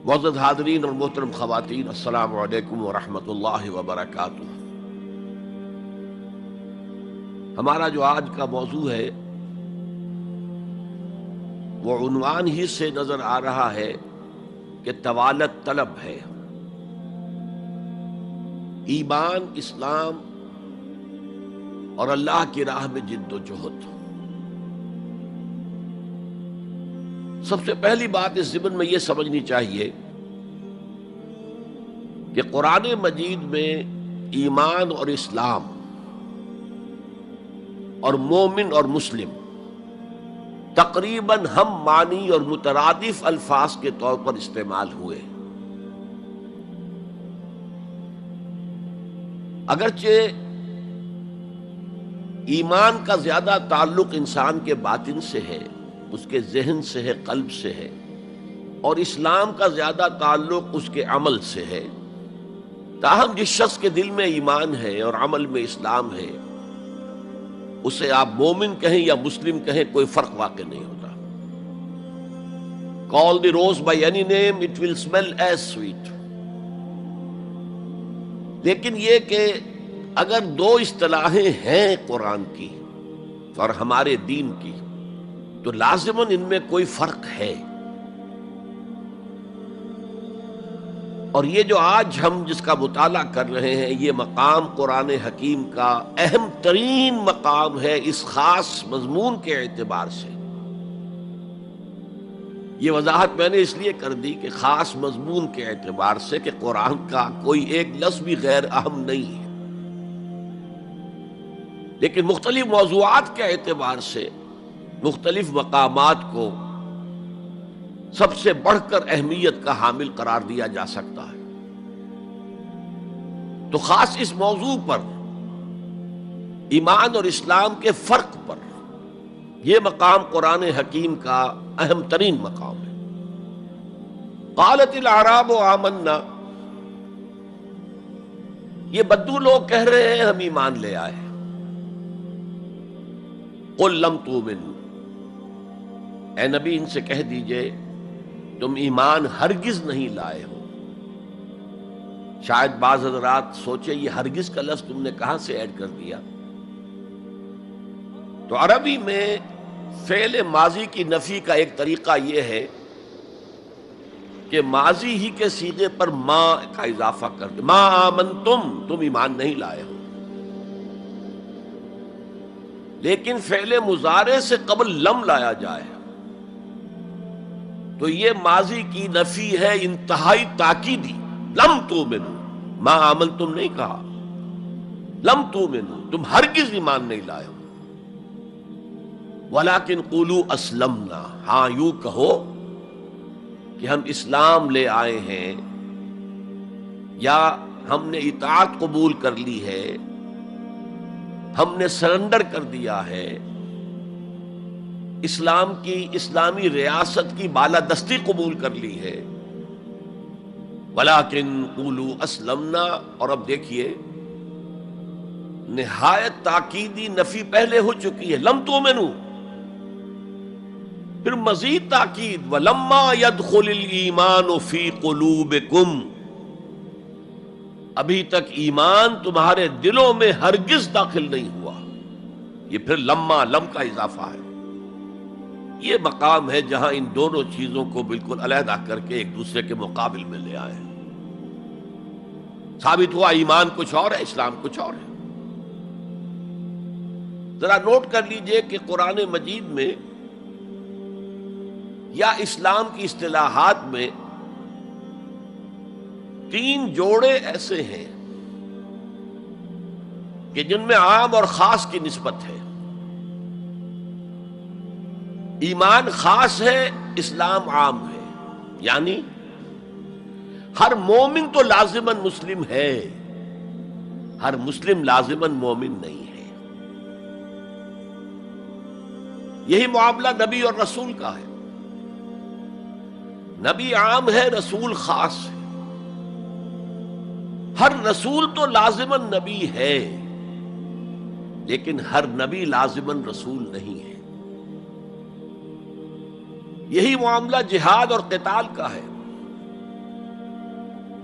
معزز حاضرین اور محترم خواتین، السلام علیکم ورحمۃ اللہ وبرکاتہ۔ ہمارا جو آج کا موضوع ہے وہ عنوان ہی سے نظر آ رہا ہے کہ طوالت طلب ہے، ایمان، اسلام اور اللہ کی راہ میں جد و جہد۔ سب سے پہلی بات اس ضمن میں یہ سمجھنی چاہیے کہ قرآن مجید میں ایمان اور اسلام اور مومن اور مسلم تقریباً ہم معنی اور مترادف الفاظ کے طور پر استعمال ہوئے، اگرچہ ایمان کا زیادہ تعلق انسان کے باطن سے ہے، اس کے ذہن سے ہے، قلب سے ہے، اور اسلام کا زیادہ تعلق اس کے عمل سے ہے۔ تاہم جس شخص کے دل میں ایمان ہے اور عمل میں اسلام ہے، اسے آپ مومن کہیں یا مسلم کہیں، کوئی فرق واقع نہیں ہوتا۔ Call the rose by any name, it will smell as sweet۔ لیکن یہ کہ اگر دو اصطلاحیں ہیں قرآن کی اور ہمارے دین کی، تو لازماً ان میں کوئی فرق ہے، اور یہ جو آج ہم جس کا مطالعہ کر رہے ہیں، یہ مقام قرآن حکیم کا اہم ترین مقام ہے اس خاص مضمون کے اعتبار سے۔ یہ وضاحت میں نے اس لیے کر دی کہ خاص مضمون کے اعتبار سے کہ قرآن کا کوئی ایک لفظ بھی غیر اہم نہیں ہے، لیکن مختلف موضوعات کے اعتبار سے مختلف مقامات کو سب سے بڑھ کر اہمیت کا حامل قرار دیا جا سکتا ہے۔ تو خاص اس موضوع پر، ایمان اور اسلام کے فرق پر، یہ مقام قرآن حکیم کا اہم ترین مقام ہے۔ قالت الاعراب آمنا، یہ بدو لوگ کہہ رہے ہیں ہم ایمان لے آئے۔ قل لم تؤمنوا، اے نبی ان سے کہہ دیجئے تم ایمان ہرگز نہیں لائے ہو۔ شاید بعض حضرات سوچے یہ ہرگز کا لفظ تم نے کہاں سے ایڈ کر دیا؟ تو عربی میں فعل ماضی کی نفی کا ایک طریقہ یہ ہے کہ ماضی ہی کے صیغے پر ما کا اضافہ کر دے، ما آمنتم، تم ایمان نہیں لائے ہو۔ لیکن فعل مضارع سے قبل لم لایا جائے تو یہ ماضی کی نفی ہے انتہائی تاکیدی۔ لم تؤمنوا، ما آمنتم نہیں کہا، لم تؤمنوا، تم ہرگز ایمان نہیں لائے ہو۔ ولیکن قولوا اسلمنا، ہاں یوں کہو کہ ہم اسلام لے آئے ہیں، یا ہم نے اطاعت قبول کر لی ہے، ہم نے سرنڈر کر دیا ہے، اسلام کی، اسلامی ریاست کی بالادستی قبول کر لی ہے۔ ولیکن قولوا اسلمنا، اور اب دیکھیے نہایت تاکیدی نفی پہلے ہو چکی ہے، لم تؤمنوا، پھر مزید تاکید ولما يدخل الایمان فی قلوبکم، ابھی تک ایمان تمہارے دلوں میں ہرگز داخل نہیں ہوا۔ یہ پھر لما، لم کا اضافہ ہے۔ یہ مقام ہے جہاں ان دونوں چیزوں کو بالکل علیحدہ کر کے ایک دوسرے کے مقابل میں لے آئے ہیں۔ ثابت ہوا ایمان کچھ اور ہے، اسلام کچھ اور ہے۔ ذرا نوٹ کر لیجئے کہ قرآن مجید میں یا اسلام کی اصطلاحات میں تین جوڑے ایسے ہیں کہ جن میں عام اور خاص کی نسبت ہے۔ ایمان خاص ہے، اسلام عام ہے، یعنی ہر مومن تو لازماً مسلم ہے، ہر مسلم لازماً مومن نہیں ہے۔ یہی معاملہ نبی اور رسول کا ہے۔ نبی عام ہے، رسول خاص ہے۔ ہر رسول تو لازماً نبی ہے، لیکن ہر نبی لازماً رسول نہیں ہے۔ یہی معاملہ جہاد اور قتال کا ہے۔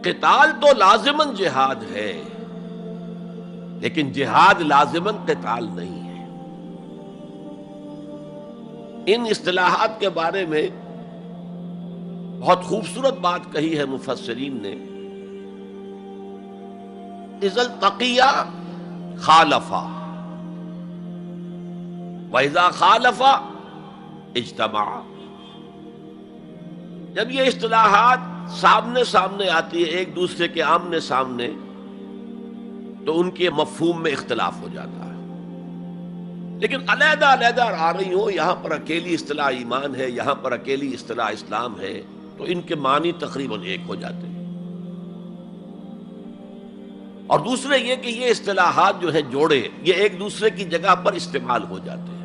قتال تو لازماً جہاد ہے، لیکن جہاد لازماً قتال نہیں ہے۔ ان اصطلاحات کے بارے میں بہت خوبصورت بات کہی ہے مفسرین نے، اذا التقیا خالفا وَإِذَا خَالَفَ اجتماع۔ جب یہ اصطلاحات سامنے سامنے آتی ہے، ایک دوسرے کے آمنے سامنے، تو ان کے مفہوم میں اختلاف ہو جاتا ہے۔ لیکن علیحدہ علیحدہ آ رہی ہو، یہاں پر اکیلی اصطلاح ایمان ہے، یہاں پر اکیلی اصطلاح اسلام ہے، تو ان کے معنی تقریباً ایک ہو جاتے ہیں۔ اور دوسرے یہ کہ یہ اصطلاحات جو ہیں جوڑے، یہ ایک دوسرے کی جگہ پر استعمال ہو جاتے ہیں۔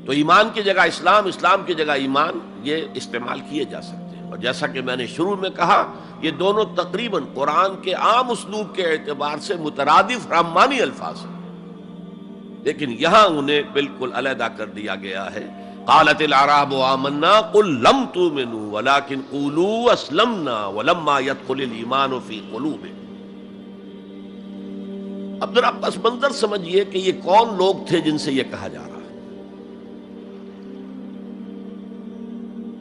تو ایمان کی جگہ اسلام، اسلام کی جگہ ایمان، یہ استعمال کیے جا سکتے ہیں۔ اور جیسا کہ میں نے شروع میں کہا، یہ دونوں تقریباً قرآن کے عام اسلوب کے اعتبار سے مترادف رحمانی الفاظ ہیں، لیکن یہاں انہیں بالکل علیحدہ کر دیا گیا ہے۔ قالت الاعراب آمنا قل لم تؤمنوا ولكن قولوا اسلمنا ولما يدخل الايمان في قلوبكم۔ اب ذرا پس منظر سمجھیے کہ یہ کون لوگ تھے جن سے یہ کہا جا رہا ہے۔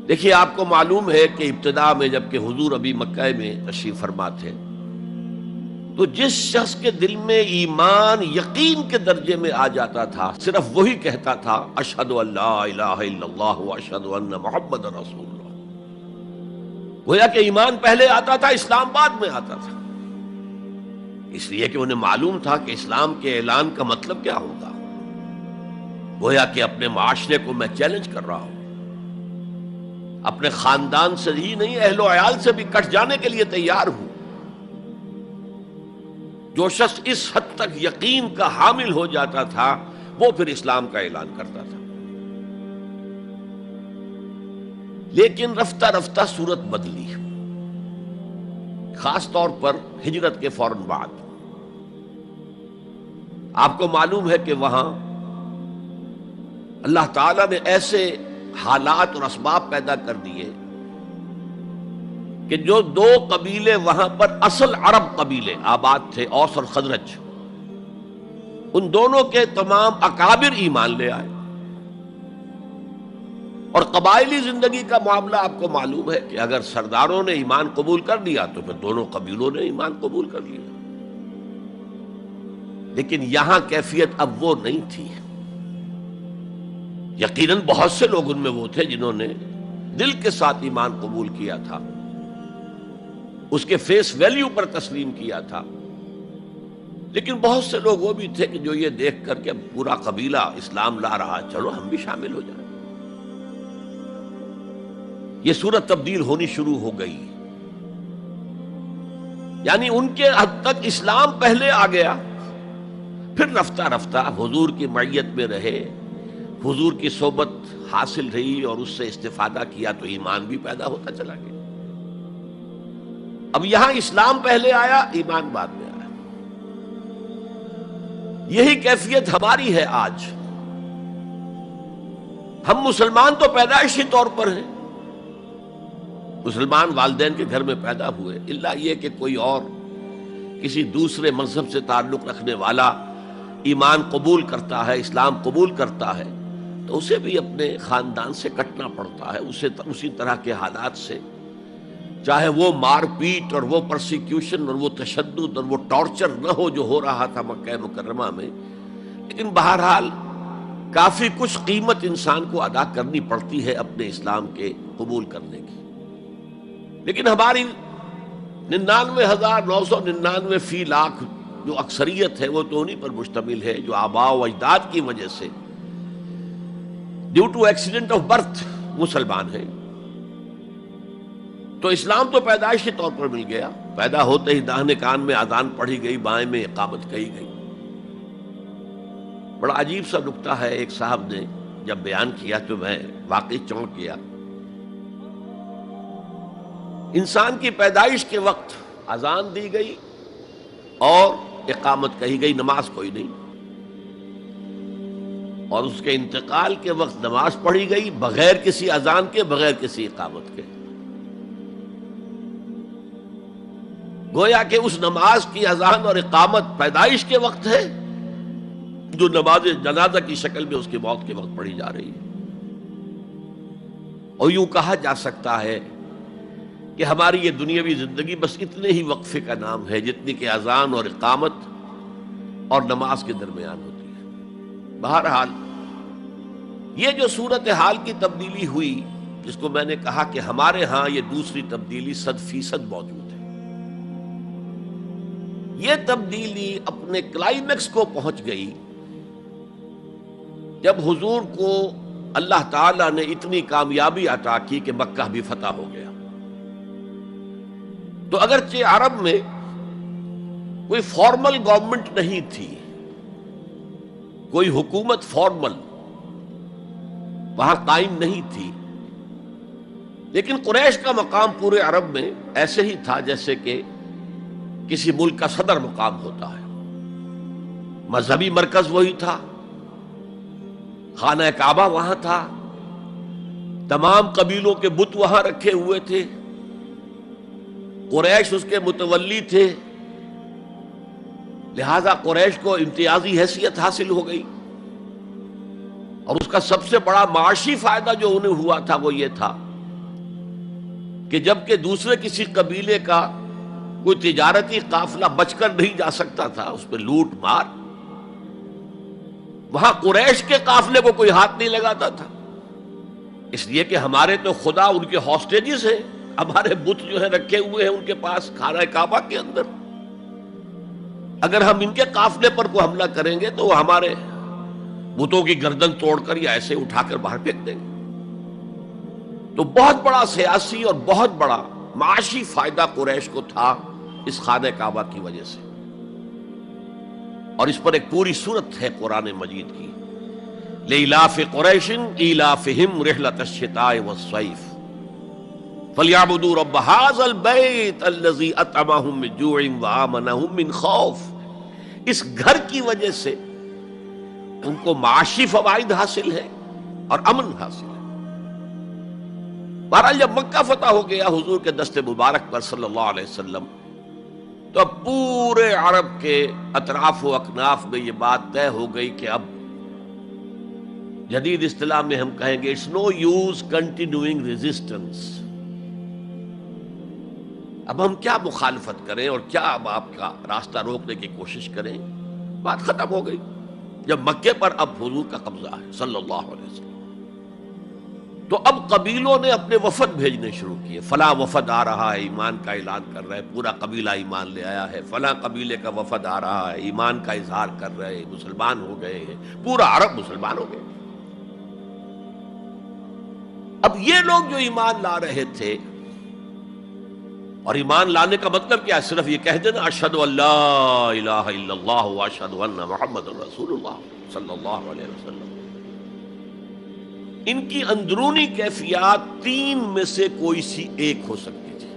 دیکھیے، آپ کو معلوم ہے کہ ابتدا میں جب کہ حضور ابھی مکہ میں تشریف فرما تھے، تو جس شخص کے دل میں ایمان یقین کے درجے میں آ جاتا تھا، صرف وہی کہتا تھا اشہد ان لا الہ الا اللہ واشہد ان محمد رسول اللہ۔ گویا کہ ایمان پہلے آتا تھا، اسلام بعد میں آتا تھا، اس لیے کہ انہیں معلوم تھا کہ اسلام کے اعلان کا مطلب کیا ہوگا۔ گویا کہ اپنے معاشرے کو میں چیلنج کر رہا ہوں، اپنے خاندان سے ہی نہیں، اہل و عیال سے بھی کٹ جانے کے لیے تیار ہوں۔ جو شخص اس حد تک یقین کا حامل ہو جاتا تھا، وہ پھر اسلام کا اعلان کرتا تھا۔ لیکن رفتہ رفتہ صورت بدلی، خاص طور پر ہجرت کے فوراً بعد۔ آپ کو معلوم ہے کہ وہاں اللہ تعالیٰ نے ایسے حالات اور اسباب پیدا کر دیے کہ جو دو قبیلے وہاں پر اصل عرب قبیلے آباد تھے، اوس اور خزرج، ان دونوں کے تمام اکابر ایمان لے آئے۔ اور قبائلی زندگی کا معاملہ آپ کو معلوم ہے کہ اگر سرداروں نے ایمان قبول کر لیا تو پھر دونوں قبیلوں نے ایمان قبول کر لیا۔ لیکن یہاں کیفیت اب وہ نہیں تھی۔ یقیناً بہت سے لوگ ان میں وہ تھے جنہوں نے دل کے ساتھ ایمان قبول کیا تھا، اس کے فیس ویلیو پر تسلیم کیا تھا، لیکن بہت سے لوگ وہ بھی تھے کہ جو یہ دیکھ کر کے پورا قبیلہ اسلام لا رہا، چلو ہم بھی شامل ہو جائیں۔ یہ صورت تبدیل ہونی شروع ہو گئی، یعنی ان کے حد تک اسلام پہلے آ گیا، پھر رفتہ رفتہ حضور کی معیت میں رہے، حضور کی صحبت حاصل رہی اور اس سے استفادہ کیا، تو ایمان بھی پیدا ہوتا چلا گیا۔ اب یہاں اسلام پہلے آیا، ایمان بعد میں آیا۔ یہی کیفیت ہماری ہے آج۔ ہم مسلمان تو پیدائشی طور پر ہیں، مسلمان والدین کے گھر میں پیدا ہوئے، الا یہ کہ کوئی اور کسی دوسرے مذہب سے تعلق رکھنے والا ایمان قبول کرتا ہے، اسلام قبول کرتا ہے، تو اسے بھی اپنے خاندان سے کٹنا پڑتا ہے، اسے اسی طرح کے حالات سے، چاہے وہ مار پیٹ اور وہ پرسیکیوشن اور وہ تشدد اور وہ ٹارچر نہ ہو جو ہو رہا تھا مکہ مکرمہ میں، لیکن بہرحال کافی کچھ قیمت انسان کو ادا کرنی پڑتی ہے اپنے اسلام کے قبول کرنے کی۔ لیکن ہماری 99,999 فی لاکھ جو اکثریت ہے، وہ تو انہی پر مشتمل ہے جو آباء و اجداد کی وجہ سے due to accident of birth مسلمان ہیں۔ تو اسلام تو پیدائشی طور پر مل گیا، پیدا ہوتے ہی داہنے کان میں اذان پڑھی گئی، بائیں میں اقامت کہی گئی۔ بڑا عجیب سا نکتہ ہے، ایک صاحب نے جب بیان کیا تو میں واقعی چونک گیا۔ انسان کی پیدائش کے وقت اذان دی گئی اور اقامت کہی گئی، نماز کوئی نہیں، اور اس کے انتقال کے وقت نماز پڑھی گئی بغیر کسی اذان کے، بغیر کسی اقامت کے۔ گویا کہ اس نماز کی اذان اور اقامت پیدائش کے وقت ہے جو نماز جنازہ کی شکل میں اس کی موت کے وقت پڑھی جا رہی ہے۔ اور یوں کہا جا سکتا ہے کہ ہماری یہ دنیاوی زندگی بس اتنے ہی وقفے کا نام ہے جتنی کہ اذان اور اقامت اور نماز کے درمیان ہوتی ہے۔ بہرحال یہ جو صورتحال کی تبدیلی ہوئی، جس کو میں نے کہا کہ ہمارے ہاں یہ دوسری تبدیلی 100% موجود ہے، یہ تبدیلی اپنے کلائمیکس کو پہنچ گئی جب حضور کو اللہ تعالیٰ نے اتنی کامیابی عطا کی کہ مکہ بھی فتح ہو گیا۔ تو اگرچہ عرب میں کوئی فارمل گورنمنٹ نہیں تھی، کوئی حکومت فارمل وہاں قائم نہیں تھی، لیکن قریش کا مقام پورے عرب میں ایسے ہی تھا جیسے کہ کسی ملک کا صدر مقام ہوتا ہے۔ مذہبی مرکز وہی تھا، خانہ کعبہ وہاں تھا، تمام قبیلوں کے بت وہاں رکھے ہوئے تھے، قریش اس کے متولی تھے، لہذا قریش کو امتیازی حیثیت حاصل ہو گئی۔ اور اس کا سب سے بڑا معاشی فائدہ جو انہیں ہوا تھا وہ یہ تھا کہ جب کہ دوسرے کسی قبیلے کا کوئی تجارتی قافلہ بچ کر نہیں جا سکتا تھا، اس پہ لوٹ مار، وہاں قریش کے قافلے کو کوئی ہاتھ نہیں لگاتا تھا، اس لیے کہ ہمارے تو خدا ان کے ہاسٹیجز ہیں، ہمارے بت جو ہیں رکھے ہوئے ہیں ان کے پاس خانہ کعبہ کے اندر، اگر ہم ان کے قافلے پر کوئی حملہ کریں گے تو وہ ہمارے بتوں کی گردن توڑ کر یا ایسے اٹھا کر باہر پھینک دیں گے۔ تو بہت بڑا سیاسی اور بہت بڑا معاشی فائدہ قریش کو تھا اس خانہ کعبہ کی وجہ سے، اور اس پر ایک پوری سورت ہے قرآن مجید کی، لإلاف قریش ایلافہم رحلۃ الشتاء والصیف فلیعبدوا رب ھذا البیت الذی اطعمہم من جوع وآمنہم من خوف۔ اس گھر کی وجہ سے ان کو معاشی فوائد حاصل ہے اور امن حاصل ہے۔ بہرحال جب مکہ فتح ہو گیا حضور کے دست مبارک پر صلی اللہ علیہ وسلم، تو اب پورے عرب کے اطراف و اکناف میں یہ بات طے ہو گئی کہ اب جدید اصطلاح میں ہم کہیں گے it's no use continuing resistance. اب ہم کیا مخالفت کریں اور کیا اب آپ کا راستہ روکنے کی کوشش کریں، بات ختم ہو گئی جب مکے پر اب حضور کا قبضہ ہے صلی اللہ علیہ وسلم۔ تو اب قبیلوں نے اپنے وفد بھیجنے شروع کیے، فلاں وفد آ رہا ہے ایمان کا اعلان کر رہا ہے، پورا قبیلہ ایمان لے آیا ہے، فلاں قبیلے کا وفد آ رہا ہے ایمان کا اظہار کر رہے ہیں، مسلمان ہو گئے ہیں، پورا عرب مسلمان ہو گئے۔ اب یہ لوگ جو ایمان لا رہے تھے، اور ایمان لانے کا مطلب کیا ہے؟ صرف یہ کہہ دینا اشہد ان لا الہ الا اللہ واشہد ان محمد رسول اللہ صلی اللہ علیہ وسلم، ان کی اندرونی کیفیات تین میں سے کوئی سی ایک ہو سکتی تھی۔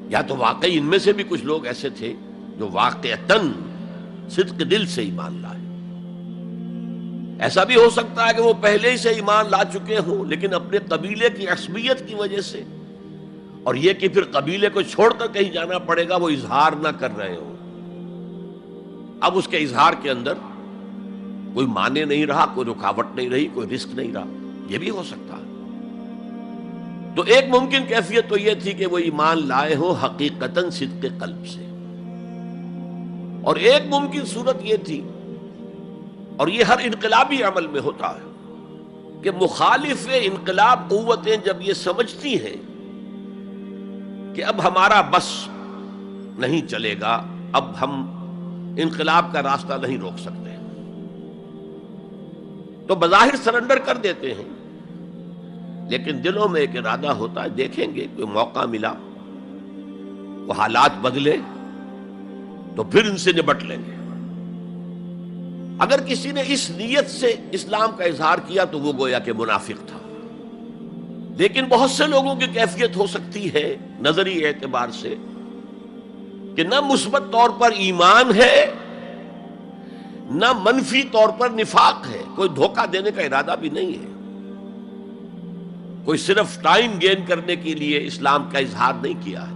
یا تو واقعی ان میں سے بھی کچھ لوگ ایسے تھے جو واقعتاً صدق دل سے ایمان لائے، ایسا بھی ہو سکتا ہے کہ وہ پہلے ہی سے ایمان لا چکے ہوں لیکن اپنے قبیلے کی عصبیت کی وجہ سے، اور یہ کہ پھر قبیلے کو چھوڑ کر کہیں جانا پڑے گا، وہ اظہار نہ کر رہے ہوں، اب اس کے اظہار کے اندر کوئی معنی نہیں رہا، کوئی رکاوٹ نہیں رہی، کوئی رسک نہیں رہا، یہ بھی ہو سکتا ہے۔ تو ایک ممکن کیفیت تو یہ تھی کہ وہ ایمان لائے ہوں حقیقتاً صدق قلب سے، اور ایک ممکن صورت یہ تھی، اور یہ ہر انقلابی عمل میں ہوتا ہے، کہ مخالف انقلاب قوتیں جب یہ سمجھتی ہیں کہ اب ہمارا بس نہیں چلے گا، اب ہم انقلاب کا راستہ نہیں روک سکتے، تو بظاہر سرنڈر کر دیتے ہیں، لیکن دلوں میں ایک ارادہ ہوتا ہے دیکھیں گے کوئی موقع ملا، وہ حالات بدلے تو پھر ان سے نبٹ لیں گے۔ اگر کسی نے اس نیت سے اسلام کا اظہار کیا تو وہ گویا کہ منافق تھا، لیکن بہت سے لوگوں کی کیفیت ہو سکتی ہے نظری اعتبار سے کہ نہ مثبت طور پر ایمان ہے نہ منفی طور پر نفاق ہے، کوئی دھوکہ دینے کا ارادہ بھی نہیں ہے، کوئی صرف ٹائم گین کرنے کے لیے اسلام کا اظہار نہیں کیا ہے،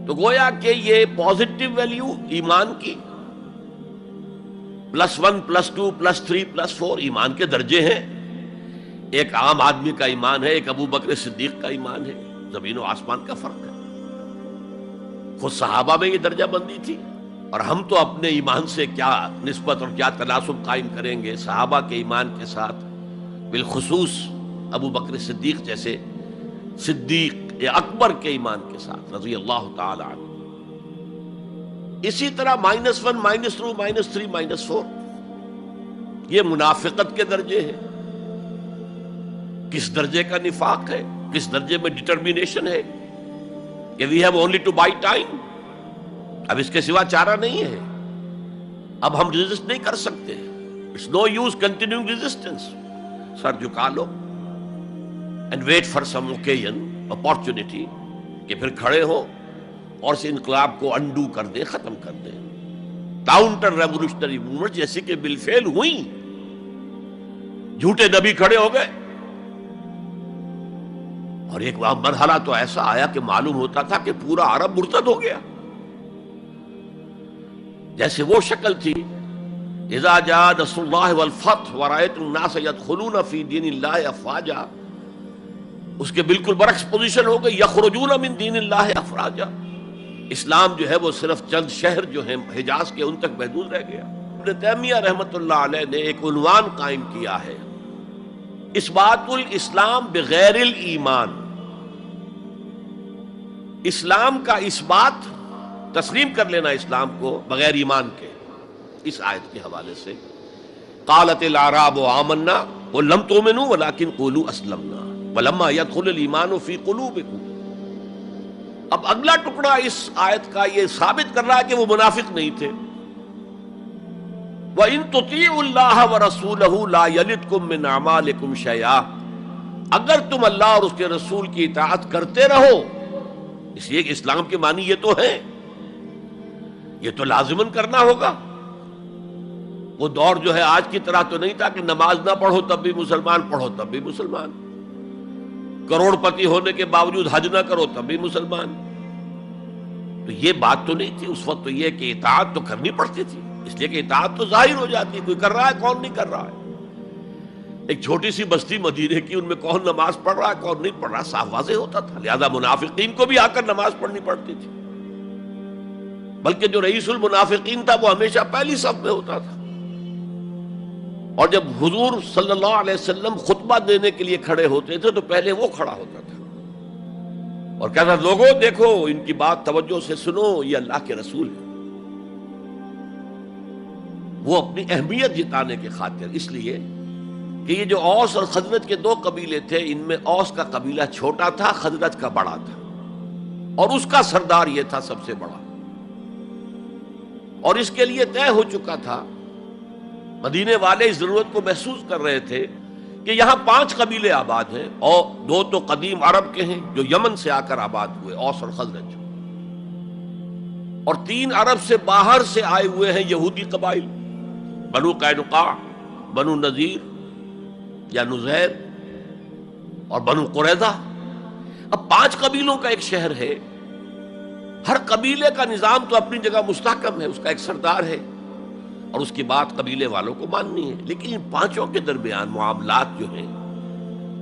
تو گویا کہ یہ پازیٹو ویلیو ایمان کی +1 +2 +3 +4 ایمان کے درجے ہیں. ایک عام آدمی کا ایمان ہے، ایک ابو بکر صدیق کا ایمان ہے، زمین و آسمان کا فرق ہے. خود صحابہ میں یہ درجہ بندی تھی، اور ہم تو اپنے ایمان سے کیا نسبت اور کیا تناسب قائم کریں گے صحابہ کے ایمان کے ساتھ، بالخصوص ابو بکر صدیق جیسے صدیق اکبر کے ایمان کے ساتھ رضی اللہ تعالی عنہ. اسی طرح -1 -2 -3 -4 یہ منافقت کے درجے ہیں. کس درجے کا نفاق ہے، کس درجے میں ڈٹرمینیشن ہے کہ we have only to buy time, اب اس کے سوا چارہ نہیں ہے، اب ہم ریزسٹ نہیں کر سکتے. It's no use continuing resistance. سر جھکا لو and wait for some occasion, opportunity, کہ پھر کھڑے ہو اور اس انقلاب کو انڈو کر دیں، ختم کر دیں. کاؤنٹر ریولوشنری موومنٹ جیسے کہ بالفعل ہوئی، جھوٹے نبی کھڑے ہو گئے، اور ایک مرحلہ تو ایسا آیا کہ معلوم ہوتا تھا کہ پورا عرب مرتد ہو گیا. جیسے وہ شکل تھی اذا جاء نصر اللہ والفتح ورأيت الناس يدخلون في دین اللہ افواجا، اس کے بالکل برعکس پوزیشن ہو گئی یخرجون من دین اللہ افواجا. اسلام جو ہے وہ صرف چند شہر جو ہیں حجاز کے ان تک محدود رہ گیا. ابن تیمیہ رحمۃ اللہ علیہ نے ایک عنوان قائم کیا ہے، اثبات الاسلام بغیر الایمان. اسلام کا اثبات، تسلیم کر لینا اسلام کو بغیر ایمان کے. اس آیت کے حوالے سے قالت الاعراب آمنا قل لم تؤمنوا ولكن قولوا اسلمنا ولما يدخل الايمان في قلوبكم. اب اگلا ٹکڑا اس آیت کا یہ ثابت کر رہا ہے کہ وہ منافق نہیں تھے. وَإِن تُطِيعُوا اللَّهَ وَرَسُولَهُ لَا يَلِدْكُم مِّنْ أَعْمَالِكُمْ شَيْئًا. اگر تم اللہ اور اس کے رسول کی اطاعت کرتے رہو، اس لیے کہ اسلام کے معنی یہ تو ہے، یہ تو لازماً کرنا ہوگا. وہ دور جو ہے آج کی طرح تو نہیں تھا کہ نماز نہ پڑھو تب بھی مسلمان، پڑھو تب بھی مسلمان، کروڑ پتی ہونے کے باوجود حج نہ کرو تب بھی مسلمان. تو یہ بات تو نہیں تھی اس وقت. تو یہ کہ اطاعت تو کرنی پڑتی تھی، اس لیے کہ اطاعت تو ظاہر ہو جاتی ہے، کوئی کر رہا ہے کون نہیں کر رہا ہے. ایک چھوٹی سی بستی مدینے کی، ان میں کون نماز پڑھ رہا ہے کون نہیں پڑھ رہا صاف واضح ہوتا تھا. لہذا منافقین کو بھی آ کر نماز پڑھنی پڑتی تھی، بلکہ جو رئیس المنافقین تھا وہ ہمیشہ پہلی صف میں ہوتا تھا. اور جب حضور صلی اللہ علیہ وسلم خطبہ دینے کے لیے کھڑے ہوتے تھے تو پہلے وہ کھڑا ہوتا تھا اور کہتا لوگوں دیکھو ان کی بات توجہ سے سنو، یہ اللہ کے رسول ہے. وہ اپنی اہمیت جتانے کی خاطر، اس لیے کہ یہ جو اوس اور خزرج کے 2 قبیلے تھے، ان میں اوس کا قبیلہ چھوٹا تھا، خزرج کا بڑا تھا، اور اس کا سردار یہ تھا سب سے بڑا. اور اس کے لیے طے ہو چکا تھا، مدینے والے اس ضرورت کو محسوس کر رہے تھے کہ یہاں 5 قبیلے آباد ہیں، اور 2 تو قدیم عرب کے ہیں جو یمن سے آ کر آباد ہوئے، اوس اور خزرج، اور 3 عرب سے باہر سے آئے ہوئے ہیں یہودی قبائل، بنو قینقاع، بنو نذیر یا نزیر اور بنو قریظہ. اب 5 قبیلوں کا ایک شہر ہے، ہر قبیلے کا نظام تو اپنی جگہ مستحکم ہے، اس کا ایک سردار ہے اور اس کی بات قبیلے والوں کو ماننی ہے. لیکن ان 5 کے درمیان معاملات جو ہیں،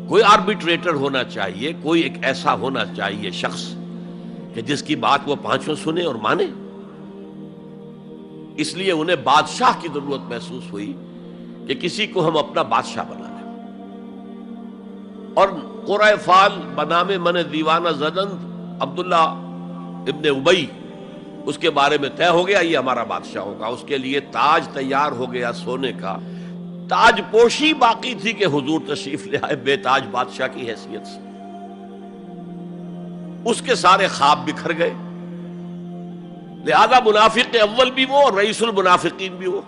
کوئی آربیٹریٹر ہونا چاہیے، کوئی ایک ایسا ہونا چاہیے شخص کہ جس کی بات وہ 5 سنے اور مانے. اس لیے انہیں بادشاہ کی ضرورت محسوس ہوئی کہ کسی کو ہم اپنا بادشاہ بنا لیں. اور قرۂ فال بنام من دیوانہ زدند عبداللہ ابن ابی، اس کے بارے میں طے ہو گیا یہ ہمارا بادشاہ ہوگا. اس کے لیے تاج تیار ہو گیا سونے کا. تاج پوشی باقی تھی کہ حضور تشریف لے آئے بے تاج بادشاہ کی حیثیت سے. اس کے سارے خواب بکھر گئے. لہذا منافق اول بھی وہ اور رئیس المنافقین بھی وہ.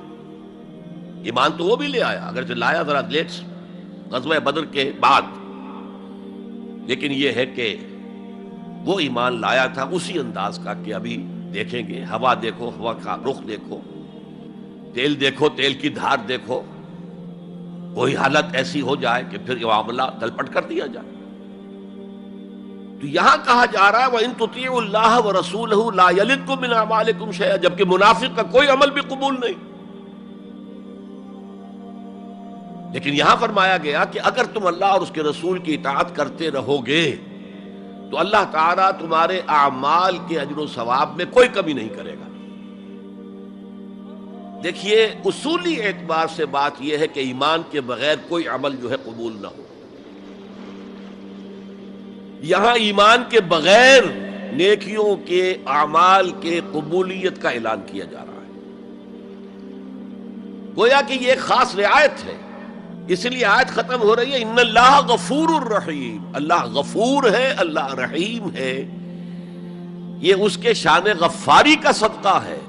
ایمان تو وہ بھی لے آیا، اگرچہ لایا ذرا لیٹ غزوہ بدر کے بعد، لیکن یہ ہے کہ وہ ایمان لایا تھا اسی انداز کا کہ ابھی دیکھیں گے، ہوا دیکھو، ہوا کا رخ دیکھو، تیل کی دھار دیکھو، کوئی حالت ایسی ہو جائے کہ پھر یہ معاملہ تلپٹ کر دیا جائے. تو یہاں کہا جا رہا ہے وَإِن تُطِيعُوا اللَّهَ وَرَسُولَهُ لَا يَلِدْكُم مِّنْ أَعْمَالِكُمْ شَيْئًا، جبکہ منافق کا کوئی عمل بھی قبول نہیں. لیکن یہاں فرمایا گیا کہ اگر تم اللہ اور اس کے رسول کی اطاعت کرتے رہو گے تو اللہ تعالیٰ تمہارے اعمال کے اجر و ثواب میں کوئی کمی نہیں کرے گا. دیکھیے اصولی اعتبار سے بات یہ ہے کہ ایمان کے بغیر کوئی عمل جو ہے قبول نہ ہو. یہاں ایمان کے بغیر نیکیوں کے اعمال کے قبولیت کا اعلان کیا جا رہا ہے. گویا کہ یہ ایک خاص رعایت ہے، اس لیے آیت ختم ہو رہی ہے ان اللہ غفور الرحیم. اللہ غفور ہے، اللہ رحیم ہے. یہ اس کے شان غفاری کا صدقہ ہے،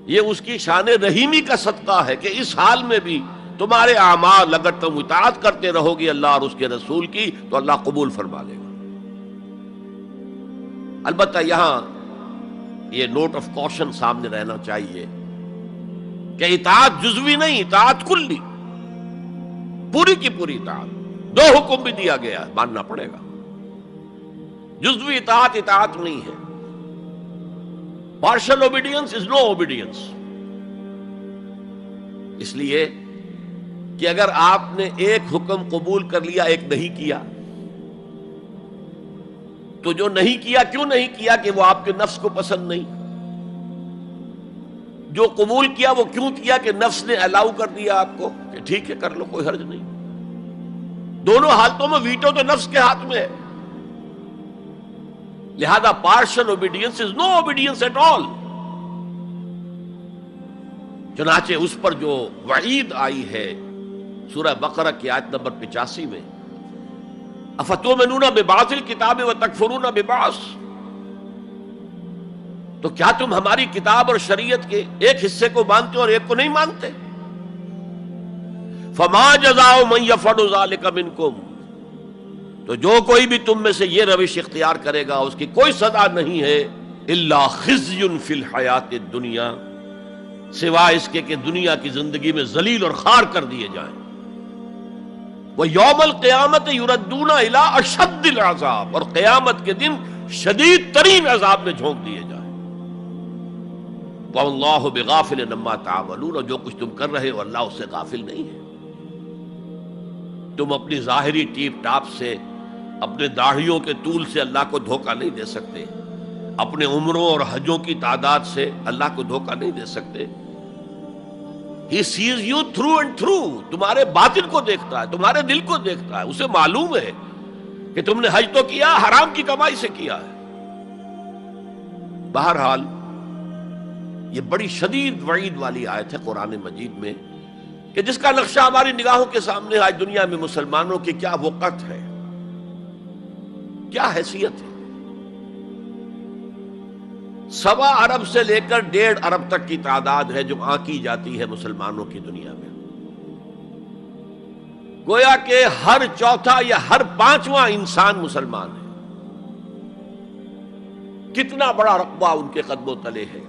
یہ اس کی شان رحیمی کا صدقہ ہے کہ اس حال میں بھی تمہارے اعمال اگر تم اطاعت کرتے رہو گے اللہ اور اس کے رسول کی تو اللہ قبول فرما لے گا. البتہ یہاں یہ نوٹ آف کوشن سامنے رہنا چاہیے کہ اطاعت جزوی نہیں، اطاعت کلی، پوری کی پوری اطاعت. دو حکم بھی دیا گیا ہے، ماننا پڑے گا. جزوی اطاعت اطاعت نہیں ہے. Partial obedience is no obedience. اس لیے کہ اگر آپ نے ایک حکم قبول کر لیا ایک نہیں کیا تو جو نہیں کیا کیوں نہیں کیا کہ وہ آپ کے نفس کو پسند نہیں، جو قبول کیا وہ کیوں کیا کہ نفس نے الاؤ کر دیا آپ کو کہ ٹھیک ہے کر لو کوئی حرج نہیں. دونوں حالتوں میں ویٹو تو نفس کے ہاتھ میں ہے. لہذا partial obedience is no obedience at all. چنانچہ اس پر جو وعید آئی ہے سورہ بقرہ کی آیت نمبر 85 میں افتؤمنون ببعض الکتاب وتکفرون ببعض، تو کیا تم ہماری کتاب اور شریعت کے ایک حصے کو مانتے اور ایک کو نہیں مانتے؟ فما جزاء من يفعل ذلك منکم، تو جو کوئی بھی تم میں سے یہ روش اختیار کرے گا اس کی کوئی سزا نہیں ہے الا خزي فی الحیات الدنیا، سوائے اس کے کہ دنیا کی زندگی میں ذلیل اور خوار کر دیے جائیں. وَيَوْمَ الْقِيَامَةِ يُرَدُّونَ إِلَىٰ أَشَدِّ الْعَذَابِ، اور قیامت کے دن شدید ترین عذاب میں جھونک دیے جائیں. وَاللَّهُ بِغَافِلٍ عَمَّا تَعْمَلُونَ، اور جو کچھ تم کر رہے ہو اللہ اس سے غافل نہیں ہے. تم اپنی ظاہری ٹیپ ٹاپ سے، اپنے داڑھیوں کے طول سے اللہ کو دھوکہ نہیں دے سکتے، اپنے عمروں اور حجوں کی تعداد سے اللہ کو دھوکہ نہیں دے سکتے. He sees you through and through، تمہارے باطن کو دیکھتا ہے، تمہارے دل کو دیکھتا ہے. اسے معلوم ہے کہ تم نے حج تو کیا، حرام کی کمائی سے کیا ہے. بہرحال یہ بڑی شدید وعید والی آیت ہے قرآن مجید میں کہ جس کا نقشہ ہماری نگاہوں کے سامنے آج دنیا میں مسلمانوں کی کیا وقت ہے، کیا حیثیت ہے. 1.25 ارب سے لے کر 1.5 ارب تک کی تعداد ہے جو آنکی جاتی ہے مسلمانوں کی دنیا میں. گویا کہ ہر چوتھا یا ہر 5واں انسان مسلمان ہے. کتنا بڑا رقبہ ان کے قدموں تلے ہے.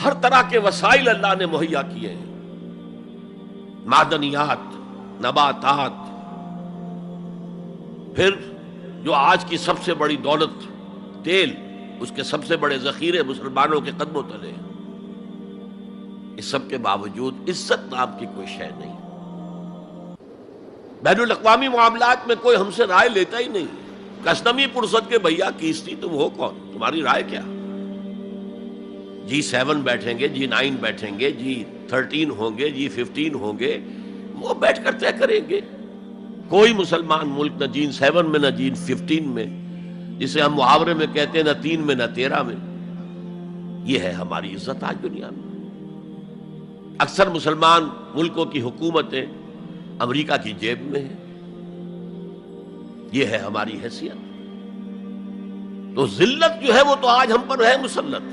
ہر طرح کے وسائل اللہ نے مہیا کیے ہیں، معدنیات، نباتات، پھر جو آج کی سب سے بڑی دولت تیل، اس کے سب سے بڑے ذخیرے مسلمانوں کے قدموں تلے ہیں. اس سب کے باوجود عزت نام کی کوئی شے نہیں. بین الاقوامی معاملات میں کوئی ہم سے رائے لیتا ہی نہیں. کسٹمی پرسد کے بھیا کیستی تم ہو کون، تمہاری رائے کیا؟ G7 بیٹھیں گے، G9 بیٹھیں گے، G13 ہوں گے، G15 ہوں گے، وہ بیٹھ کر طے کریں گے. کوئی مسلمان ملک نہ G7 میں نہ G15 میں، جسے ہم محاورے میں کہتے ہیں نہ 3 میں نہ 13 میں. یہ ہے ہماری عزت آج دنیا میں. اکثر مسلمان ملکوں کی حکومتیں امریکہ کی جیب میں ہیں. یہ ہے ہماری حیثیت. تو ذلت جو ہے وہ تو آج ہم پر ہے مسلط.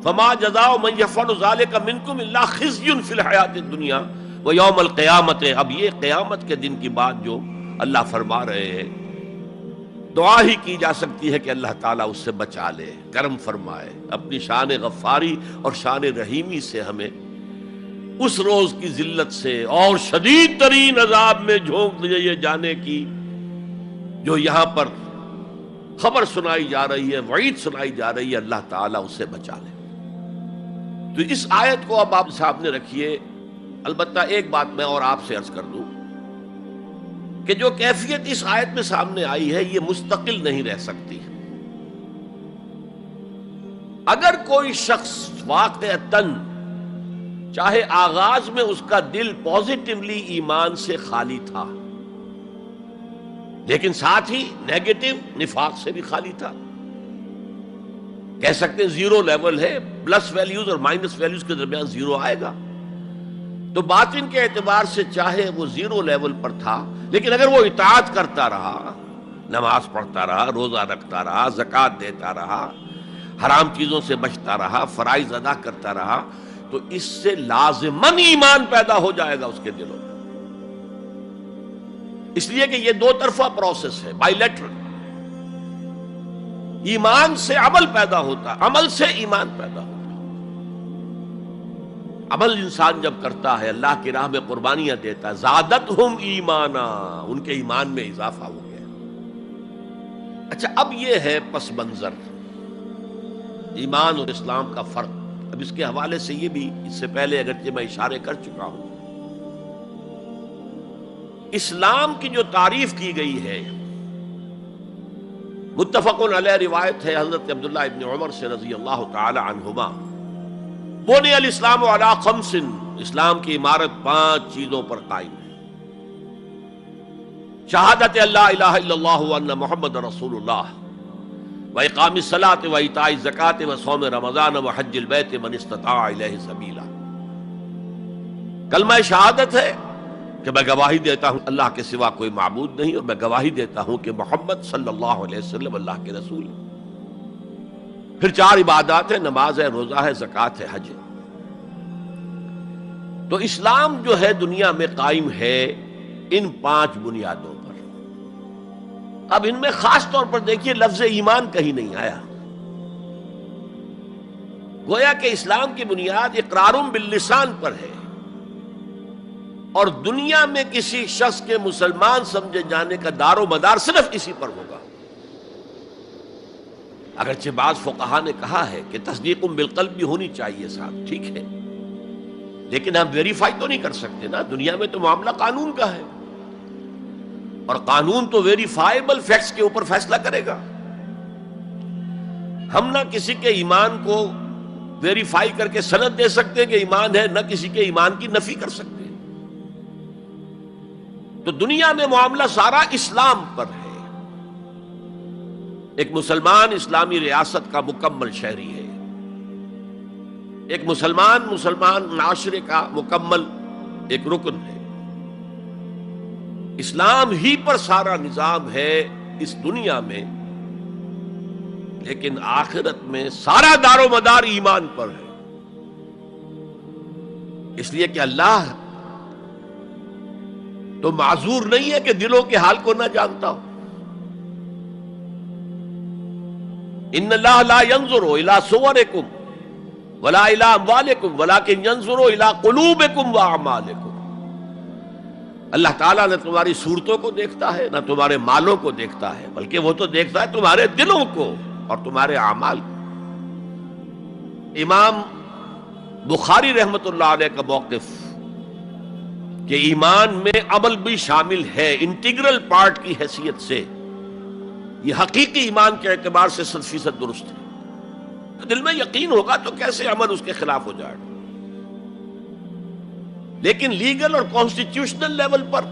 فما جزاء من يفعل ذلك منكم الا خزي في الحیات الدنیا ويوم القیامة. اب یہ قیامت کے دن کی بات جو اللہ فرما رہے ہیں، دعا ہی کی جا سکتی ہے کہ اللہ تعالیٰ اس سے بچا لے، کرم فرمائے، اپنی شان غفاری اور شان رحیمی سے ہمیں اس روز کی ذلت سے اور شدید ترین عذاب میں جھونک دیے جانے کی جو یہاں پر خبر سنائی جا رہی ہے، وعید سنائی جا رہی ہے، اللہ تعالیٰ اسے بچا لے۔ تو اس آیت کو اب آپ سامنے رکھیے۔ البتہ ایک بات میں اور آپ سے عرض کر دوں کہ جو کیفیت اس آیت میں سامنے آئی ہے یہ مستقل نہیں رہ سکتی۔ اگر کوئی شخص واقعتاً چاہے آغاز میں اس کا دل پازیٹیولی ایمان سے خالی تھا، لیکن ساتھ ہی نیگیٹو نفاق سے بھی خالی تھا، کہہ سکتے ہیں زیرو لیول ہے، پلس ویلیوز اور مائنس ویلیوز کے درمیان زیرو آئے گا، تو باطن کے اعتبار سے چاہے وہ زیرو لیول پر تھا، لیکن اگر وہ اطاعت کرتا رہا، نماز پڑھتا رہا، روزہ رکھتا رہا، زکوٰۃ دیتا رہا، حرام چیزوں سے بچتا رہا، فرائض ادا کرتا رہا، تو اس سے لازماً ایمان پیدا ہو جائے گا اس کے دلوں میں۔ اس لیے کہ یہ دو طرفہ پروسیس ہے، بائی لیٹرل۔ ایمان سے عمل پیدا ہوتا، عمل سے ایمان پیدا ہوتا۔ عمل انسان جب کرتا ہے، اللہ کی راہ میں قربانیاں دیتا ہے، زادتہم ایمانا، ان کے ایمان میں اضافہ ہو گیا۔ اچھا، اب یہ ہے پس منظر ایمان اور اسلام کا فرق۔ اب اس کے حوالے سے یہ بھی، اس سے پہلے اگرچہ میں اشارے کر چکا ہوں، اسلام کی جو تعریف کی گئی ہے، متفق علیہ روایت ہے حضرت عبداللہ ابن عمر سے رضی اللہ تعالی عنہما، بنی الاسلام علی خمس، اسلام کی عمارت 5 چیزوں پر قائم ہے: شہادت اللہ الہ الا اللہ وان محمد رسول اللہ، وإقام الصلاۃ وإیتاء الزکوٰۃ وصوم رمضان وحج البیت من استطاع الیہ سبیلا۔ کلمہ شہادت ہے کہ میں گواہی دیتا ہوں اللہ کے سوا کوئی معبود نہیں، اور میں گواہی دیتا ہوں کہ محمد صلی اللہ علیہ وسلم اللہ کے رسول ہیں۔ پھر 4 عبادات ہیں، نماز ہے، روزہ ہے، زکوٰۃ ہے، حج ہے۔ تو اسلام جو ہے دنیا میں قائم ہے ان 5 بنیادوں پر۔ اب ان میں خاص طور پر دیکھیے لفظ ایمان کہیں نہیں آیا۔ گویا کہ اسلام کی بنیاد اقرار باللسان پر ہے، اور دنیا میں کسی شخص کے مسلمان سمجھے جانے کا دار و مدار صرف اسی پر ہوگا۔ اگرچہ بعض فقہا نے کہا ہے کہ تصدیق بالقلب بھی ہونی چاہیے ساتھ، ٹھیک ہے، لیکن ہم ویریفائی تو نہیں کر سکتے نا، دنیا میں تو معاملہ قانون کا ہے، اور قانون تو ویریفائیبل فیکٹس کے اوپر فیصلہ کرے گا۔ ہم نہ کسی کے ایمان کو ویریفائی کر کے سند دے سکتے کہ ایمان ہے، نہ کسی کے ایمان کی نفی کر سکتے۔ تو دنیا میں معاملہ سارا اسلام پر ہے۔ ایک مسلمان اسلامی ریاست کا مکمل شہری ہے، ایک مسلمان معاشرے کا مکمل ایک رکن ہے۔ اسلام ہی پر سارا نظام ہے اس دنیا میں، لیکن آخرت میں سارا دار و مدار ایمان پر ہے۔ اس لیے کہ اللہ تو معذور نہیں ہے کہ دلوں کے حال کو نہ جانتا ہو۔ ان اللہ لا ينظر الى صورکم ولا الى اموالکم ولکن ينظر الى قلوبکم واعمالکم۔ اللہ تعالیٰ نہ تمہاری صورتوں کو دیکھتا ہے، نہ تمہارے مالوں کو دیکھتا ہے، بلکہ وہ تو دیکھتا ہے تمہارے دلوں کو اور تمہارے اعمال کو۔ امام بخاری رحمت اللہ علیہ کا موقف کہ ایمان میں عمل بھی شامل ہے انٹیگرل پارٹ کی حیثیت سے، یہ حقیقی ایمان کے اعتبار سے 100% درست ہے۔ دل میں یقین ہوگا تو کیسے عمل اس کے خلاف ہو جائے گا، لیکن لیگل اور کانسٹیٹیوشنل لیول پر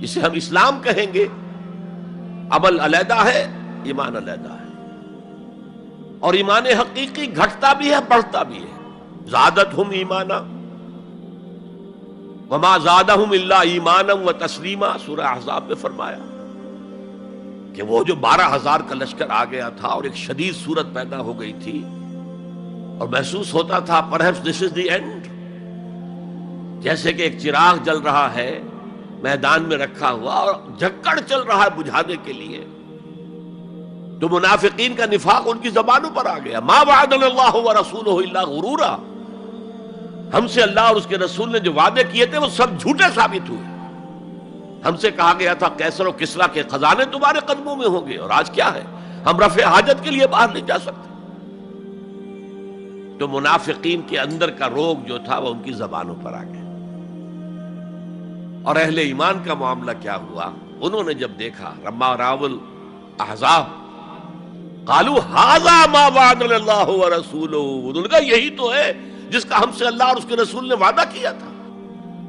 جسے ہم اسلام کہیں گے، عمل علیحدہ ہے، ایمان علیحدہ ہے، اور ایمان حقیقی گھٹتا بھی ہے، بڑھتا بھی ہے۔ زادتہم ایمانا وما زادہم الا ایمانا وتسلیما، سورہ احزاب میں فرمایا کہ وہ جو 12,000 کا لشکر آ گیا تھا اور ایک شدید صورت پیدا ہو گئی تھی، اور محسوس ہوتا تھا perhaps this is the end، جیسے کہ ایک چراغ جل رہا ہے میدان میں رکھا ہوا اور جھکڑ چل رہا ہے بجھانے کے لیے، تو منافقین کا نفاق ان کی زبانوں پر آ گیا۔ ما وعدنا اللہ ورسولہ الا غرورا، ہم سے اللہ اور اس کے رسول نے جو وعدے کیے تھے وہ سب جھوٹے ثابت ہوئے، ہم سے کہا گیا تھا کیسر و کسریٰ کے خزانے تمہارے قدموں میں ہوں گے، اور آج کیا ہے؟ ہم رفع حاجت کے لیے باہر نہیں جا سکتے۔ تو منافقین کے اندر کا روگ جو تھا وہ ان کی زبانوں پر آ گیا۔ اور اہل ایمان کا معاملہ کیا ہوا؟ انہوں نے جب دیکھا لما راول احزاب قالوا ھذا ما وعدنا اللہ ورسولہ، انہوں نے کہا یہی تو ہے جس کا ہم سے اللہ اور اس کے رسول نے وعدہ کیا تھا۔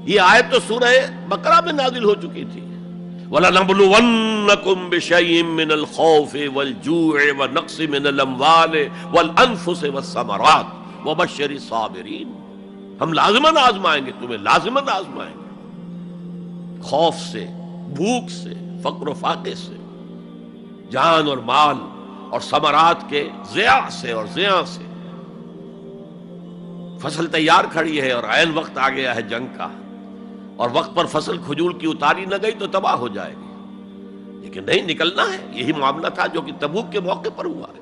یہ آیت تو سورہ بقرہ میں نازل ہو چکی تھی، وَلَنَبْلُوَنَّكُمْ بِشَيْءٍ مِّنَ الْخَوْفِ وَالْجُوعِ وَنَقْصٍ مِّنَ الْأَمْوَالِ وَالْأَنفُسِ وَالثَّمَرَاتِ وَبَشِّرِ الصَّابِرِينَ، ہم لازماً آزمائیں گے تمہیں، لازماً آزمائیں گے، خوف سے، بھوک سے، فقر و فاقے سے، جان اور مال اور ثمرات کے ضیاع سے اور زیاں سے۔ فصل تیار کھڑی ہے اور عین وقت آ گیا ہے جنگ کا، اور وقت پر فصل کھجور کی اتاری نہ گئی تو تباہ ہو جائے گی، لیکن نہیں، نکلنا ہے۔ یہی معاملہ تھا جو کہ تبوک کے موقع پر ہوا ہے۔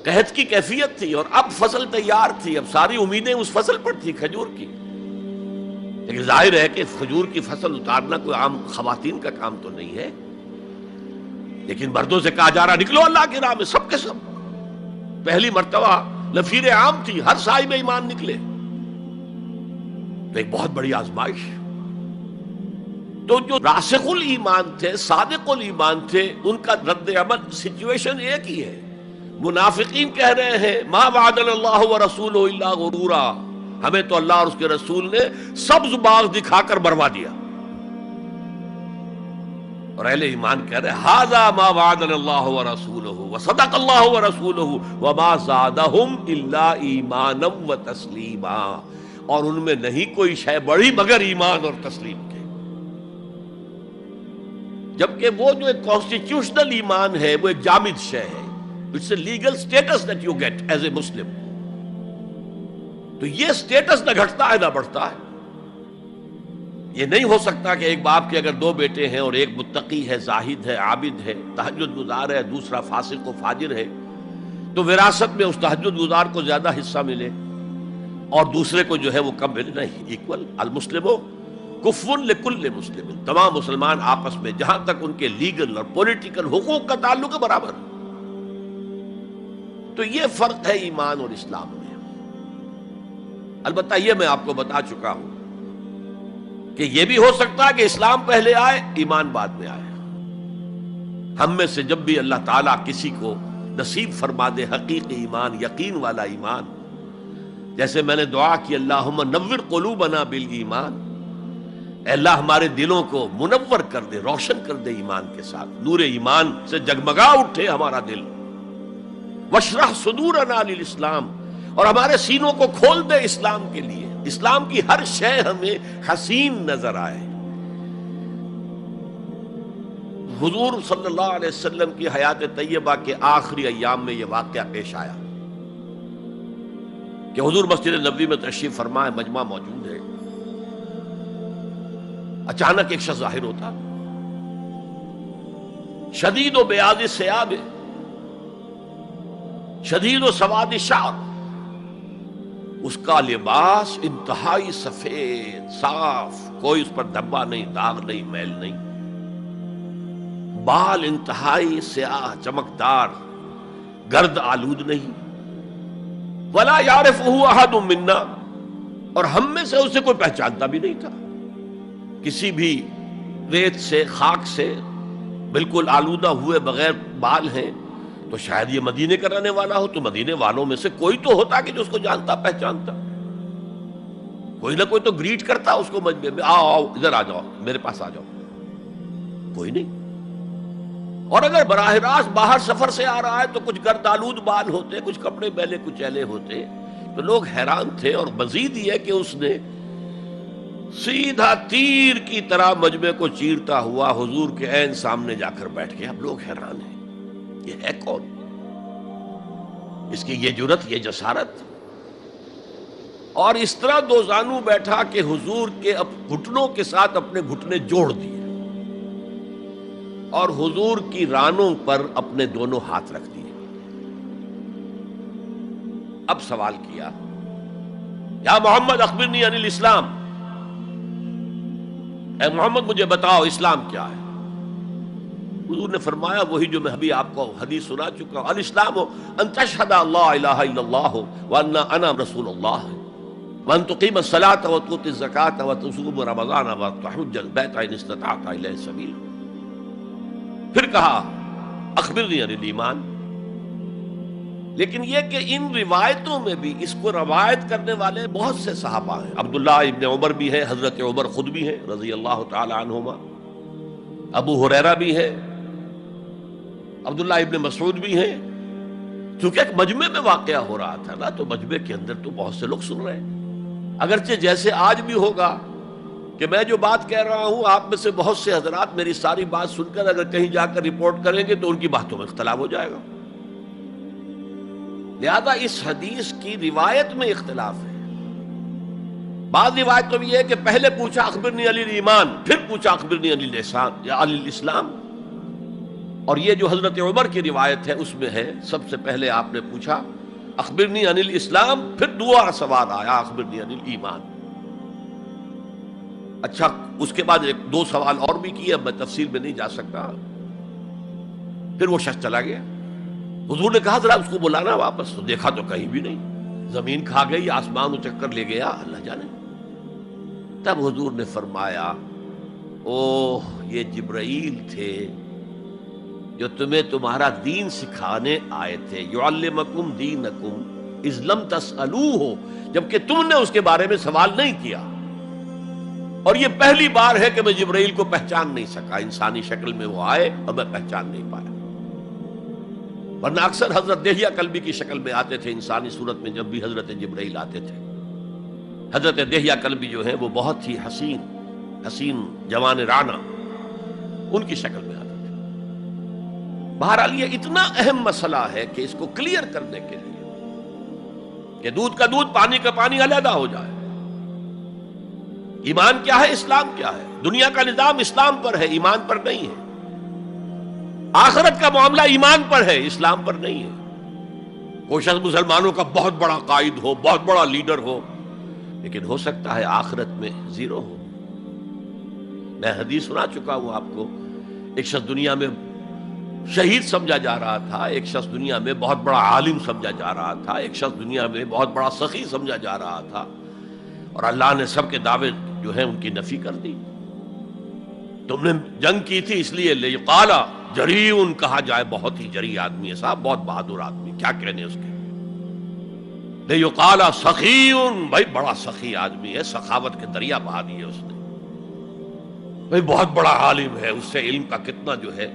قحط کی کیفیت تھی اور اب فصل تیار تھی، اب ساری امیدیں اس فصل پر تھی، کھجور کی، لیکن ظاہر ہے کہ کھجور کی فصل اتارنا کوئی عام خواتین کا کام تو نہیں ہے، لیکن مردوں سے کہا جا رہا نکلو اللہ کی راہ میں، سب کے سب۔ پہلی مرتبہ لفیر عام تھی، ہر صاحب ایمان نکلے، تو ایک بہت بڑی آزمائش۔ تو جو راسخ الایمان تھے، صادق الایمان تھے، ان کا رد عمل سچویشن ایک ہی ہے۔ منافقین کہہ رہے ہیں ما وعدنا اللہ ورسولہ الا غرورا، ہمیں تو اللہ اور اس کے رسول نے سبز باغ دکھا کر بروا دیا، اور اہل ایمان کہہ رہے ھذا ما وعدنا اللہ ورسولہ وصدق اللہ ورسولہ وما زادہم الا ایمانا وتسلیما، اور ان میں نہیں کوئی شے بڑھی مگر ایمان اور تسلیم کے۔ جبکہ وہ جو ایک کانسٹیٹیوشنل ایمان ہے وہ ایک جامد شے ہے، it's a legal status that you get as a Muslim, تو یہ سٹیٹس نہ گھٹتا ہے نہ بڑھتا ہے۔ یہ نہیں ہو سکتا کہ ایک باپ کے اگر دو بیٹے ہیں اور ایک متقی ہے، زاہد ہے، عابد ہے، تہجد گزار ہے، دوسرا فاسق و فاجر ہے، تو وراثت میں اس تہجد گزار کو زیادہ حصہ ملے اور دوسرے کو جو ہے وہ کم ملے؟ نہیں، ایکول۔ المسلم کفو لکل مسلم، تمام مسلمان آپس میں جہاں تک ان کے لیگل اور پولیٹیکل حقوق کا تعلق ہے برابر۔ تو یہ فرق ہے ایمان اور اسلام میں۔ البتہ یہ میں آپ کو بتا چکا ہوں کہ یہ بھی ہو سکتا ہے کہ اسلام پہلے آئے، ایمان بعد میں آئے۔ ہم میں سے جب بھی اللہ تعالیٰ کسی کو نصیب فرما دے حقیقی ایمان، یقین والا ایمان، جیسے میں نے دعا کی اللہم نور قلوبنا بالایمان، اے اللہ ہمارے دلوں کو منور کر دے، روشن کر دے ایمان کے ساتھ، نور ایمان سے جگمگا اٹھے ہمارا دل، واشرح صدورنا للاسلام، اور ہمارے سینوں کو کھول دے اسلام کے لیے، اسلام کی ہر شے ہمیں حسین نظر آئے۔ حضور صلی اللہ علیہ وسلم کی حیات طیبہ کے آخری ایام میں یہ واقعہ پیش آیا کہ حضور مسجد نبوی میں تشریف فرمائے، مجمع موجود ہے، اچانک ایک شخص ظاہر ہوتا، شدید و بیاض الثیاب، شدید و سواد الشعر، اس کا لباس انتہائی سفید صاف، کوئی اس پر دھبا نہیں، داغ نہیں، میل نہیں، بال انتہائی سیاہ چمکدار، گرد آلود نہیں، ولا یعرفہ احد منا، اور ہم میں سے اسے کوئی پہچانتا بھی نہیں تھا۔ کسی بھی ریت سے، خاک سے بالکل آلودہ ہوئے بغیر بال ہیں، تو شاید یہ مدینے کا رہنے والا ہو، تو مدینے والوں میں سے کوئی تو ہوتا کہ جو اس کو جانتا پہچانتا، کوئی نہ کوئی تو گریٹ کرتا اس کو مجمع میں، آؤ آؤ ادھر آ جاؤ، میرے پاس آ جاؤ، کوئی نہیں۔ اور اگر براہ راست باہر سفر سے آ رہا ہے تو کچھ گرد آلود بال ہوتے، کچھ کپڑے میلے کچیلے ہوتے، تو لوگ حیران تھے۔ اور مزید یہ کہ اس نے سیدھا تیر کی طرح مجمع کو چیرتا ہوا حضور کے عین سامنے جا کر بیٹھ گیا۔ اب لوگ حیران ہیں، یہ ہے کون؟ اس کی یہ جرت، یہ جسارت، اور اس طرح دو زانو بیٹھا کہ حضور کے گھٹنوں کے ساتھ اپنے گھٹنے جوڑ دیے اور حضور کی رانوں پر اپنے دونوں ہاتھ رکھ دیے۔ اب سوال کیا، یا محمد اخبرنی عن الاسلام، اے محمد مجھے بتاؤ اسلام کیا ہے؟ حضور نے فرمایا وہی جو میں ابھی آپ کو حدیث سنا چکا ہوں، الاسلام ان تشہد اللہ الہ الا اللہ وان انا رسول اللہ وان تقیم الصلاۃ وتؤتی الزکاۃ وتصوم رمضان وتحج البیت ان استطعت الیہ سبیلا۔ پھر کہا اخبرنی عن الایمان۔ لیکن یہ کہ ان روایتوں میں بھی اس کو روایت کرنے والے بہت سے صحابہ ہیں، عبداللہ ابن عمر بھی ہے، حضرت عمر خود بھی ہے رضی اللہ تعالی عنہما، ابو ہریرہ بھی ہے، عبداللہ ابن مسعود بھی ہیں۔ چونکہ ایک مجمع میں واقعہ ہو رہا تھا نا، تو مجمع کے اندر تو بہت سے لوگ سن رہے ہیں۔ اگرچہ جیسے آج بھی ہوگا کہ میں جو بات کہہ رہا ہوں آپ میں سے بہت سے حضرات میری ساری بات سن کر اگر کہیں جا کر رپورٹ کریں گے تو ان کی باتوں میں اختلاف ہو جائے گا۔ لہذا اس حدیث کی روایت میں اختلاف ہے۔ بعض روایت تو یہ ہے کہ پہلے پوچھا اخبرنی عن الایمان، پھر پوچھا اخبرنی عن الاحسان یا عن الاسلام، اور یہ جو حضرت عمر کی روایت ہے اس میں ہے سب سے پہلے آپ نے پوچھا اخبرنی عن الاسلام، پھر دوسرا سوال آیا اخبرنی عن الایمان۔ اچھا اس کے بعد ایک دو سوال اور بھی کیے، اب میں تفصیل میں نہیں جا سکتا۔ پھر وہ شخص چلا گیا، حضور نے کہا ذرا اس کو بلانا واپس، تو دیکھا تو کہیں بھی نہیں، زمین کھا گئی، آسمان اچک کر لے گیا، اللہ جانے۔ تب حضور نے فرمایا اوہ یہ جبرائیل تھے جو تمہیں تمہارا دین سکھانے آئے تھے، یعلمکم دینکم اذ لم تسألوہ، جبکہ تم نے اس کے بارے میں سوال نہیں کیا۔ اور یہ پہلی بار ہے کہ میں جبرائیل کو پہچان نہیں سکا، انسانی شکل میں وہ آئے اور میں پہچان نہیں پایا، ورنہ اکثر حضرت دہیہ کلبی کی شکل میں آتے تھے انسانی صورت میں جب بھی حضرت جبرائیل آتے تھے۔ حضرت دہیہ کلبی جو ہے وہ بہت ہی حسین جوان رانا ان کی شکل میں آتے تھے۔ بہرحال یہ اتنا اہم مسئلہ ہے کہ اس کو کلیئر کرنے کے لیے کہ دودھ کا دودھ پانی کا پانی علیحدہ ہو جائے۔ ایمان کیا ہے، اسلام کیا ہے؟ دنیا کا نظام اسلام پر ہے، ایمان پر نہیں ہے۔ آخرت کا معاملہ ایمان پر ہے، اسلام پر نہیں ہے۔ کوئی شخص مسلمانوں کا بہت بڑا قائد ہو، بہت بڑا لیڈر ہو، لیکن ہو سکتا ہے آخرت میں زیرو ہو۔ میں حدیث سنا چکا ہوں آپ کو، ایک شخص دنیا میں شہید سمجھا جا رہا تھا، ایک شخص دنیا میں بہت بڑا عالم سمجھا جا رہا تھا، ایک شخص دنیا میں بہت بڑا سخی سمجھا جا رہا تھا، اور اللہ نے سب کے دعوے جو ہیں ان کی نفی کر دی۔ تم نے جنگ کی تھی اس لیے لیقال جریء کہا جائے، بہت ہی جری آدمی ہے صاحب، بہت بہادر آدمی، کیا کہنے اس کے۔ لیقال سخی، بھائی بڑا سخی آدمی ہے، سخاوت کے دریا بہا دیے اس نے، بھائی بہت بڑا عالم ہے، اس سے علم کا کتنا جو ہے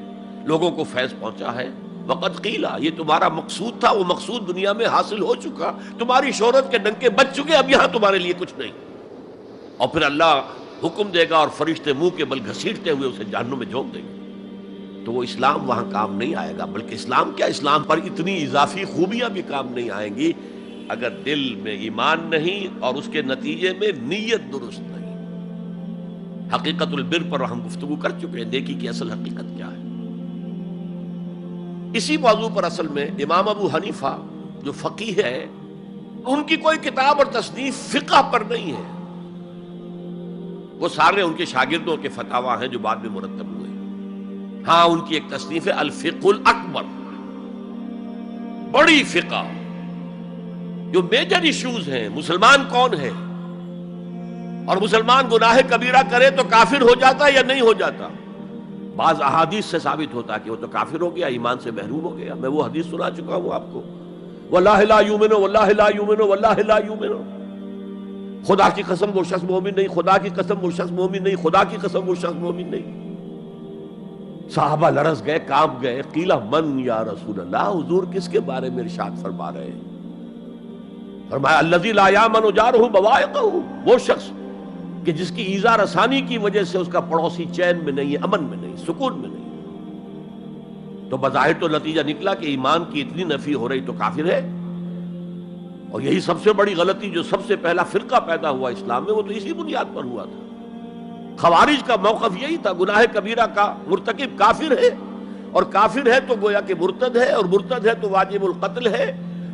لوگوں کو فیض پہنچا ہے۔ وقد قیل، یہ تمہارا مقصود تھا، وہ مقصود دنیا میں حاصل ہو چکا، تمہاری شہرت کے ڈنکے بج چکے، اب یہاں تمہارے لیے کچھ نہیں۔ اور پھر اللہ حکم دے گا اور فرشتے منہ کے بل گھسیٹتے ہوئے اسے جہنم میں جھونک دیں گے، تو وہ اسلام وہاں کام نہیں آئے گا۔ بلکہ اسلام کیا، اسلام پر اتنی اضافی خوبیاں بھی کام نہیں آئیں گی اگر دل میں ایمان نہیں اور اس کے نتیجے میں نیت درست نہیں۔ حقیقت البر پر ہم گفتگو کر چکے ہیں، نیکی کی اصل حقیقت کیا ہے۔ اسی موضوع پر اصل میں امام ابو حنیفہ جو فقیہ ہے، ان کی کوئی کتاب اور تصنیف فقہ پر نہیں ہے، وہ سارے ان کے شاگردوں کے فتاوی ہیں جو بعد میں مرتب ہوئے۔ ہاں ان کی ایک تصنیف ہے الفقہ الاکبر، بڑی فقہ جو میجر ایشوز ہیں، مسلمان کون ہے اور مسلمان گناہ کبیرہ کرے تو کافر ہو جاتا ہے یا نہیں ہو جاتا۔ بعض احادیث سے ثابت ہوتا ہے کہ وہ تو کافر ہو گیا، ایمان سے محروم ہو گیا۔ میں وہ حدیث سنا چکا ہوں آپ کو، واللہ لا یؤمن واللہ لا یؤمن واللہ لا یؤمن، خدا کی قسم وہ شخص مومن نہیں، خدا کی قسم وہ شخص مومن نہیں، خدا کی قسم وہ شخص مومن نہیں۔ صحابہ لرز گئے، کانپ گئے، قیل من یا رسول اللہ، حضور کس کے بارے میں ارشاد فرما رہے ہیں؟ فرمایا الذی لا یامن جارہ بوائقہ، وہ شخص کہ جس کی ایذا رسانی کی وجہ سے اس کا پڑوسی چین میں نہیں ہے، امن میں نہیں، سکون میں نہیں۔ تو بظاہر تو نتیجہ نکلا کہ ایمان کی اتنی نفی ہو رہی تو کافر ہے، اور یہی سب سے بڑی غلطی جو سب سے پہلا فرقہ پیدا ہوا اسلام میں وہ تو اسی بنیاد پر ہوا تھا۔ خوارج کا موقف یہی تھا، گناہ کبیرہ کا مرتکب کافر ہے، اور کافر ہے تو گویا کہ مرتد ہے، اور مرتد ہے تو واجب القتل ہے،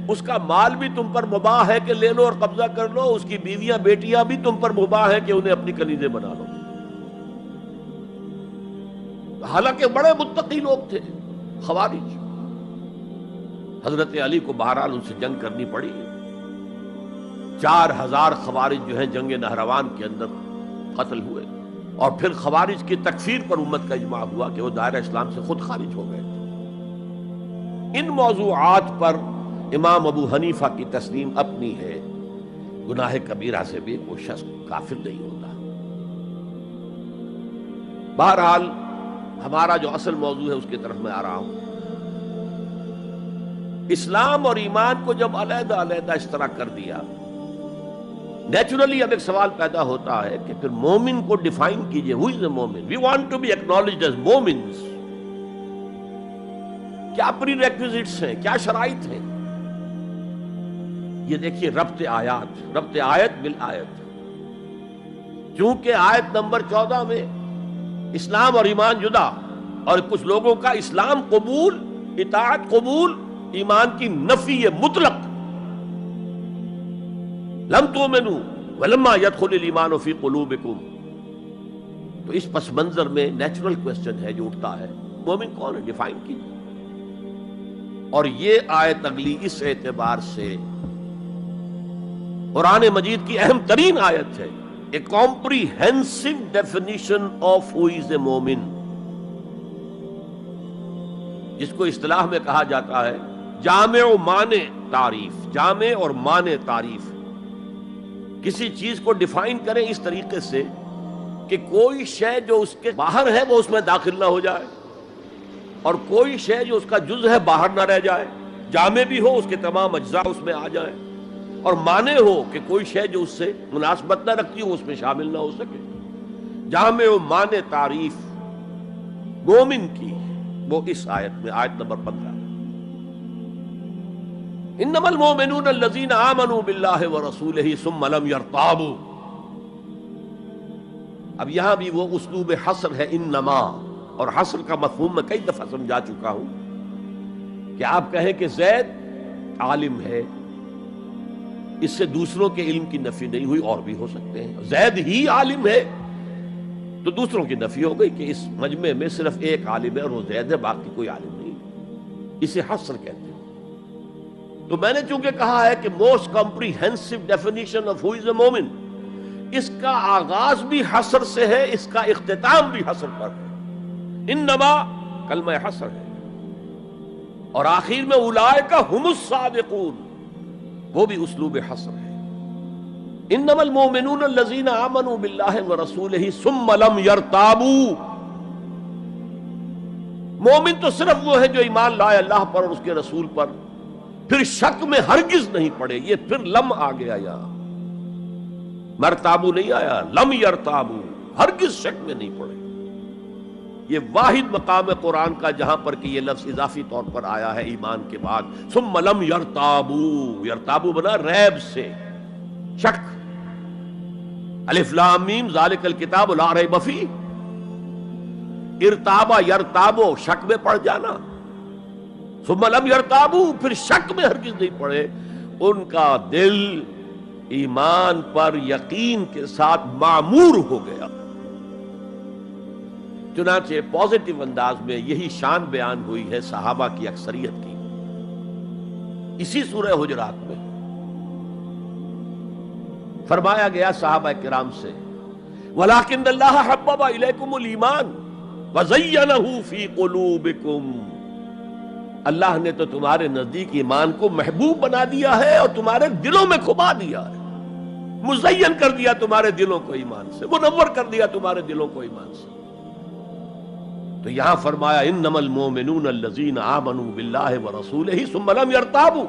اس کا مال بھی تم پر مباح ہے کہ لے لو اور قبضہ کر لو، اس کی بیویاں بیٹیاں بھی تم پر مباح ہے کہ انہیں اپنی کنیزیں بنا لو۔ حالانکہ بڑے متقی لوگ تھے خوارج. حضرت علی کو بہرحال ان سے جنگ کرنی پڑی. 4000 خوارج جو ہیں جنگ نہروان کے اندر قتل ہوئے، اور پھر خوارج کی تکفیر پر امت کا اجماع ہوا کہ وہ دائرہ اسلام سے خود خارج ہو گئے تھے. ان موضوعات پر امام ابو حنیفہ کی تسلیم اپنی ہے، گناہ کبیرہ سے بھی وہ شخص کافر نہیں ہوتا. بہرحال ہمارا جو اصل موضوع ہے اس کی طرف میں آ رہا ہوں. اسلام اور ایمان کو جب علیحدہ علیحدہ اس طرح کر دیا، نیچرلی اب ایک سوال پیدا ہوتا ہے کہ پھر مومن کو ڈیفائن کیجئے. ہو از اے مومن؟ We want to be acknowledged as مومنز. کیا پری ریکویزٹس ہیں، کیا شرائط ہیں؟ یہ دیکھیے ربط آیت بالآیت. چونکہ آیت نمبر 14 میں اسلام اور ایمان جدا، اور کچھ لوگوں کا اسلام قبول، اطاعت قبول، ایمان کی نفی مطلق. لم تؤمنوا ولما يدخل الایمان فی قلوبکم. تو اس پس منظر میں نیچرل کوسچن ہے جو اٹھتا ہے، مومن کون ہے؟ ڈیفائن کیجیے. اور یہ آیت اگلی اس اعتبار سے قرآن مجید کی اہم ترین آیت ہے. A comprehensive definition of who is a مومن، جس کو اصطلاح میں کہا جاتا ہے جامع و مانع تعریف. جامع اور مانع تعریف، کسی چیز کو ڈیفائن کریں اس طریقے سے کہ کوئی شے جو اس کے باہر ہے وہ اس میں داخل نہ ہو جائے، اور کوئی شے جو اس کا جز ہے باہر نہ رہ جائے. جامع بھی ہو، اس کے تمام اجزاء اس میں آ جائیں، اور مانع ہو کہ کوئی شے جو اس سے مناسبت نہ رکھتی ہو اس میں شامل نہ ہو سکے. جامع و مانع تعریف مومن کی وہ اس آیت میں، آیت نمبر 15. انما المؤمنون الذين آمنوا بالله ورسوله ثم لم يرتابوا. اب یہاں بھی وہ اسلوب حصر ہے انما، اور حصر کا مفہوم میں کئی دفعہ سمجھا چکا ہوں کہ آپ کہیں کہ زید عالم ہے، اس سے دوسروں کے علم کی نفی نہیں ہوئی، اور بھی ہو سکتے ہیں. زید ہی عالم ہے تو دوسروں کی نفی ہو گئی کہ اس مجمع میں صرف ایک عالم ہے اور وہ زید ہے، باقی کوئی عالم نہیں. اسے حصر کہتے ہیں. تو میں نے چونکہ کہا ہے کہ most comprehensive definition of who is a مومن، اس کا آغاز بھی حصر سے ہے، اس کا اختتام بھی حصر پر ہے. انما کلمہ حصر ہے، اور آخر میں اولئک ھم الصادقون، وہ بھی اسلوب حصر ہے. انما المؤمنون الذین آمنوا باللہ ورسولہ ثم لم یرتابوا. مومن تو صرف وہ ہے جو ایمان لائے اللہ پر اور اس کے رسول پر، پھر شک میں ہرگز نہیں پڑے. یہ پھر لم آ گیا، یہاں مرتابو نہیں آیا، لم یرتابو، ہرگز شک میں نہیں پڑے. یہ واحد مقام قرآن کا جہاں پر کہ یہ لفظ اضافی طور پر آیا ہے ایمان کے بعد. ثم لم یرتابو، یرتابو بنا ریب سے، شک. الف لام میم ذالک الکتاب لا ریب فیہ. ارتابا یرتابو، شک میں پڑ جانا. ثم لم یرتابو، پھر شک میں ہرگز نہیں پڑے. ان کا دل ایمان پر یقین کے ساتھ معمور ہو گیا. چنانچہ پازیٹیو انداز میں یہی شان بیان ہوئی ہے صحابہ کی اکثریت کی اسی سورہ حجرات میں. فرمایا گیا صحابہ کرام سے وَلَٰكِنَّ اللَّهَ حَبَّبَ إِلَيْكُمُ الْإِيمَانَ وَزَيَّنَهُ فِي قُلُوبِكُمْ. اللہ نے تو تمہارے نزدیک ایمان کو محبوب بنا دیا ہے اور تمہارے دلوں میں کھبا دیا ہے، مزین کر دیا تمہارے دلوں کو ایمان سے، منور کر دیا تمہارے دلوں کو ایمان سے. تو یہاں فرمایا انما المؤمنون الذین آمنوا باللہ ورسولہ ثم لم یرتابوا،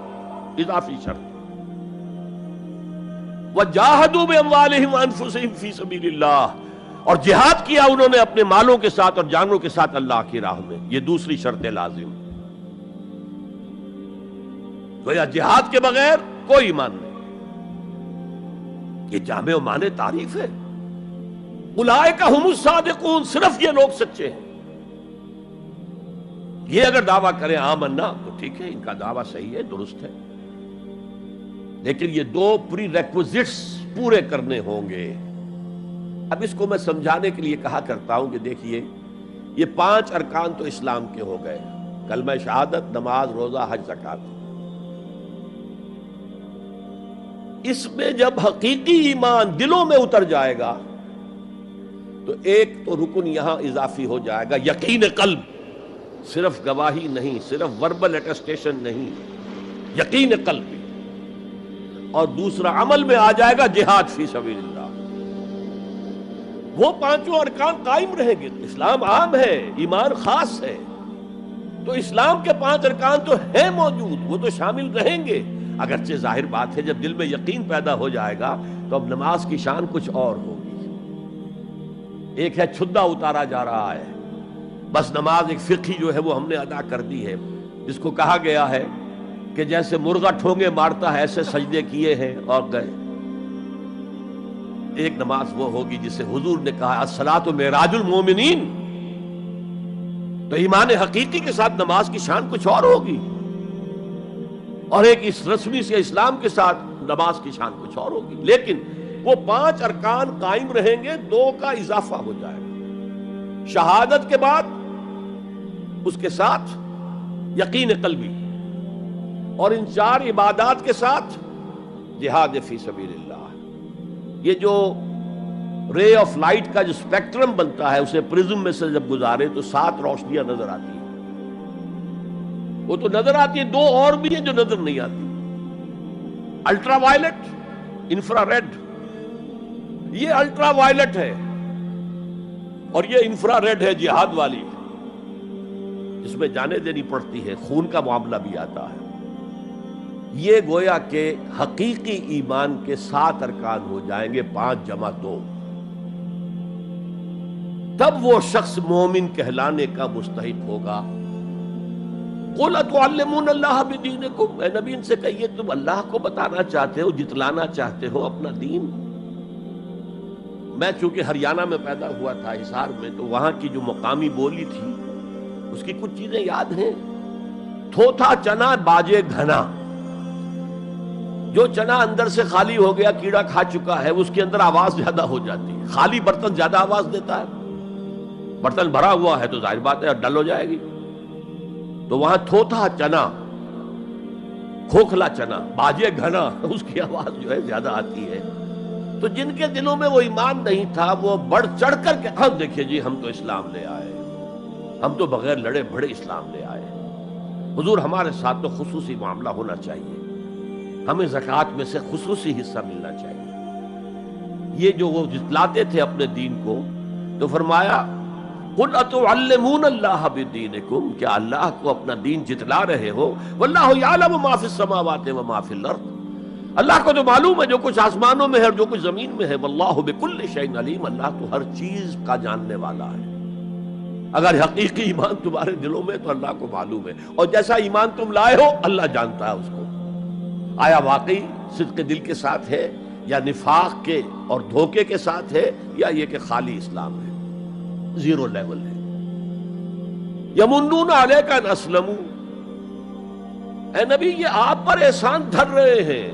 اضافی شرط. وجاہدوا باموالہم وانفسہم فی سبیل اللہ، اور جہاد کیا انہوں نے اپنے مالوں کے ساتھ اور جانوں کے ساتھ اللہ کی راہ میں. یہ دوسری شرط لازم. گویا جہاد کے بغیر کوئی ایمان نہیں. یہ جامع و مانع تعریف ہے. اولئک ھم الصادقون، صرف یہ لوگ سچے ہیں. یہ اگر دعویٰ کریں آمنا تو ٹھیک ہے، ان کا دعویٰ صحیح ہے، درست ہے، لیکن یہ دو پری ریکوزٹس پورے کرنے ہوں گے. اب اس کو میں سمجھانے کے لیے کہا کرتا ہوں کہ دیکھیے یہ 5 ارکان تو اسلام کے ہو گئے، کلمہ شہادت، نماز، روزہ، حج، زکوٰۃ۔ اس میں جب حقیقی ایمان دلوں میں اتر جائے گا تو ایک تو رکن یہاں اضافی ہو جائے گا، یقین قلب، صرف گواہی نہیں، صرف وربل اٹیسٹیشن نہیں، یقین قلب بھی۔ اور دوسرا عمل میں آ جائے گا جہاد فی سبیل اللہ۔ وہ 5 ارکان قائم رہیں گے۔ اسلام عام ہے، ایمان خاص ہے، تو اسلام کے 5 ارکان تو ہیں موجود، وہ تو شامل رہیں گے۔ اگرچہ ظاہر بات ہے جب دل میں یقین پیدا ہو جائے گا تو اب نماز کی شان کچھ اور ہوگی۔ ایک ہے چھدا اتارا جا رہا ہے، بس نماز ایک فقہی جو ہے وہ ہم نے ادا کر دی ہے، جس کو کہا گیا ہے کہ جیسے مرغا ٹھونگے مارتا ہے ایسے سجدے کیے ہیں اور گئے۔ ایک نماز وہ ہوگی جسے حضور نے کہا الصلاۃ معراج المومنین، تو ایمان حقیقی کے ساتھ نماز کی شان کچھ اور ہوگی، اور ایک اس رسمی سے اسلام کے ساتھ نماز کی شان کچھ اور ہوگی۔ لیکن وہ 5 ارکان قائم رہیں گے، 2 کا اضافہ ہو جائے گا، شہادت کے بعد اس کے ساتھ یقین قلبی، اور ان 4 عبادات کے ساتھ جہاد فی سبیل اللہ۔ یہ جو رے آف لائٹ کا جو اسپیکٹرم بنتا ہے اسے پرزم میں سے جب گزارے تو 7 روشنیاں نظر آتی ہیں۔ وہ تو نظر آتی ہیں، 2 اور بھی ہیں جو نظر نہیں آتی، الٹرا وائلٹ، انفرا ریڈ۔ یہ الٹرا وائلٹ ہے اور یہ انفرا ریڈ ہے، جہاد والی، جس میں جانیں دینی پڑتی ہے، خون کا معاملہ بھی آتا ہے۔ یہ گویا کہ حقیقی ایمان کے 7 ارکان ہو جائیں گے، 5 جمع 2، تب وہ شخص مومن کہلانے کا مستحق ہوگا۔ قُلْ أَتُعَلِّمُونَ اللَّهَ بِدِينِكُمْ، اے نبی ان سے کہیے تم اللہ کو بتانا چاہتے ہو، جتلانا چاہتے ہو اپنا دین۔ میں چونکہ ہریانہ میں پیدا ہوا تھا، حصار میں، تو وہاں کی جو مقامی بولی تھی اس کی کچھ چیزیں یاد ہیں۔ تھوتھا چنا باجے گھنا، جو چنا اندر سے خالی ہو گیا، کیڑا کھا چکا ہے، اس کے اندر آواز زیادہ ہو جاتی ہے۔ خالی برتن زیادہ آواز دیتا ہے، برتن بھرا ہوا ہے تو ظاہر بات ہے ڈل ہو جائے گی۔ تو وہاں تھوتھا چنا، کھوکھلا چنا، باجے گھنا، اس کی آواز جو ہے زیادہ آتی ہے۔ تو جن کے دلوں میں وہ ایمان نہیں تھا وہ بڑھ چڑھ کر کے ہم دیکھیے جی ہم تو اسلام لے آئے، ہم تو بغیر لڑے بڑے اسلام لے آئے۔ حضور ہمارے ساتھ تو خصوصی معاملہ ہونا چاہیے، ہمیں زکوٰۃ میں سے خصوصی حصہ ملنا چاہیے۔ یہ جو وہ جتلاتے تھے اپنے دین کو، تو فرمایا قُلْ أَتُعَلِّمُونَ اللَّهَ بِدِينِكُمْ، کیا اللہ کو اپنا دین جتلا رہے ہو؟ وَاللَّهُ يَعْلَمُ مَا فِي السَّمَاوَاتِ وَمَا فِي الْأَرْضِ، اللہ کو تو معلوم ہے جو کچھ آسمانوں میں ہے اور جو کچھ زمین میں ہے۔ وَاللَّهُ بِكُلِّ شَيْءٍ عَلِيمٌ، اللہ تو ہر چیز کا جاننے والا ہے۔ اگر حقیقی ایمان تمہارے دلوں میں تو اللہ کو معلوم ہے، اور جیسا ایمان تم لائے ہو اللہ جانتا ہے اس کو۔ آیا واقعی صدق دل کے ساتھ ہے، یا نفاق کے اور دھوکے کے ساتھ ہے، یا یہ کہ خالی اسلام ہے، زیرو لیول ہے۔ یمنون علیک ان اسلموا، اے نبی یہ آپ پر احسان دھر رہے ہیں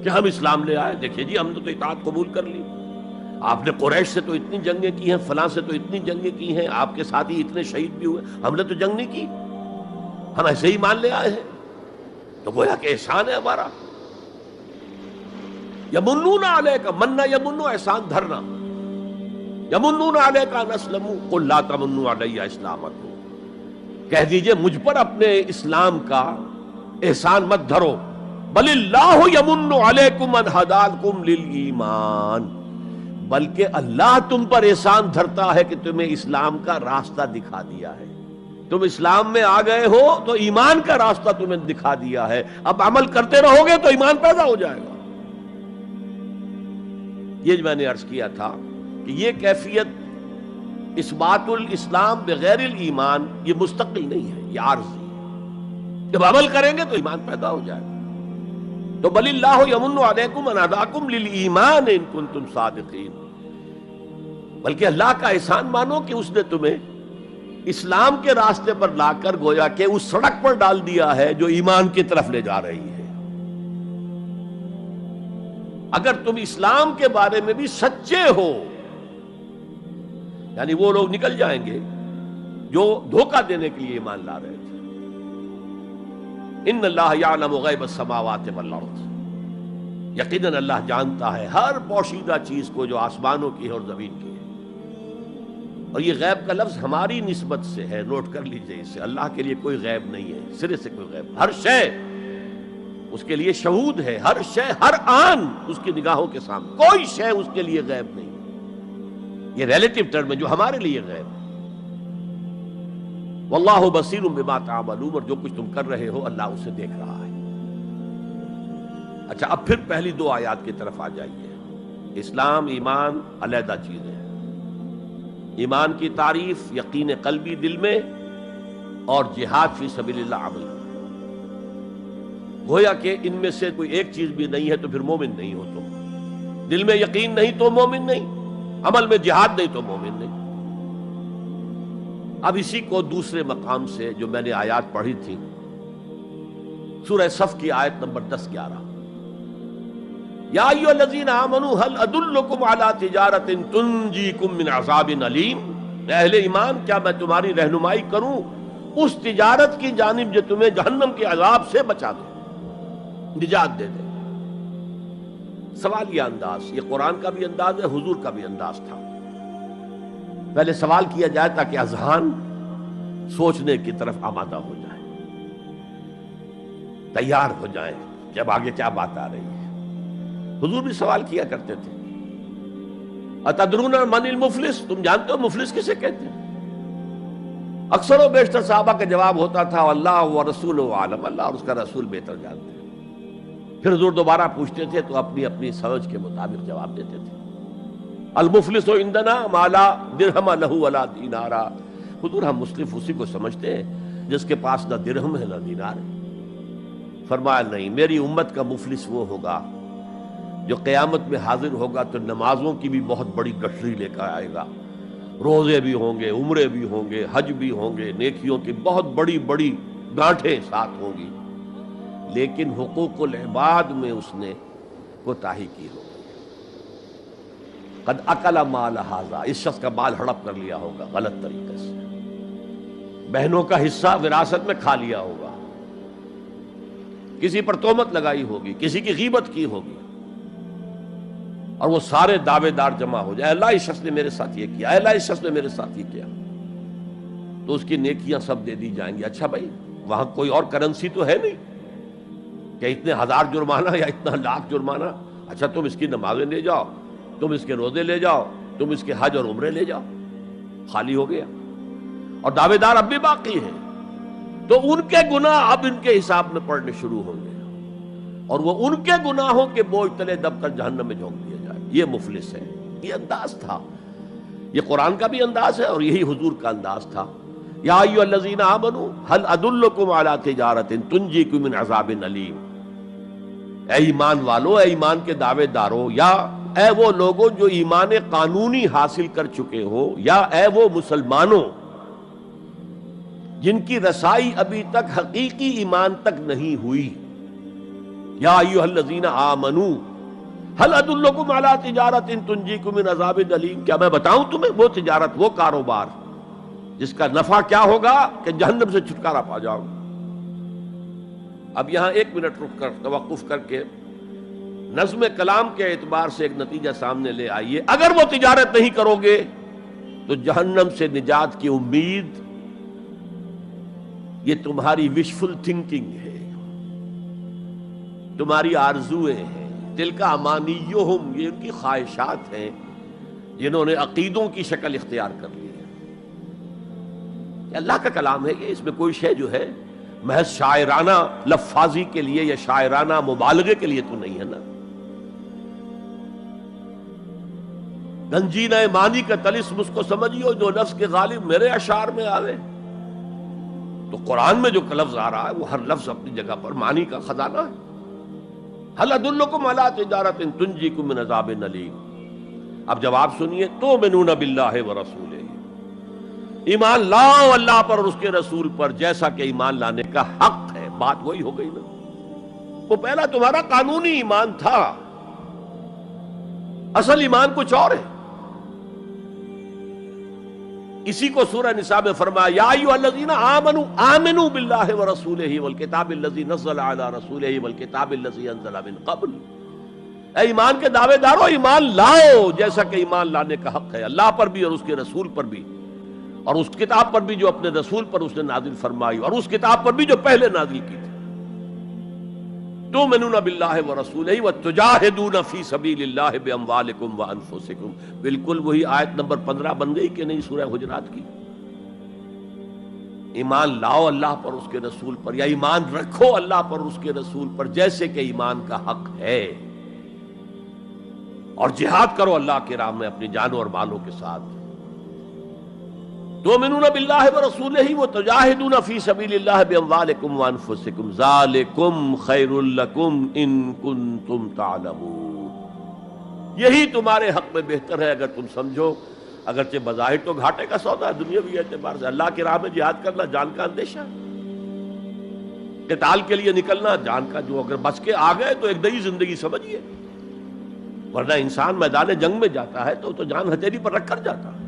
کہ ہم اسلام لے آئے، دیکھیے جی ہم نے تو اطاعت قبول کر لی، آپ نے قریش سے تو اتنی جنگیں کی ہیں، فلاں سے تو اتنی جنگیں کی ہیں، آپ کے ساتھ ہی اتنے شہید بھی ہوئے، ہم نے تو جنگ نہیں کی، ہم ایسے ہی مان لے آئے ہیں، تو گویا کہ احسان ہے ہمارا۔ یمنون علیک، مننا یمنو احسان دھرنا، یمنون علیک ان اسلموا قل لا تمنوا علی اسلامکم، کہہ دیجئے مجھ پر اپنے اسلام کا احسان مت دھرو، بل اللہ یمن علیکم ان ہداکم للایمان، بلکہ اللہ تم پر احسان دھرتا ہے کہ تمہیں اسلام کا راستہ دکھا دیا ہے۔ تم اسلام میں آ گئے ہو تو ایمان کا راستہ تمہیں دکھا دیا ہے، اب عمل کرتے رہو گے تو ایمان پیدا ہو جائے گا۔ یہ جو میں نے عرض کیا تھا کہ یہ کیفیت اثبات الاسلام بغیر الایمان یہ مستقل نہیں ہے، یہ عارضی ہے۔ جب عمل کریں گے تو ایمان پیدا ہو جائے گا۔ تو بل اللہ یمن علیکم ان ہداکم للایمان ان کنتم صادقین، بلکہ اللہ کا احسان مانو کہ اس نے تمہیں اسلام کے راستے پر لا کر گویا کہ اس سڑک پر ڈال دیا ہے جو ایمان کی طرف لے جا رہی ہے۔ اگر تم اسلام کے بارے میں بھی سچے ہو، یعنی وہ لوگ نکل جائیں گے جو دھوکہ دینے کے لیے ایمان لا رہے تھے۔ ان اللہ یعلم غیب السماوات والارض، یقیناً اللہ جانتا ہے ہر پوشیدہ چیز کو جو آسمانوں کی ہے اور زمین کی ہے۔ اور یہ غیب کا لفظ ہماری نسبت سے ہے، نوٹ کر لیجئے اسے، اللہ کے لیے کوئی غیب نہیں ہے، سرے سے کوئی غیب، ہر شے اس کے لیے شہود ہے، ہر شے ہر آن اس کی نگاہوں کے سامنے، کوئی شے اس کے لیے غیب نہیں۔ یہ ریلیٹیو ٹرم ہے جو ہمارے لیے غیب ہے۔ واللہ بصیر بما تعملون، اور جو کچھ تم کر رہے ہو اللہ اسے دیکھ رہا ہے۔ اچھا، اب پھر پہلی دو آیات کی طرف آ جائیے۔ اسلام ایمان علیحدہ چیز ہے۔ ایمان کی تعریف یقین قلبی دل میں، اور جہاد فی سبیل اللہ عمل۔ گویا کہ ان میں سے کوئی ایک چیز بھی نہیں ہے تو پھر مومن نہیں ہو تم۔ دل میں یقین نہیں تو مومن نہیں، عمل میں جہاد نہیں تو مومن نہیں۔ اب اسی کو دوسرے مقام سے جو میں نے آیات پڑھی تھی، سورہ صف کی آیت نمبر 10-11، یا ایھا الذین آمنوا هل ادلکم علی تجارۃ تنجیکم من عذاب علیم، اہل ایمان کیا میں تمہاری رہنمائی کروں اس تجارت کی جانب جو تمہیں جہنم کے عذاب سے بچا دے، نجات دے دے۔ سوالیہ انداز، یہ قرآن کا بھی انداز ہے، حضور کا بھی انداز تھا۔ پہلے سوال کیا جائے تاکہ اذہان سوچنے کی طرف آمادہ ہو جائے، تیار ہو جائیں کہ اب آگے کیا بات آ رہی ہے۔ حضور بھی سوال کیا کرتے تھے، اتدرون من المفلس، تم جانتے ہو مفلس کسے کہتے ہیں؟ اکثر و بیشتر صحابہ کا جواب ہوتا تھا اللہ و رسول عالم، اللہ اور اس کا رسول بہتر جانتے ہیں۔ پھر حضور دوبارہ پوچھتے تھے تو اپنی اپنی سمجھ کے مطابق جواب دیتے تھے۔ المفلس عندنا ما لا درہم لہ ولا دینارا، حضور ہم مصرف اسی کو سمجھتے ہیں جس کے پاس نہ درہم ہے نہ دینار ہے۔ فرمایا نہیں، میری امت کا مفلس وہ ہوگا جو قیامت میں حاضر ہوگا تو نمازوں کی بھی بہت بڑی گٹھری لے کر آئے گا، روزے بھی ہوں گے، عمرے بھی ہوں گے، حج بھی ہوں گے، نیکیوں کی بہت بڑی بڑی گانٹھیں ساتھ ہوں گی، لیکن حقوق العباد میں اس نے کوتاہی کی ہوگی۔ قد اکل مال ھذا، اس شخص کا مال ہڑپ کر لیا ہوگا غلط طریقے سے، بہنوں کا حصہ وراثت میں کھا لیا ہوگا، کسی پر تہمت لگائی ہوگی، کسی کی غیبت کی ہوگی، اور وہ سارے دعوے دار جمع ہو جائے، اللہ اس شخص نے میرے ساتھ یہ کیا، اللہ اس شخص نے میرے ساتھ یہ کیا، تو اس کی نیکیاں سب دے دی جائیں گی۔ اچھا بھائی، وہاں کوئی اور کرنسی تو ہے نہیں کہ اتنے ہزار جرمانہ یا اتنا لاکھ جرمانہ، اچھا تم اس کی نمازیں لے جاؤ، تم اس کے روزے لے جاؤ، تم اس کے حج اور عمرے لے جاؤ، خالی ہو گیا، اور دعوے دار اب بھی باقی ہیں، تو ان کے گناہ اب ان کے حساب میں پڑنے شروع ہوں گے، اور وہ ان کے گناہوں کے بوجھ تلے دب کر جہنم میں جھونک دیا جائے۔ یہ مفلس ہے، یہ انداز تھا، یہ قرآن کا بھی انداز ہے اور یہی حضور کا انداز تھا۔ یا ایھا الذین آمنوا هل ادلکم علی تجارۃ تنجیکم من عذاب علیم، اے ایمان والو، اے ایمان کے دعوے دارو، یا اے وہ لوگوں جو ایمان قانونی حاصل کر چکے ہو، یا اے وہ مسلمانوں جن کی رسائی ابھی تک حقیقی ایمان تک نہیں ہوئی، یا ایھا الذین آمنوا هل ادلکم علی تجارۃ تنجیکم من عذاب علیم، کیا میں بتاؤں تمہیں وہ تجارت، وہ کاروبار جس کا نفع کیا ہوگا کہ جہنم سے چھٹکارا پا جاؤ۔ اب یہاں ایک منٹ رک کر توقف کر کے نظم کلام کے اعتبار سے ایک نتیجہ سامنے لے آئیے، اگر وہ تجارت نہیں کرو گے تو جہنم سے نجات کی امید یہ تمہاری وشفل تھنکنگ ہے، تمہاری آرزویں ہیں، تلک امانیہم، یہ ان کی خواہشات ہیں جنہوں نے عقیدوں کی شکل اختیار کر لی ہے۔ یہ اللہ کا کلام ہے، یہ اس میں کوئی شے جو ہے محض شاعرانہ لفاظی کے لیے یا شاعرانہ مبالغے کے لیے تو نہیں ہے نا۔ گنجینہ معنی کا طلسم اس کو سمجھیو جو لفظ کے غالب میرے اشعار میں آوے، تو قرآن میں جو لفظ آ رہا ہے وہ ہر لفظ اپنی جگہ پر معنی کا خزانہ ہے۔ هل ادلکم علی تجارۃ تنجیکم من عذاب علیم، اب جواب سنیے، تؤمنون باللہ ورسولہ، ایمان لاؤ اللہ پر اور اس کے رسول پر جیسا کہ ایمان لانے کا حق ہے۔ بات وہی ہو گئی نا، وہ پہلا تمہارا قانونی ایمان تھا، اصل ایمان کچھ اور ہے۔ اسی کو سورہ نساء میں فرمایا یا ایھا الذین آمنوا آمنوا باللہ ورسولہ والکتاب الذی نزل علی رسولہ والکتاب الذی انزل من قبل، اے ایمان کے دعوے دارو ایمان لاؤ جیسا کہ ایمان لانے کا حق ہے اللہ پر بھی اور اس کے رسول پر بھی، اور اس کتاب پر بھی جو اپنے رسول پر اس نے نازل فرمائی، اور اس کتاب پر بھی جو پہلے نازل کی تھی۔ تؤمنون باللہ ورسولہ وتجاہدون فی سبیل اللہ باموالکم وانفسکم، بالکل وہی آیت نمبر 15 بن گئی کہ نہیں سورہ حجرات کی؟ ایمان لاؤ اللہ پر اس کے رسول پر، یا ایمان رکھو اللہ پر اس کے رسول پر جیسے کہ ایمان کا حق ہے، اور جہاد کرو اللہ کی راہ میں اپنی جانوں اور مالوں کے ساتھ۔ تؤمنون باللہ ورسولہ وتجاہدون فی سبیل اللہ باموالکم وانفسکم ذالکم خیر لکم ان کنتم تعلمون، یہی تمہارے حق میں بہتر ہے اگر تم سمجھو، اگرچہ بظاہر تو گھاٹے کا سودا ہے دنیاوی اعتبار سے، اللہ کی راہ میں جہاد کرنا جان کا اندیشہ، قتال کے لیے نکلنا جان کا، جو اگر بچ کے آ گئے تو ایک نئی زندگی سمجھیے، ورنہ انسان میدان جنگ میں جاتا ہے تو جان ہتھیلی پر رکھ کر جاتا ہے۔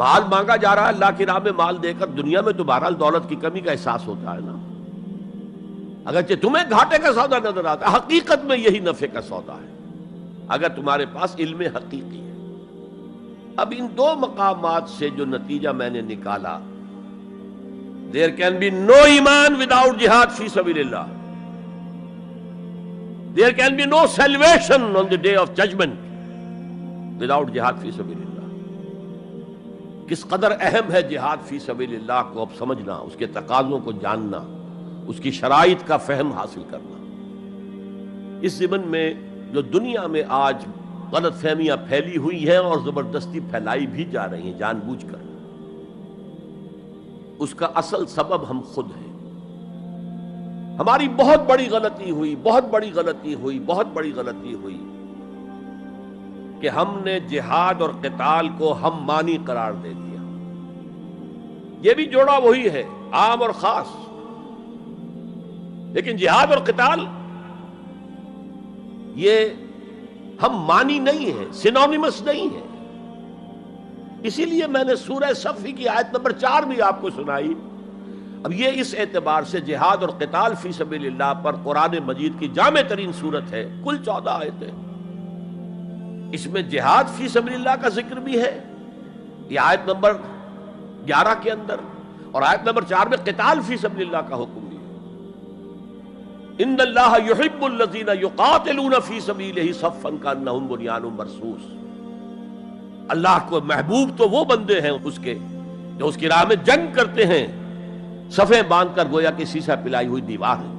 مال مانگا جا رہا ہے اللہ کی راہ میں، مال دے کر دنیا میں تو بہرحال دولت کی کمی کا احساس ہوتا ہے نا، اگرچہ تمہیں گھاٹے کا سودا نظر آتا ہے، حقیقت میں یہی نفع کا سودا ہے اگر تمہارے پاس علم حقیقی ہے۔ اب ان دو مقامات سے جو نتیجہ میں نے نکالا، there can be no ایمان without jihad فی سبیل اللہ، there can be no salvation on the day of judgment without jihad فی سبیل اللہ۔ کس قدر اہم ہے جہاد فی سبیل اللہ کو اب سمجھنا، اس کے تقاضوں کو جاننا، اس کی شرائط کا فہم حاصل کرنا۔ اس ضمن میں جو دنیا میں آج غلط فہمیاں پھیلی ہوئی ہیں اور زبردستی پھیلائی بھی جا رہی ہیں جان بوجھ کر، اس کا اصل سبب ہم خود ہیں۔ ہماری بہت بڑی غلطی ہوئی، بہت بڑی غلطی ہوئی، بہت بڑی غلطی ہوئی کہ ہم نے جہاد اور قتال کو ہم مانی قرار دے دیا۔ یہ بھی جوڑا وہی ہے، عام اور خاص، لیکن جہاد اور قتال یہ ہم مانی نہیں ہے، سینونیمس نہیں ہے۔ اسی لیے میں نے سورہ صفی کی آیت نمبر 4 بھی آپ کو سنائی۔ اب یہ اس اعتبار سے جہاد اور قتال فی سبیل اللہ پر قرآن مجید کی جامع ترین صورت ہے، کل 14 آیتیں، اس میں جہاد فی سبیل اللہ کا ذکر بھی ہے، یہ آیت نمبر 11 کے اندر، اور آیت نمبر 4 میں قتال فی سبیل اللہ کا حکم بھی ہے۔ ان اللہ یحب الذین یقاتلون فی صفا صفا کانہم بنیان مرصوص، اللہ کو محبوب تو وہ بندے ہیں اس کے جو اس کی راہ میں جنگ کرتے ہیں صفیں باندھ کر گویا کہ سیسا پلائی ہوئی دیوار ہے۔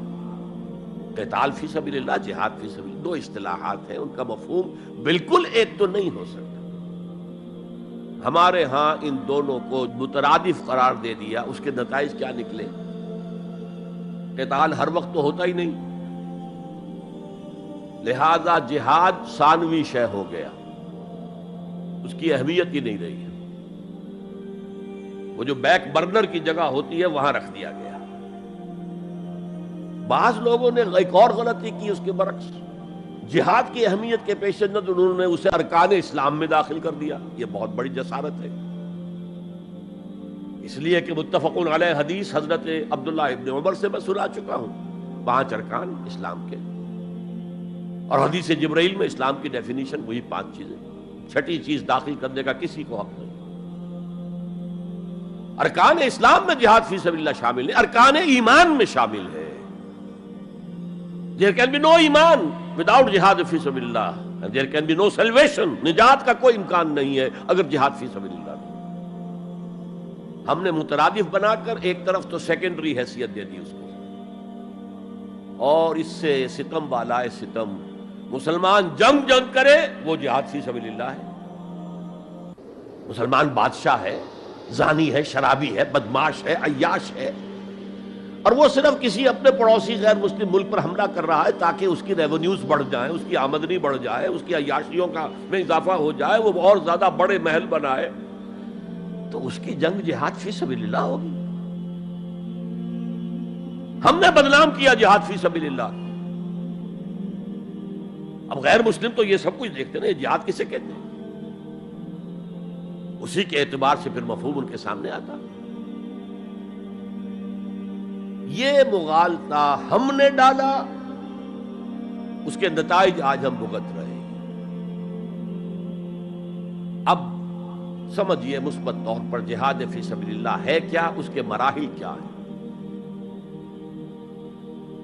قتال فی سبیل اللہ، جہاد فی سبیل اللہ، دو اصطلاحات ہیں، ان کا مفہوم بالکل ایک تو نہیں ہو سکتا۔ ہمارے ہاں ان دونوں کو مترادف قرار دے دیا، اس کے نتائج کیا نکلے؟ قتال ہر وقت تو ہوتا ہی نہیں، لہذا جہاد ثانوی شے ہو گیا، اس کی اہمیت ہی نہیں رہی، وہ جو بیک برنر کی جگہ ہوتی ہے وہاں رکھ دیا گیا۔ بعض لوگوں نے ایک اور غلطی کی اس کے برعکس، جہاد کی اہمیت کے پیش نظر انہوں نے اسے ارکان اسلام میں داخل کر دیا۔ یہ بہت بڑی جسارت ہے، اس لیے کہ متفق علیہ حدیث حضرت عبداللہ ابن عمر سے میں سنا چکا ہوں، 5 ارکان اسلام کے، اور حدیث جبرائیل میں اسلام کی ڈیفینیشن وہی 5 چیزیں، چھٹی چیز داخل کرنے کا کسی کو حق نہیں۔ ارکان اسلام میں جہاد فی سبیل اللہ شامل ہے، ارکان ایمان میں شامل ہے۔ There can be no ایمان without جہاد فی سبیل اللہ، and there can be no salvation، نجات کا کوئی امکان نہیں ہے اگر جہاد فی سبیل اللہ نہیں۔ ہم نے مترادف بنا کر ایک طرف تو سیکنڈری حیثیت دے دی اس کو، اور اس سے ستم والا ستم، مسلمان جنگ کرے وہ جہاد فی سبیل اللہ ہے۔ مسلمان بادشاہ ہے، زانی ہے، شرابی ہے، بدماش ہے، عیاش ہے، اور وہ صرف کسی اپنے پڑوسی غیر مسلم ملک پر حملہ کر رہا ہے تاکہ اس کی ریونیوز بڑھ جائیں، اس کی آمدنی بڑھ جائے، اس کی عیاشیوں کا میں اضافہ ہو جائے، وہ اور زیادہ بڑے محل بنائے، تو اس کی جنگ جہاد فی سبیل اللہ ہوگی۔ ہم نے بدنام کیا جہاد فی سبیل اللہ۔ اب غیر مسلم تو یہ سب کچھ دیکھتے ہیں، جہاد کسے کہتے ہیں؟ اسی کے اعتبار سے پھر مفہوم ان کے سامنے آتا. یہ مغالطہ ہم نے ڈالا، اس کے نتائج آج ہم بھگت رہے ہیں. اب سمجھیے مثبت طور پر جہاد فی سبیل اللہ ہے کیا، اس کے مراحل کیا ہیں.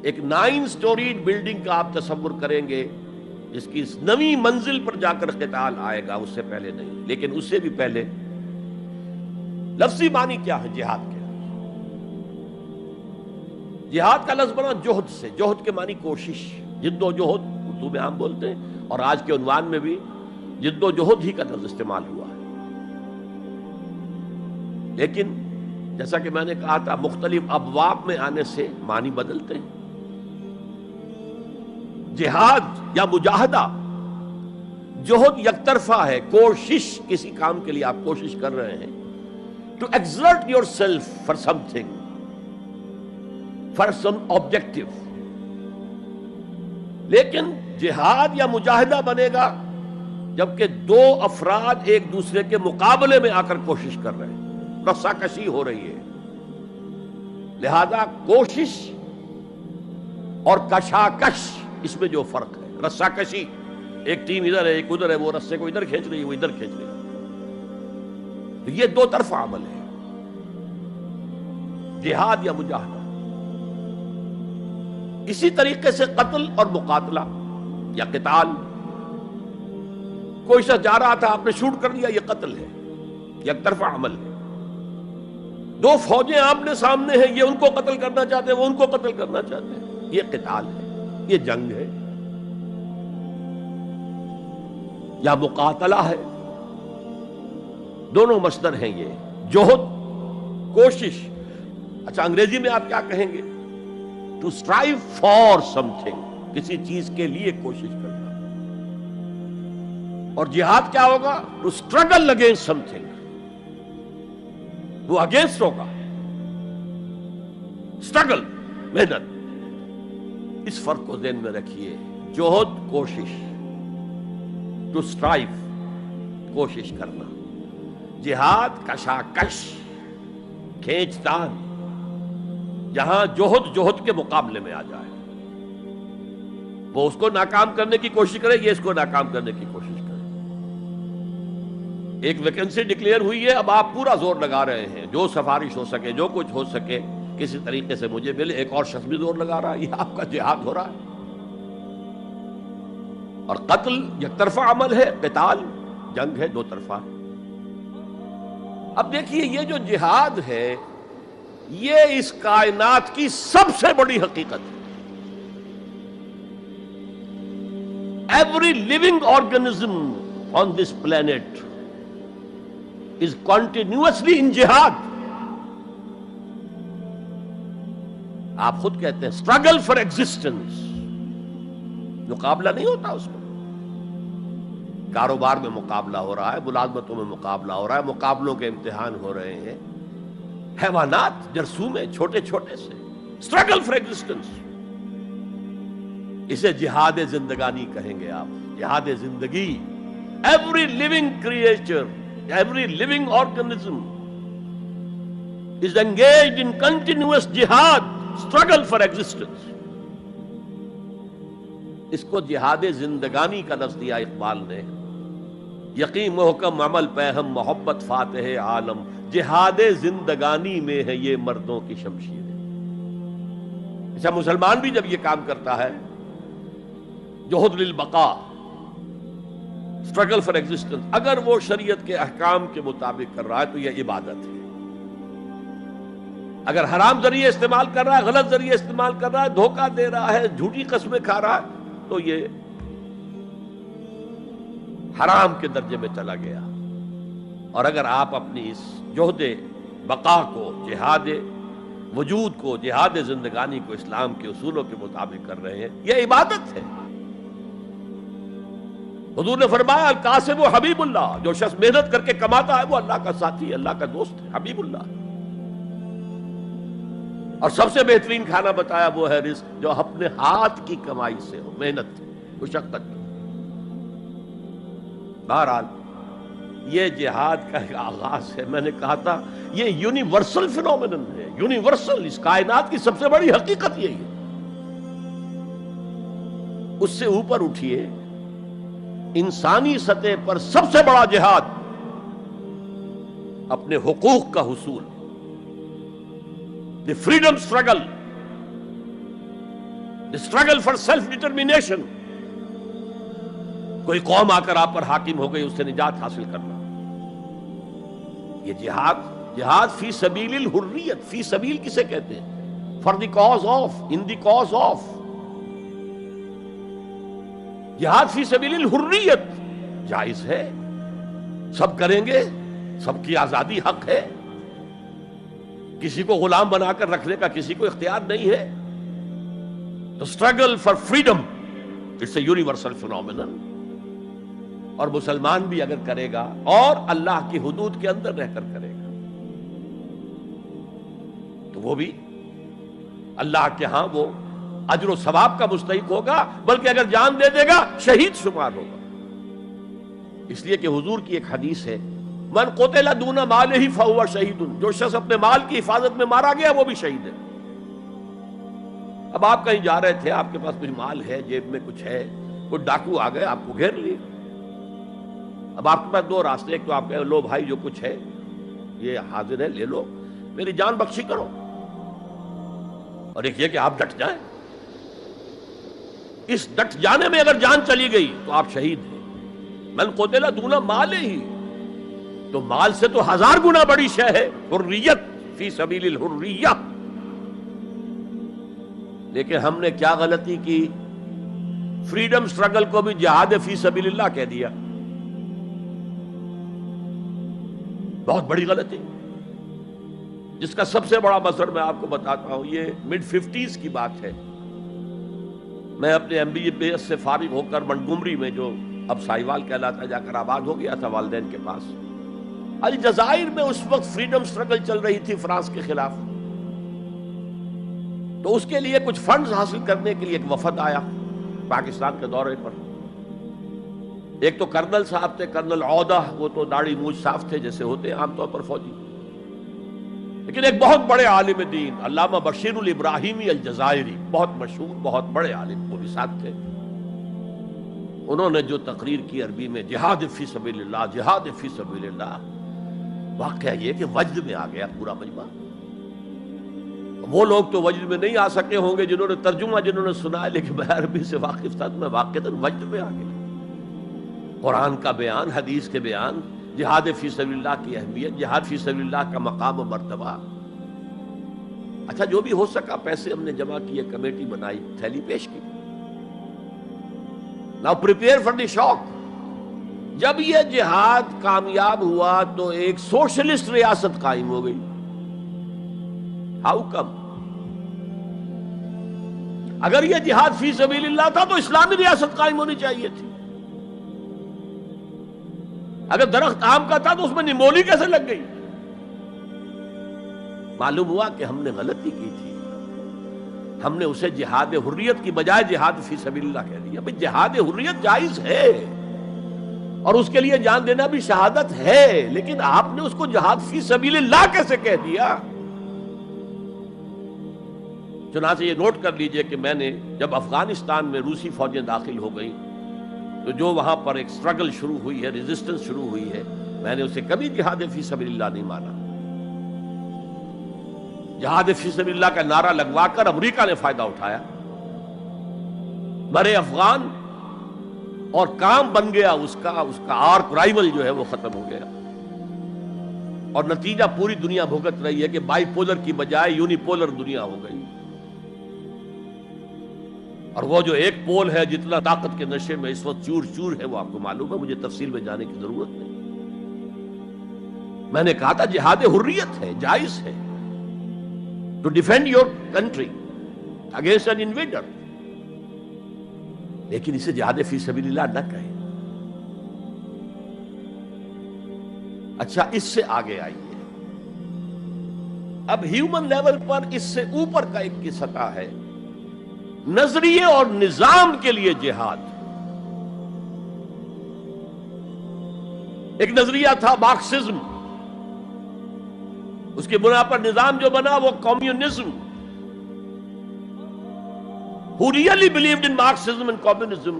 ایک 9 سٹوریڈ بلڈنگ کا آپ تصور کریں گے جس کی اس نویں منزل پر جا کر قتال آئے گا، اس سے پہلے نہیں. لیکن اس سے بھی پہلے لفظی معنی کیا ہے جہاد کے؟ جہاد کا لفظ بنا جوہد سے. جوہد کے معنی کوشش، جد و جہد اردو میں ہم بولتے ہیں، اور آج کے عنوان میں بھی جد و جہد ہی کا لفظ استعمال ہوا ہے. لیکن جیسا کہ میں نے کہا تھا مختلف ابواب میں آنے سے معنی بدلتے ہیں. جہاد یا مجاہدہ، جوہد یک طرفہ ہے، کوشش، کسی کام کے لیے آپ کوشش کر رہے ہیں. To exert yourself for something, for some objective. لیکن جہاد یا مجاہدہ بنے گا جبکہ دو افراد ایک دوسرے کے مقابلے میں آ کر کوشش کر رہے ہیں، رسا کشی ہو رہی ہے. لہذا کوشش اور کشاکش، اس میں جو فرق ہے. رسا کشی، ایک ٹیم ادھر ہے ایک ادھر ہے، وہ رسے کو ادھر کھینچ رہی ہے وہ ادھر کھینچ رہی ہے. تو یہ دو طرفہ عمل ہے، جہاد یا مجاہدہ. اسی طریقے سے قتل اور مقاتلہ یا قتال. کوئی شخص جا رہا تھا، آپ نے شوٹ کر دیا، یہ قتل ہے، یک طرفہ عمل ہے. دو فوجیں آمنے سامنے ہیں، یہ ان کو قتل کرنا چاہتے ہیں وہ ان کو قتل کرنا چاہتے ہیں، یہ قتال ہے، یہ جنگ ہے. یا مقاتلہ ہے، دونوں مصدر ہیں یہ، جوہد، کوشش. اچھا انگریزی میں آپ کیا کہیں گے؟ To strive for something, کسی چیز کے لیے کوشش کرنا. اور جہاد کیا ہوگا؟ To struggle against something, وہ اگینسٹ ہوگا، اسٹرگل، محنت. اس فرق کو ذہن میں رکھیے. جوہد کوشش، ٹو اسٹرائیو کوشش کرنا. جہاد کشاکش، کھینچ تان. جہاں جوہد کے مقابلے میں آ جائے، وہ اس کو ناکام کرنے کی کوشش کرے، یہ اس کو ناکام کرنے کی کوشش کرے. ایک ویکنسی ڈکلیئر ہوئی ہے، اب آپ پورا زور لگا رہے ہیں، جو سفارش ہو سکے، جو کچھ ہو سکے کسی طریقے سے مجھے ملے. ایک اور شخص بھی زور لگا رہا ہے، یہ آپ کا جہاد ہو رہا ہے. اور قتل یک طرفہ عمل ہے، قتال جنگ ہے، دو طرفہ. اب دیکھیے یہ جو جہاد ہے یہ اس کائنات کی سب سے بڑی حقیقت ہے. Every living organism on this planet is continuously in جہاد. آپ خود کہتے ہیں اسٹرگل فار ایگزسٹنس، مقابلہ نہیں ہوتا اس میں. کاروبار میں مقابلہ ہو رہا ہے، ملازمتوں میں مقابلہ ہو رہا ہے، مقابلوں کے امتحان ہو رہے ہیں. حیوانات، جرثومے، چھوٹے چھوٹے سے، اسٹرگل فار ایگزسٹنس. اسے جہاد زندگانی کہیں گے آپ، جہاد زندگی. Every living creature, every living organism is engaged in continuous jihad, struggle for existence. اس کو جہاد زندگانی کا لفظ دیا اقبال نے. یقین محکم عمل پہم محبت فاتح عالم، جہاد زندگانی میں ہے یہ مردوں کی شمشیریں. اچھا مسلمان بھی جب یہ کام کرتا ہے، جہد للبقاء، اسٹرگل فار ایگزسٹنس، اگر وہ شریعت کے احکام کے مطابق کر رہا ہے تو یہ عبادت ہے. اگر حرام ذریعے استعمال کر رہا ہے، غلط ذریعے استعمال کر رہا ہے، دھوکہ دے رہا ہے، جھوٹی قسمیں کھا رہا ہے، تو یہ حرام کے درجے میں چلا گیا. اور اگر آپ اپنی اس جہد بقا کو، جہاد وجود کو، جہاد زندگانی کو اسلام کے اصولوں کے مطابق کر رہے ہیں، یہ عبادت ہے. حضور نے فرمایا القاسم و حبیب اللہ، جو شخص محنت کر کے کماتا ہے وہ اللہ کا ساتھی، اللہ کا دوست ہے، حبیب اللہ. اور سب سے بہترین کھانا بتایا وہ ہے رزق جو اپنے ہاتھ کی کمائی سے ہو، محنت، مشقت. بہرحال یہ جہاد کا ایک آغاز ہے. میں نے کہا تھا یہ یونیورسل فینومینن ہے، یونیورسل، اس کائنات کی سب سے بڑی حقیقت یہی ہے. اس سے اوپر اٹھیے، انسانی سطح پر سب سے بڑا جہاد اپنے حقوق کا حصول، the freedom struggle, the struggle for self determination. کوئی قوم آ کر آپ پر حاکم ہو گئی، اس سے نجات حاصل کرنا. یہ جہاد فی سبیل الحریت. فی سبیل کسے کہتے ہیں؟ For the cause of, in the cause of. جہاد فی سبیل الحریت جائز ہے، سب کریں گے، سب کی آزادی حق ہے، کسی کو غلام بنا کر رکھنے کا کسی کو اختیار نہیں ہے. تو struggle for freedom it's a universal phenomenon. اور مسلمان بھی اگر کرے گا اور اللہ کی حدود کے اندر رہ کر کرے گا تو وہ بھی اللہ کے ہاں وہ اجر و ثواب کا مستحق ہوگا، بلکہ اگر جان دے دے گا شہید شمار ہوگا. اس لیے کہ حضور کی ایک حدیث ہے، من قتل دون مالہ فہو شہید. جو شخص اپنے مال کی حفاظت میں مارا گیا وہ بھی شہید ہے. اب آپ کہیں جا رہے تھے، آپ کے پاس کچھ مال ہے، جیب میں کچھ ہے، کوئی ڈاکو آ گئے آپ کو گھیر لیے. اب آپ کے پاس دو راستے، ایک تو آپ کہیں لو بھائی جو کچھ ہے یہ حاضر ہے، لے لو، میری جان بخشی کرو، اور ایک یہ کہ آپ ڈٹ جائیں. اس ڈٹ جانے میں اگر جان چلی گئی تو آپ شہید ہیں. من قتل دون مالہ، تو مال سے تو 1000 گنا بڑی شے ہے حریت، فی سبیل الحریہ. لیکن ہم نے کیا غلطی کی؟ فریڈم سٹرگل کو بھی جہاد فی سبیل اللہ کہہ دیا. بہت بڑی غلطی، جس کا سب سے بڑا مثل میں آپ کو بتاتا ہوں. یہ مڈ 50s کی بات ہے. میں اپنے MBA سے فارغ ہو کر منٹگمری میں، جو اب سائیوال کہلاتا ہے، جا کر آباد ہو گیا تھا والدین کے پاس. الجزائر میں اس وقت فریڈم سٹرگل چل رہی تھی فرانس کے خلاف. تو اس کے لیے کچھ فنڈز حاصل کرنے کے لیے ایک وفد آیا پاکستان کے دورے پر. ایک تو کرنل صاحب تھے، کرنل عودہ، وہ تو داڑھی مونچھ صاف تھے جیسے ہوتے ہیں عام طور پر فوجی. لیکن ایک بہت بڑے عالم دین علامہ بشیر الابراہیمی الجزائری، بہت مشہور، بہت بڑے عالم، وہ بھی ساتھ تھے. انہوں نے جو تقریر کی عربی میں، جہاد فی سبیل اللہ، جہاد فی سبیل اللہ. واقعہ یہ کہ وجد میں آ گیا پورا مجمع. وہ لوگ تو وجد میں نہیں آ سکے ہوں گے جنہوں نے ترجمہ، جنہوں نے سنا ہے، لیکن میں عربی سے واقف تھا تو میں واقعتاً وجد میں آ گیا. قرآن کا بیان، حدیث کے بیان، جہاد فی سبیل اللہ کی اہمیت، جہاد فی سبیل اللہ کا مقام و مرتبہ. اچھا جو بھی ہو سکا، پیسے ہم نے جمع کیے، کمیٹی بنائی، تھیلی پیش کی. Now prepare for the shock. جب یہ جہاد کامیاب ہوا تو ایک سوشلسٹ ریاست قائم ہو گئی. How come؟ اگر یہ جہاد فی سبیل اللہ تھا تو اسلامی ریاست قائم ہونی چاہیے تھی. اگر درخت آم کا تھا تو اس میں نمولی کیسے لگ گئی؟ معلوم ہوا کہ ہم نے غلطی کی تھی. ہم نے اسے جہاد حریت کی بجائے جہاد فی سبیل اللہ کہہ دیا. بھئی جہاد حریت جائز ہے اور اس کے لیے جان دینا بھی شہادت ہے، لیکن آپ نے اس کو جہاد فی سبیل اللہ کیسے کہہ دیا؟ چنانچہ یہ نوٹ کر لیجئے کہ میں نے جب افغانستان میں روسی فوجیں داخل ہو گئیں تو جو وہاں پر ایک سٹرگل شروع ہوئی ہے، ریزسٹنس شروع ہوئی ہے، میں نے اسے کبھی جہاد فی سبیل اللہ نہیں مانا. جہاد فی سبیل اللہ کا نعرہ لگوا کر امریکہ نے فائدہ اٹھایا، مرے افغان، اور کام بن گیا اس کا آرک رائیول جو ہے وہ ختم ہو گیا. اور نتیجہ پوری دنیا بھگت رہی ہے کہ بائی پولر کی بجائے یونی پولر دنیا ہو گئی. اور وہ جو ایک پول ہے جتنا طاقت کے نشے میں اس وقت چور چور ہے، وہ آپ کو معلوم ہے، مجھے تفصیل میں جانے کی ضرورت نہیں. میں نے کہا تھا جہاد حریت ہے، جائز ہے، to defend your country against an invader, لیکن اسے جہاد فی سبیل اللہ نہ کہیں. اچھا اس سے آگے آئیے، اب ہیومن لیول پر اس سے اوپر کا ایک کی سطح ہے، نظریے اور نظام کے لیے جہاد. ایک نظریہ تھا مارکسزم، اس کی بنا پر نظام جو بنا وہ communism. Who really believed in Marxism and communism,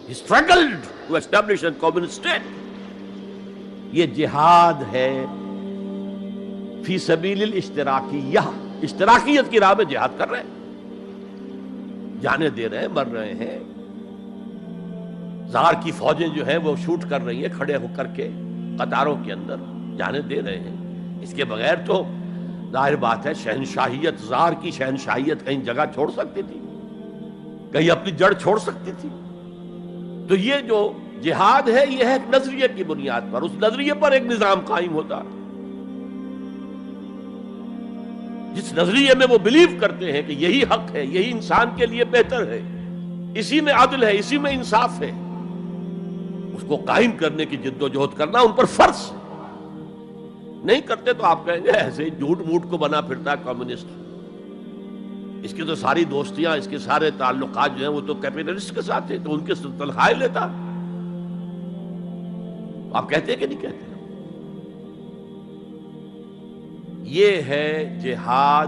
he struggled to establish a communist state. یہ جہاد ہے فی سبیل الاشتراکیہ، اشتراکیت کی راہ میں جہاد کر رہے ہیں، جانے دے رہے ہیں، مر رہے ہیں. زار کی فوجیں جو ہیں وہ شوٹ کر رہی ہیں کھڑے ہو کر کے قطاروں کے اندر، جانے دے رہے ہیں. اس کے بغیر تو ظاہر بات ہے شہنشاہیت، زار کی شہنشاہیت کہیں جگہ چھوڑ سکتی تھی، کہیں اپنی جڑ چھوڑ سکتی تھی. تو یہ جو جہاد ہے یہ ہے ایک نظریے کی بنیاد پر، اس نظریے پر ایک نظام قائم ہوتا. جس نظریے میں وہ بلیو کرتے ہیں کہ یہی حق ہے، یہی انسان کے لیے بہتر ہے، اسی میں عدل ہے، اسی میں انصاف ہے، اس کو قائم کرنے کی جد و جہد کرنا ان پر فرض. نہیں کرتے تو آپ کہیں گے ایسے جھوٹ موٹ کو بنا پھرتا ہے کمیونسٹ، اس کی تو ساری دوستیاں، اس کے سارے تعلقات جو ہیں وہ تو کیپٹلسٹ کے ساتھ ہیں، تو ان کے تنخواہیں لیتا. آپ کہتے ہیں کہ نہیں کہتے؟ یہ ہے جہاد.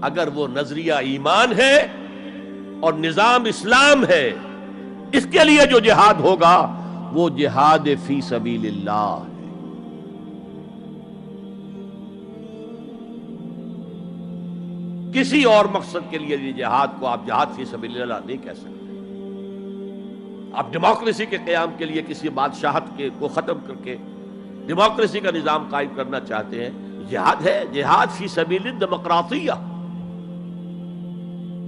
اگر وہ نظریہ ایمان ہے اور نظام اسلام ہے، اس کے لیے جو جہاد ہوگا وہ جہاد فی سبیل اللہ ہے. کسی اور مقصد کے لیے جہاد کو آپ جہاد فی سبیل اللہ نہیں کہہ سکتے. آپ ڈیموکریسی کے قیام کے لیے کسی بادشاہت کو ختم کر کے ڈیموکریسی کا نظام قائم کرنا چاہتے ہیں، جہاد ہے، جہاد فی سبیل الدیمقراطیہ،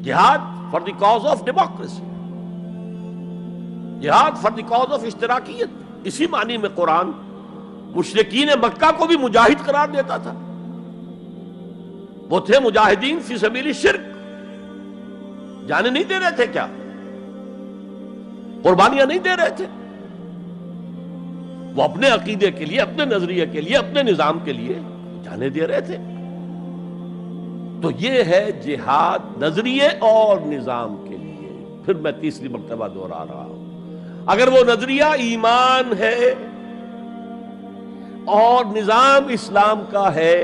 جہاد for the cause of democracy, جہاد فار دی کاز آف اشتراکیت. اسی معنی میں قرآن مشرکین مکہ کو بھی مجاہد قرار دیتا تھا. وہ تھے مجاہدین فی سبیل الشرک، جانے نہیں دے رہے تھے، کیا قربانیاں نہیں دے رہے تھے، وہ اپنے عقیدے کے لیے، اپنے نظریے کے لیے، اپنے نظام کے لیے جانے دے رہے تھے. تو یہ ہے جہاد نظریے اور نظام کے لیے. پھر میں تیسری مرتبہ دوہرا رہا ہوں، اگر وہ نظریہ ایمان ہے اور نظام اسلام کا ہے،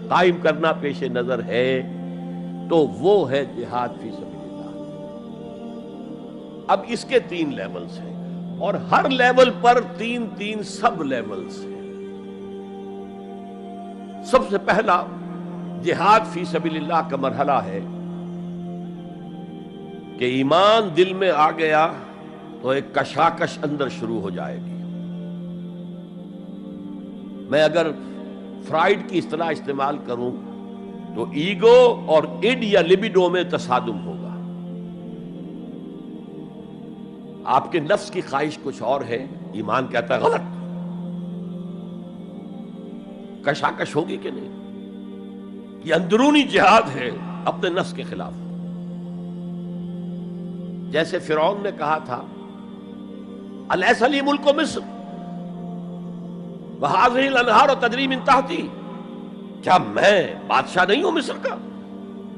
قائم کرنا پیش نظر ہے، تو وہ ہے جہاد فی سبیل اللہ. اب اس کے 3 لیولز ہیں اور ہر لیول پر 3 سب لیولز ہیں. سب سے پہلا جہاد فی سبیل اللہ کا مرحلہ ہے کہ ایمان دل میں آ گیا تو ایک کشاکش اندر شروع ہو جائے گی. میں اگر فرائیڈ کی اصطلاح استعمال کروں تو ایگو اور اڈ یا لبیڈو میں تصادم ہوگا. آپ کے نفس کی خواہش کچھ اور ہے، ایمان کہتا ہے غلط. کشاکش ہوگی کہ نہیں؟ یہ اندرونی جہاد ہے اپنے نفس کے خلاف. جیسے فرعون نے کہا تھا الیس لی ملک مصر وہذہ الانہار تجری من تحتی، کیا میں بادشاہ نہیں ہوں مصر کا؟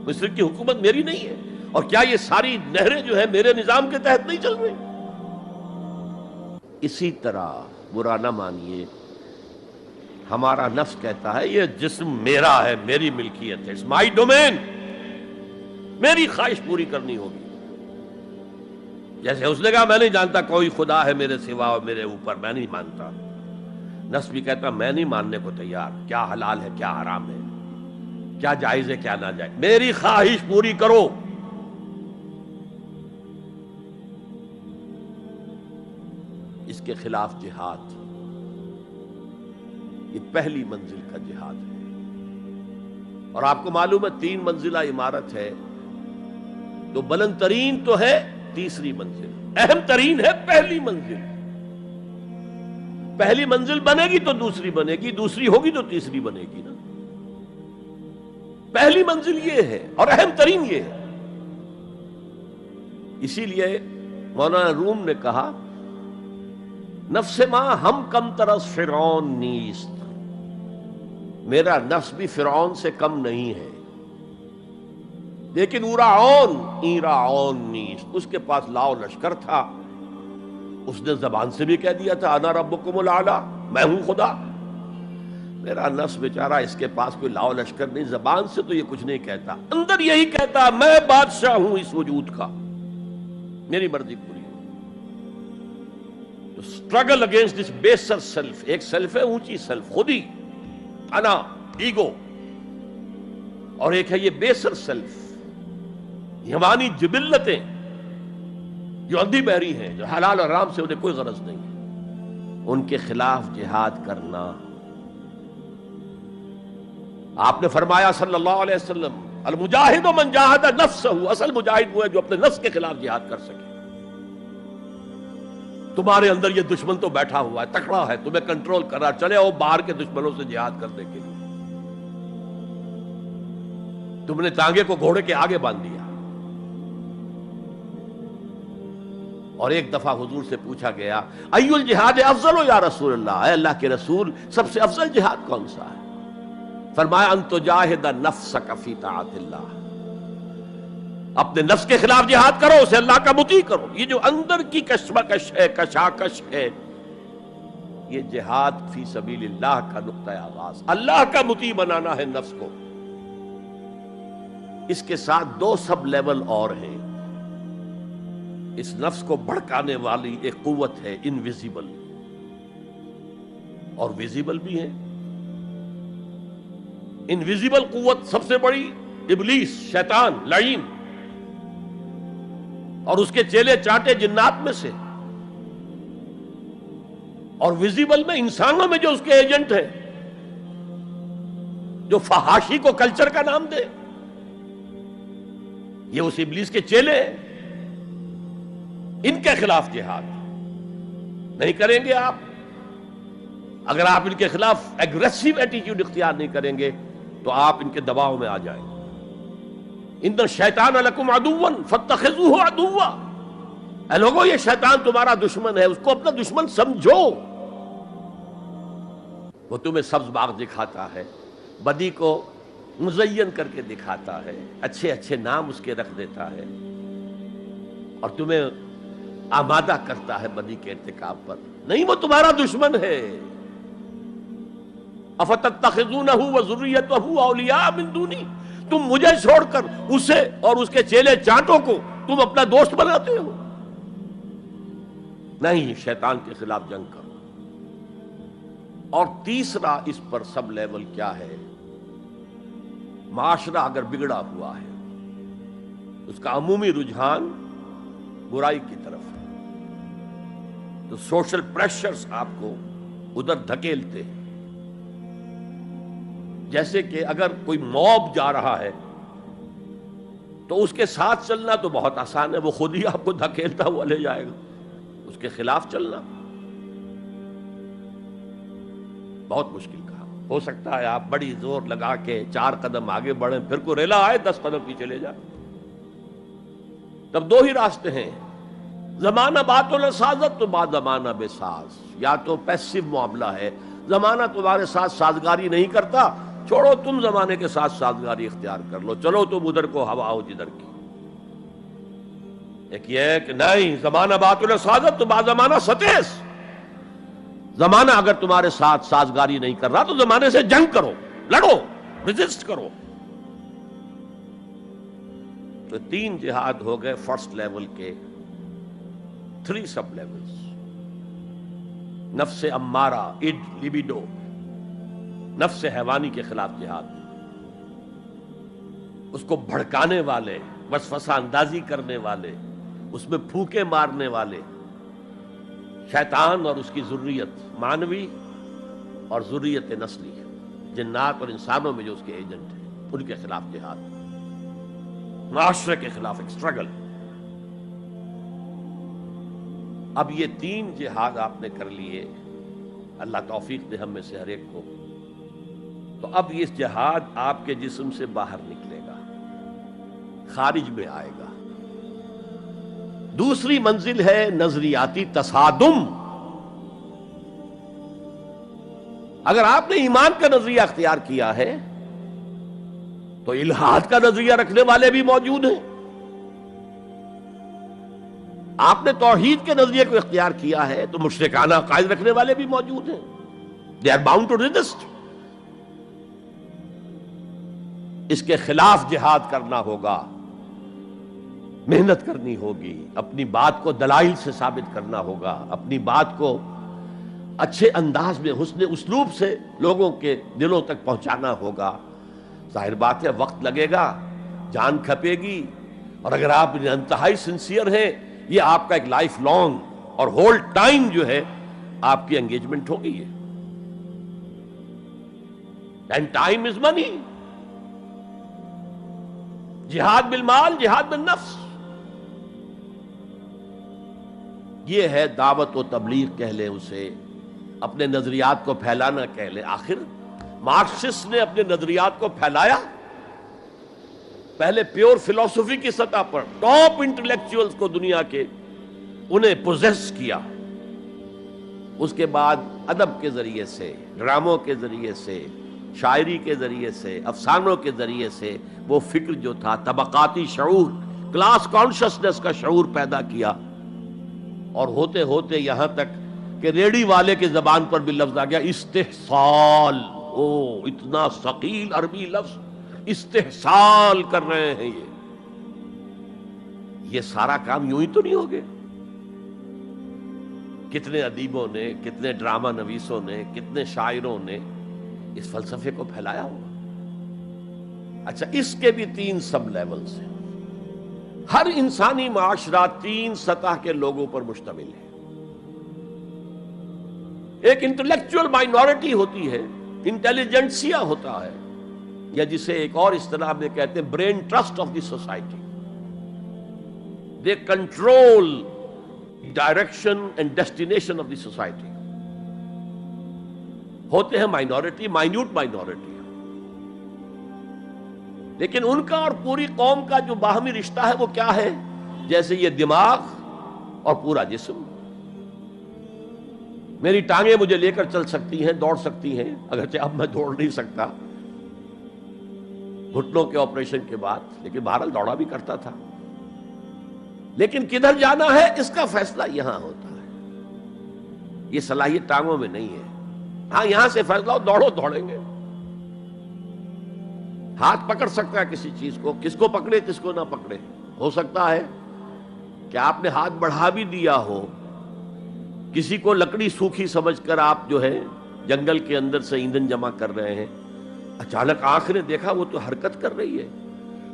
مصر کی حکومت میری نہیں ہے؟ اور کیا یہ ساری نہریں جو ہیں میرے نظام کے تحت نہیں چل رہی؟ اسی طرح برا نہ مانیے، ہمارا نفس کہتا ہے یہ جسم میرا ہے، میری ملکیت ہے، اٹس مائی ڈومین، میری خواہش پوری کرنی ہوگی. جیسے اس نے کہا میں نہیں جانتا کوئی خدا ہے میرے سوا اور میرے اوپر، میں نہیں مانتا. نفس بھی کہتا میں نہیں ماننے کو تیار، کیا حلال ہے کیا حرام ہے، کیا جائز ہے کیا ناجائز، میری خواہش پوری کرو. اس کے خلاف جہاد، یہ پہلی منزل کا جہاد ہے. اور آپ کو معلوم ہے 3 منزلہ عمارت ہے، تو بلند ترین تو ہے تیسری منزل، اہم ترین ہے پہلی منزل. پہلی منزل بنے گی تو دوسری بنے گی، دوسری ہوگی تو تیسری بنے گی نا. پہلی منزل یہ ہے اور اہم ترین یہ ہے. اسی لیے مولانا روم نے کہا نفس ماں ہم کم ترس فرعون نیست، میرا نفس بھی فرعون سے کم نہیں ہے، لیکن ایرا عون نیست، اس کے پاس لاؤ لشکر تھا، اس نے زبان سے بھی کہہ دیا تھا انا ربکم الاعلی، میں ہوں خدا۔ میرا نفس بیچارہ، اس کے پاس کوئی لاؤ لشکر نہیں، زبان سے تو یہ کچھ نہیں کہتا، اندر یہی کہتا میں بادشاہ ہوں اس وجود کا، میری مرضی پوری ہو۔ اسٹرگل اگینسٹ دس بیسر سیلف، ایک سیلف ہے اونچی سیلف، خودی، انا، ایگو، اور ایک ہے یہ بیسر سیلف، یہ ہماری جبلتیں جو اندھی بہری ہیں، جو حلال اور حرام سے انہیں کوئی غرض نہیں ہے، ان کے خلاف جہاد کرنا۔ آپ نے فرمایا صلی اللہ علیہ وسلم المجاہد من جاہد نفسہ، اصل مجاہد وہ ہے جو اپنے نفس کے خلاف جہاد کر سکے۔ تمہارے اندر یہ دشمن تو بیٹھا ہوا ہے، تکڑا ہے، تمہیں کنٹرول کر رہا، چلے آؤ باہر کے دشمنوں سے جہاد کرنے کے لیے۔ تم نے ٹانگے کو گھوڑے کے آگے باندھ دیا۔ اور ایک دفعہ حضور سے پوچھا گیا ای الجہاد افضل یا رسول اللہ، اے اللہ کے رسول سب سے افضل جہاد کون سا ہے؟ فرمایا ان تجاہد نفسک فی طاعت اللہ، اپنے نفس کے خلاف جہاد کرو، اسے اللہ کا مطیع کرو۔ یہ جو اندر کی کشمکش ہے، کشاکش ہے، یہ جہاد فی سبیل اللہ کا نقطہ آغاز، اللہ کا مطیع بنانا ہے نفس کو۔ اس کے ساتھ دو سب لیول اور ہیں۔ اس نفس کو بھڑکانے والی ایک قوت ہے انویزیبل، اور ویزیبل بھی ہے۔ انویزیبل قوت سب سے بڑی ابلیس، شیطان لعین، اور اس کے چیلے چانٹے جنات میں سے، اور ویزیبل میں انسانوں میں جو اس کے ایجنٹ ہیں، جو فحاشی کو کلچر کا نام دے، یہ اس ابلیس کے چیلے ہیں۔ ان کے خلاف جہاد نہیں کریں گے آپ، اگر آپ ان کے خلاف ایگریسو ایٹیٹیوڈ اختیار نہیں کریں گے تو آپ ان کے دباؤ میں آ جائیں۔ ان الشیطان لکم عدوا فاتخذوہ عدوا، اے لوگوں یہ شیطان تمہارا دشمن ہے، اس کو اپنا دشمن سمجھو۔ وہ تمہیں سبز باغ دکھاتا ہے، بدی کو مزین کر کے دکھاتا ہے، اچھے اچھے نام اس کے رکھ دیتا ہے، اور تمہیں آمادہ کرتا ہے بدی کے ارتکاب پر۔ نہیں، وہ تمہارا دشمن ہے۔ افتتخذونہ وذریتہ اولیاء من دونی، تم مجھے چھوڑ کر اسے اور اس کے چیلے چانٹوں کو تم اپنا دوست بناتے ہو۔ نہیں، شیطان کے خلاف جنگ کرو۔ اور تیسرا اس پر سب لیول کیا ہے؟ معاشرہ اگر بگڑا ہوا ہے، اس کا عمومی رجحان برائی کی طرف ہے، تو سوشل پریشرز آپ کو ادھر دھکیلتے ہیں۔ جیسے کہ اگر کوئی موب جا رہا ہے تو اس کے ساتھ چلنا تو بہت آسان ہے، وہ خود ہی آپ کو دھکیلتا ہوا لے جائے گا۔ اس کے خلاف چلنا بہت مشکل کہا۔ ہو سکتا ہے آپ بڑی زور لگا کے 4 قدم آگے بڑھیں، پھر کوئی ریلا آئے 10 قدم پیچھے لے جائے۔ تب 2 ہی راستے ہیں، زمانہ بات و سازت تو بعد زمانہ بے ساز، یا تو پیسو معاملہ ہے، زمانہ تمہارے ساتھ سازگاری نہیں کرتا، چھوڑو تم زمانے کے ساتھ سازگاری اختیار کر لو، چلو تم ادھر کو ہوا ہو جدھر کی۔ ایک یہ ہے کہ نہیں، زمانہ بات و سازت تو بعد زمانہ ستیس، زمانہ اگر تمہارے ساتھ سازگاری نہیں کر رہا تو زمانے سے جنگ کرو، لڑو، ریزسٹ کرو۔ تو 3 جہاد ہو گئے فرسٹ لیول کے، 3 سب لیولز۔ نفس امارہ، اڈ، لیبیڈو، نفس حیوانی کے خلاف جہاد، اس کو بھڑکانے والے، وسوسہ اندازی کرنے والے، اس میں پھونکے مارنے والے، شیطان اور اس کی ذریت مانوی اور ذریت نسلی، جنات اور انسانوں میں جو اس کے ایجنٹ ہیں، ان کے خلاف جہاد، معاشرے کے خلاف ایک اسٹرگل۔ اب یہ 3 جہاد آپ نے کر لیے، اللہ توفیق دے ہم میں سے ہر ایک کو، تو اب یہ جہاد آپ کے جسم سے باہر نکلے گا، خارج میں آئے گا۔ دوسری منزل ہے نظریاتی تصادم۔ اگر آپ نے ایمان کا نظریہ اختیار کیا ہے تو الحاد کا نظریہ رکھنے والے بھی موجود ہیں، آپ نے توحید کے نظریے کو اختیار کیا ہے تو مشرکانہ عقائد رکھنے والے بھی موجود ہیں. They are bound to resist. اس کے خلاف جہاد کرنا ہوگا، محنت کرنی ہوگی، اپنی بات کو دلائل سے ثابت کرنا ہوگا، اپنی بات کو اچھے انداز میں حسن اسلوب سے لوگوں کے دلوں تک پہنچانا ہوگا. ظاہر بات ہے وقت لگے گا، جان کھپے گی، اور اگر آپ انتہائی سنسیئر ہیں یہ آپ کا ایک لائف لانگ اور ہول ٹائم جو ہے آپ کی انگیجمنٹ ہوگی. اینڈ ٹائم از منی. جہاد بالمال، جہاد بالنفس، یہ ہے دعوت و تبلیغ کہہ لیں اسے، اپنے نظریات کو پھیلانا کہہ لیں. آخر مارکسسٹ نے اپنے نظریات کو پھیلایا پہلے پیور فلسفی کی سطح پر، ٹاپ انٹلیکچوئلز کو دنیا کے انہیں پوزیس کیا. اس کے بعد ادب کے ذریعے سے، ڈراموں کے ذریعے سے، شاعری کے ذریعے سے، افسانوں کے ذریعے سے وہ فکر جو تھا طبقاتی شعور، کلاس کانشسنس کا شعور پیدا کیا. اور ہوتے ہوتے یہاں تک کہ ریڑی والے کے زبان پر بھی لفظ آ گیا استحصال. اتنا ثقیل عربی لفظ، استحصال کر رہے ہیں. یہ سارا کام یوں ہی تو نہیں ہو گیا. کتنے ادیبوں نے، کتنے ڈرامہ نویسوں نے، کتنے شاعروں نے اس فلسفے کو پھیلایا ہوگا. اچھا، اس کے بھی 3 سب لیولز ہیں. ہر انسانی معاشرہ 3 سطح کے لوگوں پر مشتمل ہے. ایک انٹلیکچوئل مائنورٹی ہوتی ہے، انٹیلیجنسیا ہوتا ہے، یا جسے ایک اور اصطلاح میں کہتے ہیں brain trust of the society. They control direction and destination of the society. ہوتے ہیں مائنورٹی، مائنیوٹ مائنورٹی، لیکن ان کا اور پوری قوم کا جو باہمی رشتہ ہے وہ کیا ہے؟ جیسے یہ دماغ اور پورا جسم. میری ٹانگیں مجھے لے کر چل سکتی ہیں، دوڑ سکتی ہیں، اگرچہ اب میں دوڑ نہیں سکتا گھٹنوں کے آپریشن کے بعد، لیکن بہرحال دوڑا بھی کرتا تھا. لیکن کدھر جانا ہے اس کا فیصلہ یہاں ہوتا ہے. یہ صلاحیت ٹانگوں میں نہیں ہے. ہاں، یہاں سے فیصلہ ہو دوڑو، دوڑیں گے. ہاتھ پکڑ سکتا ہے کسی چیز کو، کس کو پکڑے کس کو نہ پکڑے. ہو سکتا ہے کہ آپ نے ہاتھ بڑھا بھی دیا ہو، کسی کو لکڑی سوکھی سمجھ کر آپ جو ہے جنگل کے اندر سے ایندھن جمع کر رہے ہیں، اچانک آنکھ نے دیکھا وہ تو حرکت کر رہی ہے،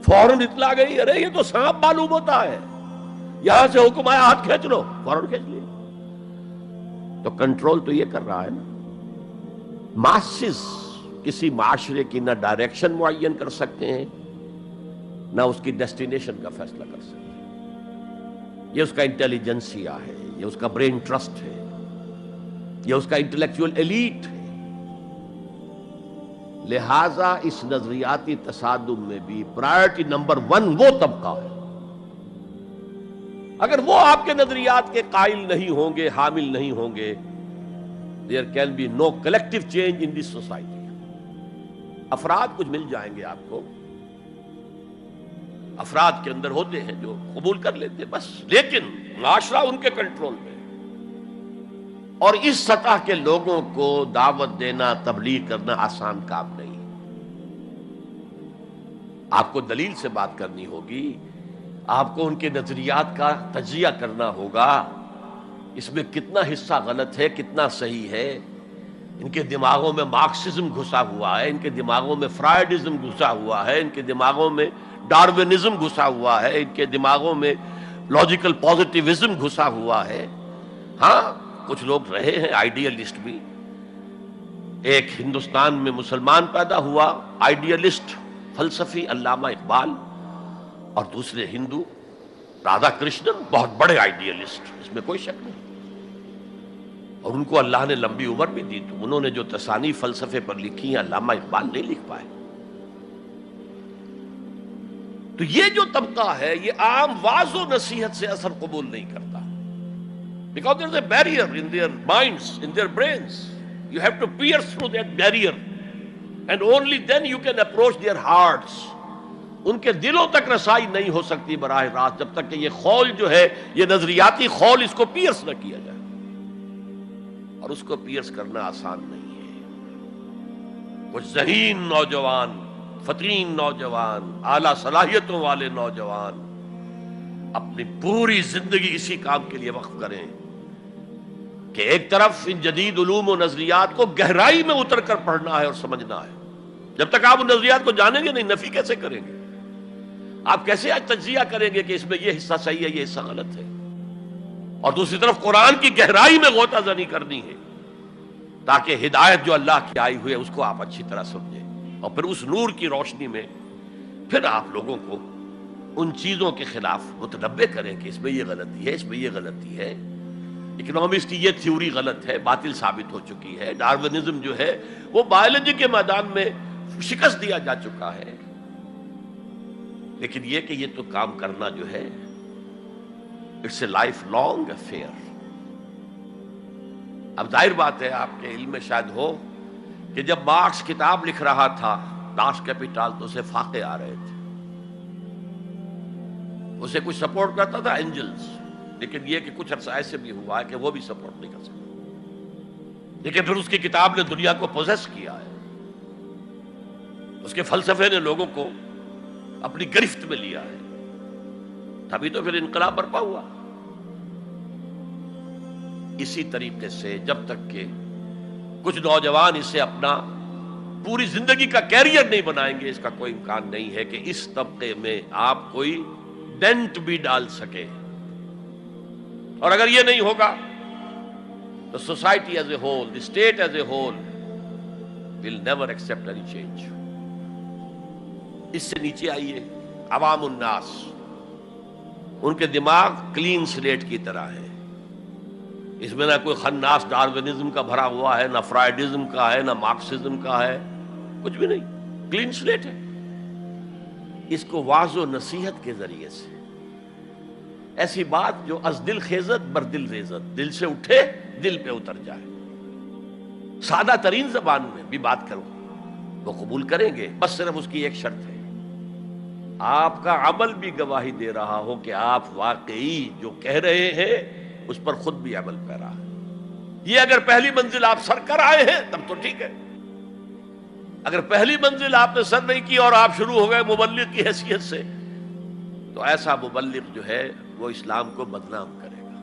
فوراً اطلاع گئی، ارے یہ تو سانپ معلوم ہوتا ہے، یہاں سے حکم آیا ہاتھ کھینچ لو، فوراً کھینچ لیا. تو کنٹرول تو یہ کر رہا ہے نا. ماسز کسی معاشرے کی نہ ڈائریکشن معین کر سکتے ہیں، نہ اس کی ڈیسٹینیشن کا فیصلہ کر سکتے ہیں. یہ اس کا انٹیلیجنسیا ہے، یہ اس کا برین ٹرسٹ ہے، یہ اس کا انٹلیکچوئل ایلیٹ ہے. لہذا اس نظریاتی تصادم میں بھی پرائرٹی نمبر 1 وہ طبقہ ہے. اگر وہ آپ کے نظریات کے قائل نہیں ہوں گے، حامل نہیں ہوں گے، there can be no collective change in this society. افراد کچھ مل جائیں گے آپ کو، افراد کے اندر ہوتے ہیں جو قبول کر لیتے بس، لیکن معاشرہ ان کے کنٹرول میں. اور اس سطح کے لوگوں کو دعوت دینا، تبلیغ کرنا آسان کام نہیں. آپ کو دلیل سے بات کرنی ہوگی، آپ کو ان کے نظریات کا تجزیہ کرنا ہوگا، اس میں کتنا حصہ غلط ہے، کتنا صحیح ہے. ان کے دماغوں میں مارکسزم گھسا ہوا ہے، ان کے دماغوں میں فرائیڈزم گھسا ہوا ہے، ان کے دماغوں میں ڈاروینزم گھسا ہوا ہے، ان کے دماغوں میں لاجیکل پازیٹیوزم گھسا ہوا ہے. ہاں، کچھ لوگ رہے ہیں آئیڈیلسٹ بھی. ایک ہندوستان میں مسلمان پیدا ہوا آئیڈیلسٹ فلسفی علامہ اقبال، اور دوسرے ہندو رادھا کرشنن، بہت بڑے آئیڈیلسٹ، اس میں کوئی شک نہیں. اور ان کو اللہ نے لمبی عمر بھی دی، تو انہوں نے جو تصانیف فلسفے پر لکھی ہیں علامہ اقبال نہیں لکھ پائے. تو یہ جو طبقہ ہے یہ عام واعظ و نصیحت سے اثر قبول نہیں کرتا. Because there is a barrier in their minds, in their brains. You have to pierce through that barrier, and only then you can approach their hearts. ان کے دلوں تک رسائی نہیں ہو سکتی براہ راست جب تک کہ یہ خول جو ہے، یہ نظریاتی خول، اس کو پیئرس نہ کیا جائے، اور اس کو پیئرس کرنا آسان نہیں ہے۔ کچھ ذہین نوجوان، فطین نوجوان، اعلیٰ صلاحیتوں والے نوجوان اپنی پوری زندگی اسی کام کے لیے وقف کریں کہ ایک طرف ان جدید علوم و نظریات کو گہرائی میں اتر کر پڑھنا ہے اور سمجھنا ہے۔ جب تک آپ ان نظریات کو جانیں گے نہیں، نفی کیسے کریں گے؟ آپ کیسے آج تجزیہ کریں گے کہ اس میں یہ حصہ صحیح ہے، یہ حصہ غلط ہے؟ اور دوسری طرف قرآن کی گہرائی میں غوطہ زنی کرنی ہے تاکہ ہدایت جو اللہ کی آئی ہوئی ہے اس کو آپ اچھی طرح سمجھیں، اور پھر اس نور کی روشنی میں پھر آپ لوگوں کو ان چیزوں کے خلاف متنبع کریں کہ اس میں یہ غلطی ہے، اس میں یہ غلطی ہے، اکنامکس کی یہ تھیوری غلط ہے، باطل ثابت ہو چکی ہے، ڈارونزم جو ہے وہ بایولوجی کے میدان میں شکست دیا جا چکا ہے۔ لیکن یہ کہ یہ تو کام کرنا جو ہے it's a life long affair. اب ظاہر بات ہے آپ کے علم میں شاید ہو کہ جب مارکس کتاب لکھ رہا تھا داس کیپیٹال تو اسے فاقے آ رہے تھے، اسے کچھ سپورٹ کرتا تھا اینجلز، لیکن یہ کہ کچھ عرصہ ایسے بھی ہوا ہے کہ وہ بھی سپورٹ نہیں کر سکتا، لیکن پھر اس کی کتاب نے دنیا کو پوزیس کیا ہے، اس کے فلسفے نے لوگوں کو اپنی گرفت میں لیا ہے، تبھی تو پھر انقلاب برپا ہوا۔ اسی طریقے سے جب تک کہ کچھ نوجوان اسے اپنا پوری زندگی کا کیریئر نہیں بنائیں گے، اس کا کوئی امکان نہیں ہے کہ اس طبقے میں آپ کوئی ڈینٹ بھی ڈال سکے۔ اور اگر یہ نہیں ہوگا تو society as a whole, the state as a whole will never accept any change. اس سے نیچے آئیے، عوام الناس، ان کے دماغ کلین سلیٹ کی طرح ہے، اس میں نہ کوئی خناس ڈارونزم کا بھرا ہوا ہے، نہ فرائیڈزم کا ہے، نہ مارکسزم کا ہے، کچھ بھی نہیں، کلین سلیٹ ہے۔ اس کو واعظ و نصیحت کے ذریعے سے ایسی بات جو از دل خیزت بر دل ریزت، دل سے اٹھے دل پہ اتر جائے، سادہ ترین زبان میں بھی بات کرو وہ قبول کریں گے، بس صرف اس کی ایک شرط ہے، آپ کا عمل بھی گواہی دے رہا ہو کہ آپ واقعی جو کہہ رہے ہیں اس پر خود بھی عمل پیرا ہے۔ یہ اگر پہلی منزل آپ سر کر آئے ہیں تب تو ٹھیک ہے، اگر پہلی منزل آپ نے سر نہیں کی اور آپ شروع ہو گئے مبلغ کی حیثیت سے، تو ایسا مبلغ جو ہے وہ اسلام کو بدنام کرے گا۔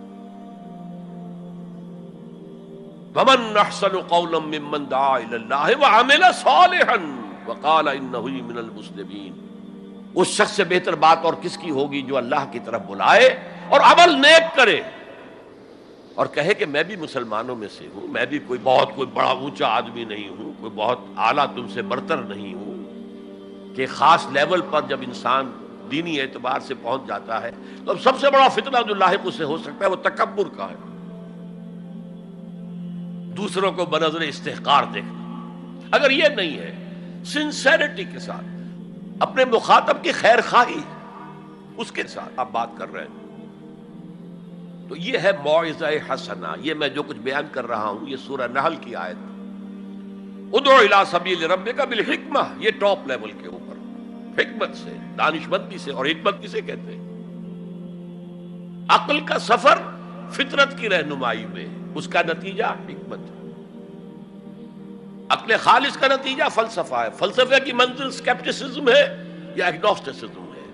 وَمَنْ أَحْسَنُ قَوْلًا مِّمَّنْ دَعَا إِلَى اللَّهِ وَعَمِلَ صَالِحًا وَقَالَ إِنَّهُ مِنَ الْمُسْلِمِينَ۔ اس شخص سے بہتر بات اور کس کی ہوگی جو اللہ کی طرف بلائے اور عمل نیک کرے اور کہے کہ میں بھی مسلمانوں میں سے ہوں، میں بھی کوئی بڑا اونچا آدمی نہیں ہوں، کوئی بہت اعلیٰ تم سے برتر نہیں ہوں، کہ خاص لیول پر جب انسان دینی اعتبار سے پہنچ جاتا ہے تو اب سب سے بڑا فتنہ جو لاحق اسے ہو سکتا ہے وہ تکبر کا ہے، دوسروں کو بنظر استحقار دیکھنا۔ اگر یہ نہیں ہے، سنسیریٹی کے ساتھ اپنے مخاطب کی خیر خواہی اس کے ساتھ آپ بات کر رہے ہیں، تو یہ ہے موعظہ حسنہ۔ یہ میں جو کچھ بیان کر رہا ہوں یہ سورہ نحل کی آیت، ادعو الی سبیل ربک بالحکمہ، یہ ٹاپ لیول کے اوپر حکمت سے، دانشمندی سے، اور حکمت کسے کہتے ہیں؟ عقل کا سفر فطرت کی رہنمائی میں، اس کا نتیجہ حکمت ہے۔ عقل خالص کا نتیجہ فلسفہ ہے، فلسفے کی منزل سکیپٹسزم ہے یا ایگنوسٹسزم ہے،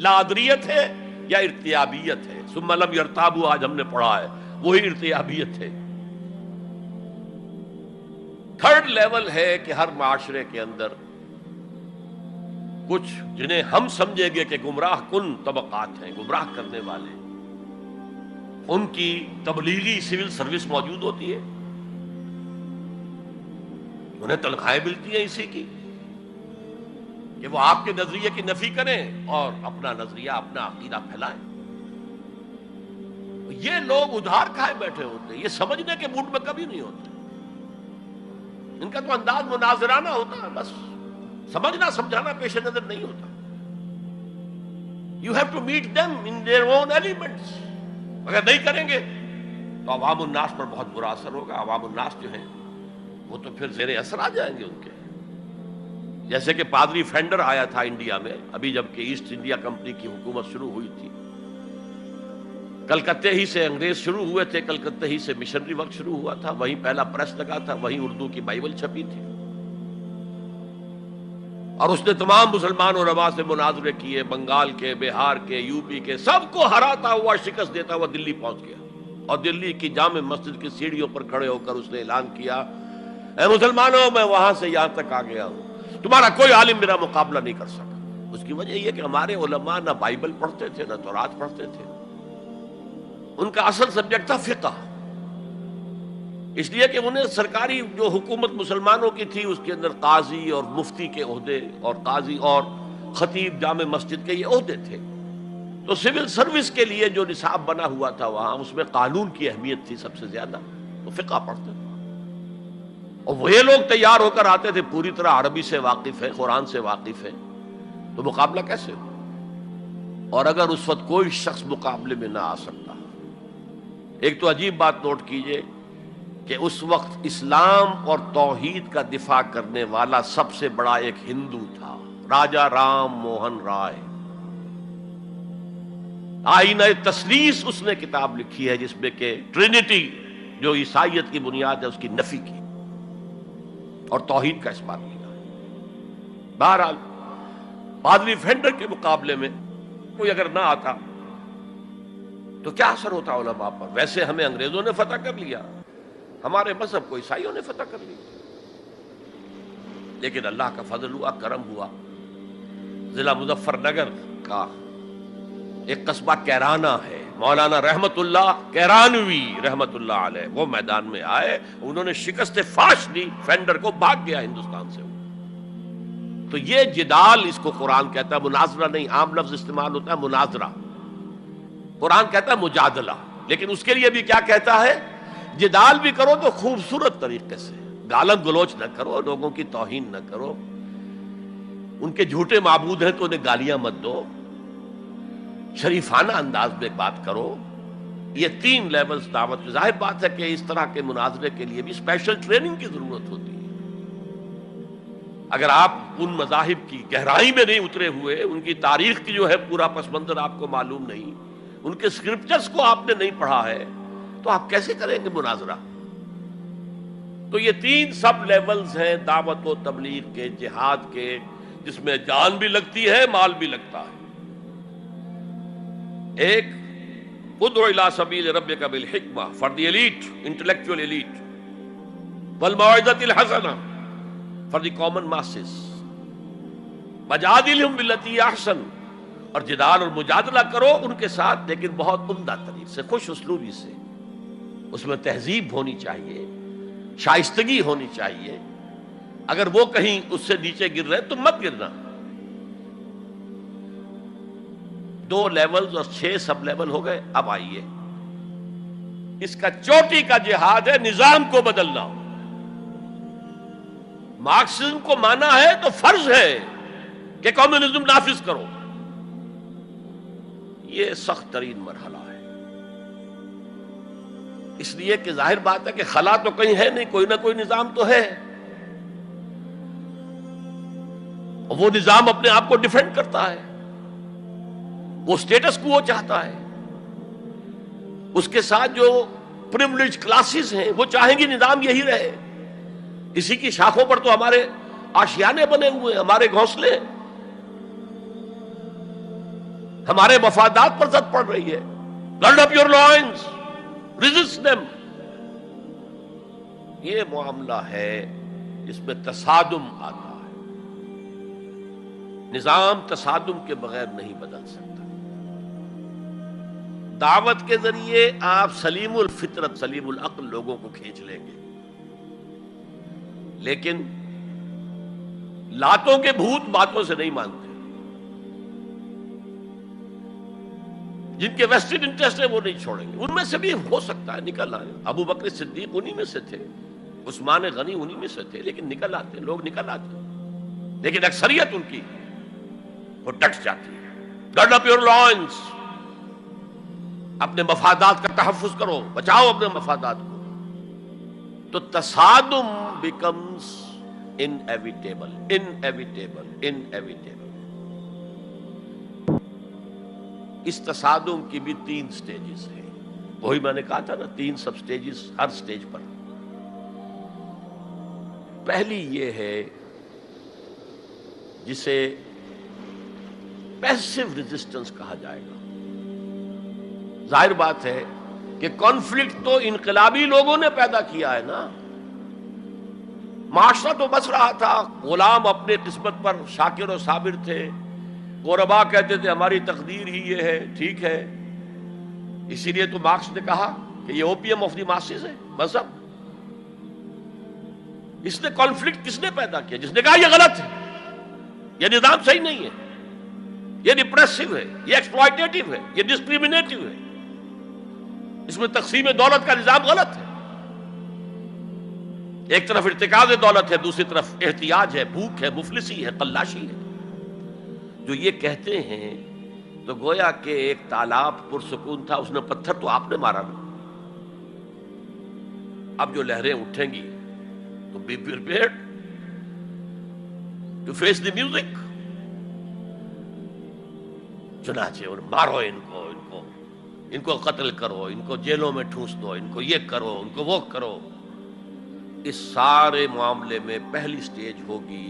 لا ادریت ہے یا ارتیابیت ہے۔ ثم لم یرتابوا آج ہم نے پڑھا ہے، وہی ارتیابیت ہے۔ تھرڈ لیول ہے کہ ہر معاشرے کے اندر کچھ جنہیں ہم سمجھیں گے کہ گمراہ کن طبقات ہیں، گمراہ کرنے والے، ان کی تبلیغی سول سروس موجود ہوتی ہے، انہیں تنخواہیں ملتی ہیں اسی کی کہ وہ آپ کے نظریے کی نفی کریں اور اپنا نظریہ، اپنا عقیدہ پھیلائیں۔ یہ لوگ ادھار کھائے بیٹھے ہوتے ہیں، یہ سمجھنے کے موڈ میں کبھی نہیں ہوتے، ان کا تو انداز مناظرانہ ہوتا ہے، بس سمجھنا سمجھانا پیش نظر نہیں ہوتا۔ You have to meet them in their own elements۔ اگر نہیں کریں گے تو عوام الناس پر بہت برا اثر ہوگا، عوام الناس جو ہیں وہ تو پھر زیر اثر آ جائیں گے ان کے۔ جیسے کہ پادری فینڈر آیا تھا انڈیا میں ابھی جبکہ ایسٹ انڈیا کمپنی کی حکومت شروع ہوئی تھی، کلکتے ہی سے انگریز شروع ہوئے تھے، کلکتے ہی سے مشنری ورک شروع ہوا تھا، وہیں پہلا پریس لگا تھا، وہیں اردو کی بائبل چھپی تھی، اور اس نے تمام مسلمان علماء سے مناظرے کیے، بنگال کے، بہار کے، یو پی کے، سب کو ہراتا ہوا، شکست دیتا ہوا دلی پہنچ گیا، اور دلی کی جامع مسجد کی سیڑھیوں پر کھڑے ہو کر اس نے اعلان کیا، اے مسلمانوں، میں وہاں سے یہاں تک آ گیا ہوں، تمہارا کوئی عالم میرا مقابلہ نہیں کر سکا۔ اس کی وجہ یہ کہ ہمارے علماء نہ بائبل پڑھتے تھے نہ تورات پڑھتے تھے، ان کا اصل سبجیکٹ تھا فقہ، اس لیے کہ انہیں سرکاری جو حکومت مسلمانوں کی تھی اس کے اندر قاضی اور مفتی کے عہدے، اور قاضی اور خطیب جامع مسجد کے یہ عہدے تھے، تو سول سروس کے لیے جو نصاب بنا ہوا تھا وہاں، اس میں قانون کی اہمیت تھی سب سے زیادہ، تو فقہ پڑھتے تھے، اور وہ لوگ تیار ہو کر آتے تھے پوری طرح عربی سے واقف ہے، قرآن سے واقف ہے، تو مقابلہ کیسے ہو؟ اور اگر اس وقت کوئی شخص مقابلے میں نہ آ سکتا، ایک تو عجیب بات نوٹ کیجئے کہ اس وقت اسلام اور توحید کا دفاع کرنے والا سب سے بڑا ایک ہندو تھا، راجا رام موہن رائے، آئینہ تثلیث اس نے کتاب لکھی ہے جس میں کہ ٹرینٹی جو عیسائیت کی بنیاد ہے اس کی نفی کی اور توحید کا اس بات کیا۔ بہرحال پادری فینڈر کے مقابلے میں کوئی اگر نہ آتا تو کیا اثر ہوتا علماء پر؟ ویسے ہمیں انگریزوں نے فتح کر لیا، ہمارے مذہب کو عیسائیوں نے فتح کر لیا، لیکن اللہ کا فضل ہوا، کرم ہوا، ضلع مظفر نگر کا ایک قصبہ کیرانہ ہے، مولانا رحمت اللہ کیرانوی رحمت اللہ علیہ، وہ میدان میں آئے، انہوں نے شکست فاش دی، فینڈر کو بھاگ گیا ہندوستان سے۔ تو یہ جدال، اس کو قرآن کہتا ہے، مناظرہ نہیں، عام لفظ استعمال ہوتا ہے مناظرہ، قرآن کہتا ہے مجادلہ، لیکن اس کے لیے بھی کیا کہتا ہے؟ جدال بھی کرو تو خوبصورت طریقے سے، گالن گلوچ نہ کرو، لوگوں کی توہین نہ کرو، ان کے جھوٹے معبود ہیں تو انہیں گالیاں مت دو، شریفانہ انداز میں بات کرو۔ یہ تین لیولز دعوت، ظاہر بات ہے کہ اس طرح کے مناظرے کے لیے بھی اسپیشل ٹریننگ کی ضرورت ہوتی ہے۔ اگر آپ ان مذاہب کی گہرائی میں نہیں اترے ہوئے، ان کی تاریخ کی جو ہے پورا پس منظر آپ کو معلوم نہیں، ان کے اسکرپچرز کو آپ نے نہیں پڑھا ہے، تو آپ کیسے کریں گے مناظرہ؟ تو یہ تین سب لیولز ہیں دعوت و تبلیغ کے، جہاد کے، جس میں جان بھی لگتی ہے، مال بھی لگتا ہے۔ ایک ادعو الی سبیل ربک بالحکمہ for the elite, intellectual elite, والموعظۃ الحسنہ فار دی کامن ماسز، وجادلہم باللتی احسن، اور جدال اور مجادلہ کرو ان کے ساتھ، لیکن بہت عمدہ طریقے سے، خوش اسلوبی سے، اس میں تہذیب ہونی چاہیے، شائستگی ہونی چاہیے، اگر وہ کہیں اس سے نیچے گر رہے تو مت گرنا۔ 2 لیولز اور 6 سب لیول ہو گئے، اب آئیے اس کا چوٹی کا جہاد ہے نظام کو بدلنا۔ مارکسزم کو مانا ہے تو فرض ہے کہ کمیونزم نافذ کرو، یہ سخت ترین مرحلہ ہے، اس لیے کہ ظاہر بات ہے کہ خلا تو کہیں ہے نہیں، کوئی نہ کوئی نظام تو ہے، اور وہ نظام اپنے آپ کو ڈیفینڈ کرتا ہے، وہ سٹیٹس کو چاہتا ہے، اس کے ساتھ جو پریویلیج کلاسز ہیں وہ چاہیں گی نظام یہی رہے، اسی کی شاخوں پر تو ہمارے آشیانے بنے ہوئے، ہمارے گھونسلے، ہمارے مفادات پر زد پڑ رہی ہے۔ Grid up your lines, resist them. یہ معاملہ ہے جس میں تصادم آتا ہے، نظام تصادم کے بغیر نہیں بدل سکتا۔ دعوت کے ذریعے آپ سلیم الفطرت، سلیم العقل لوگوں کو کھینچ لیں گے، لیکن لاتوں کے بھوت باتوں سے نہیں مانتے، جن کے ویسٹڈ انٹرسٹ ہے وہ نہیں چھوڑیں گے۔ ان میں سے بھی ہو سکتا ہے نکل آئے، ابو بکر صدیق انہی میں سے تھے، عثمان غنی انہی میں سے تھے، لیکن نکل آتے، لوگ نکل آتے، لیکن اکثریت ان کی وہ ڈٹ جاتی ہے۔ گرڈ اپ یور لائنز، اپنے مفادات کا تحفظ کرو، بچاؤ اپنے مفادات کو۔ تو تصادم بیکمز انیویٹیبل انیویٹیبل انیویٹیبل۔ اس تصادم کی بھی 3 سٹیجز ہیں، وہی میں نے کہا تھا نا، 3 سب سٹیجز ہر سٹیج پر۔ پہلی یہ ہے جسے پیسو ریزسٹنس کہا جائے گا۔ ظاہر بات ہے کہ کانفلکٹ تو انقلابی لوگوں نے پیدا کیا ہے نا۔ معاشرہ تو بس رہا تھا، غلام اپنے قسمت پر شاکر و صابر تھے، غربا کہتے تھے ہماری تقدیر ہی یہ ہے، ٹھیک ہے۔ اسی لیے تو مارکس نے کہا کہ یہ اوپیم آف دی ماسز ہے مذہب۔ اس نے کانفلکٹ کس نے پیدا کیا؟ جس نے کہا یہ غلط ہے، یہ نظام صحیح نہیں ہے، یہ ڈپریسو ہے، یہ ایکسپلائٹیٹو ہے، یہ ڈسکریمنیٹو ہے، اس میں تقسیم دولت کا نظام غلط ہے۔ ایک طرف ارتکاز دولت ہے، دوسری طرف احتیاج ہے، بھوک ہے، مفلسی ہے، قلاشی ہے۔ جو یہ کہتے ہیں تو گویا کہ ایک تالاب پرسکون تھا، اس نے پتھر تو آپ نے مارا نا۔ اب جو لہریں اٹھیں گی تو be prepared to face the music. چنانچہ مارو ان کو قتل کرو، ان کو جیلوں میں ٹھونس دو، ان کو یہ کرو، ان کو وہ کرو۔ اس سارے معاملے میں پہلی سٹیج ہوگی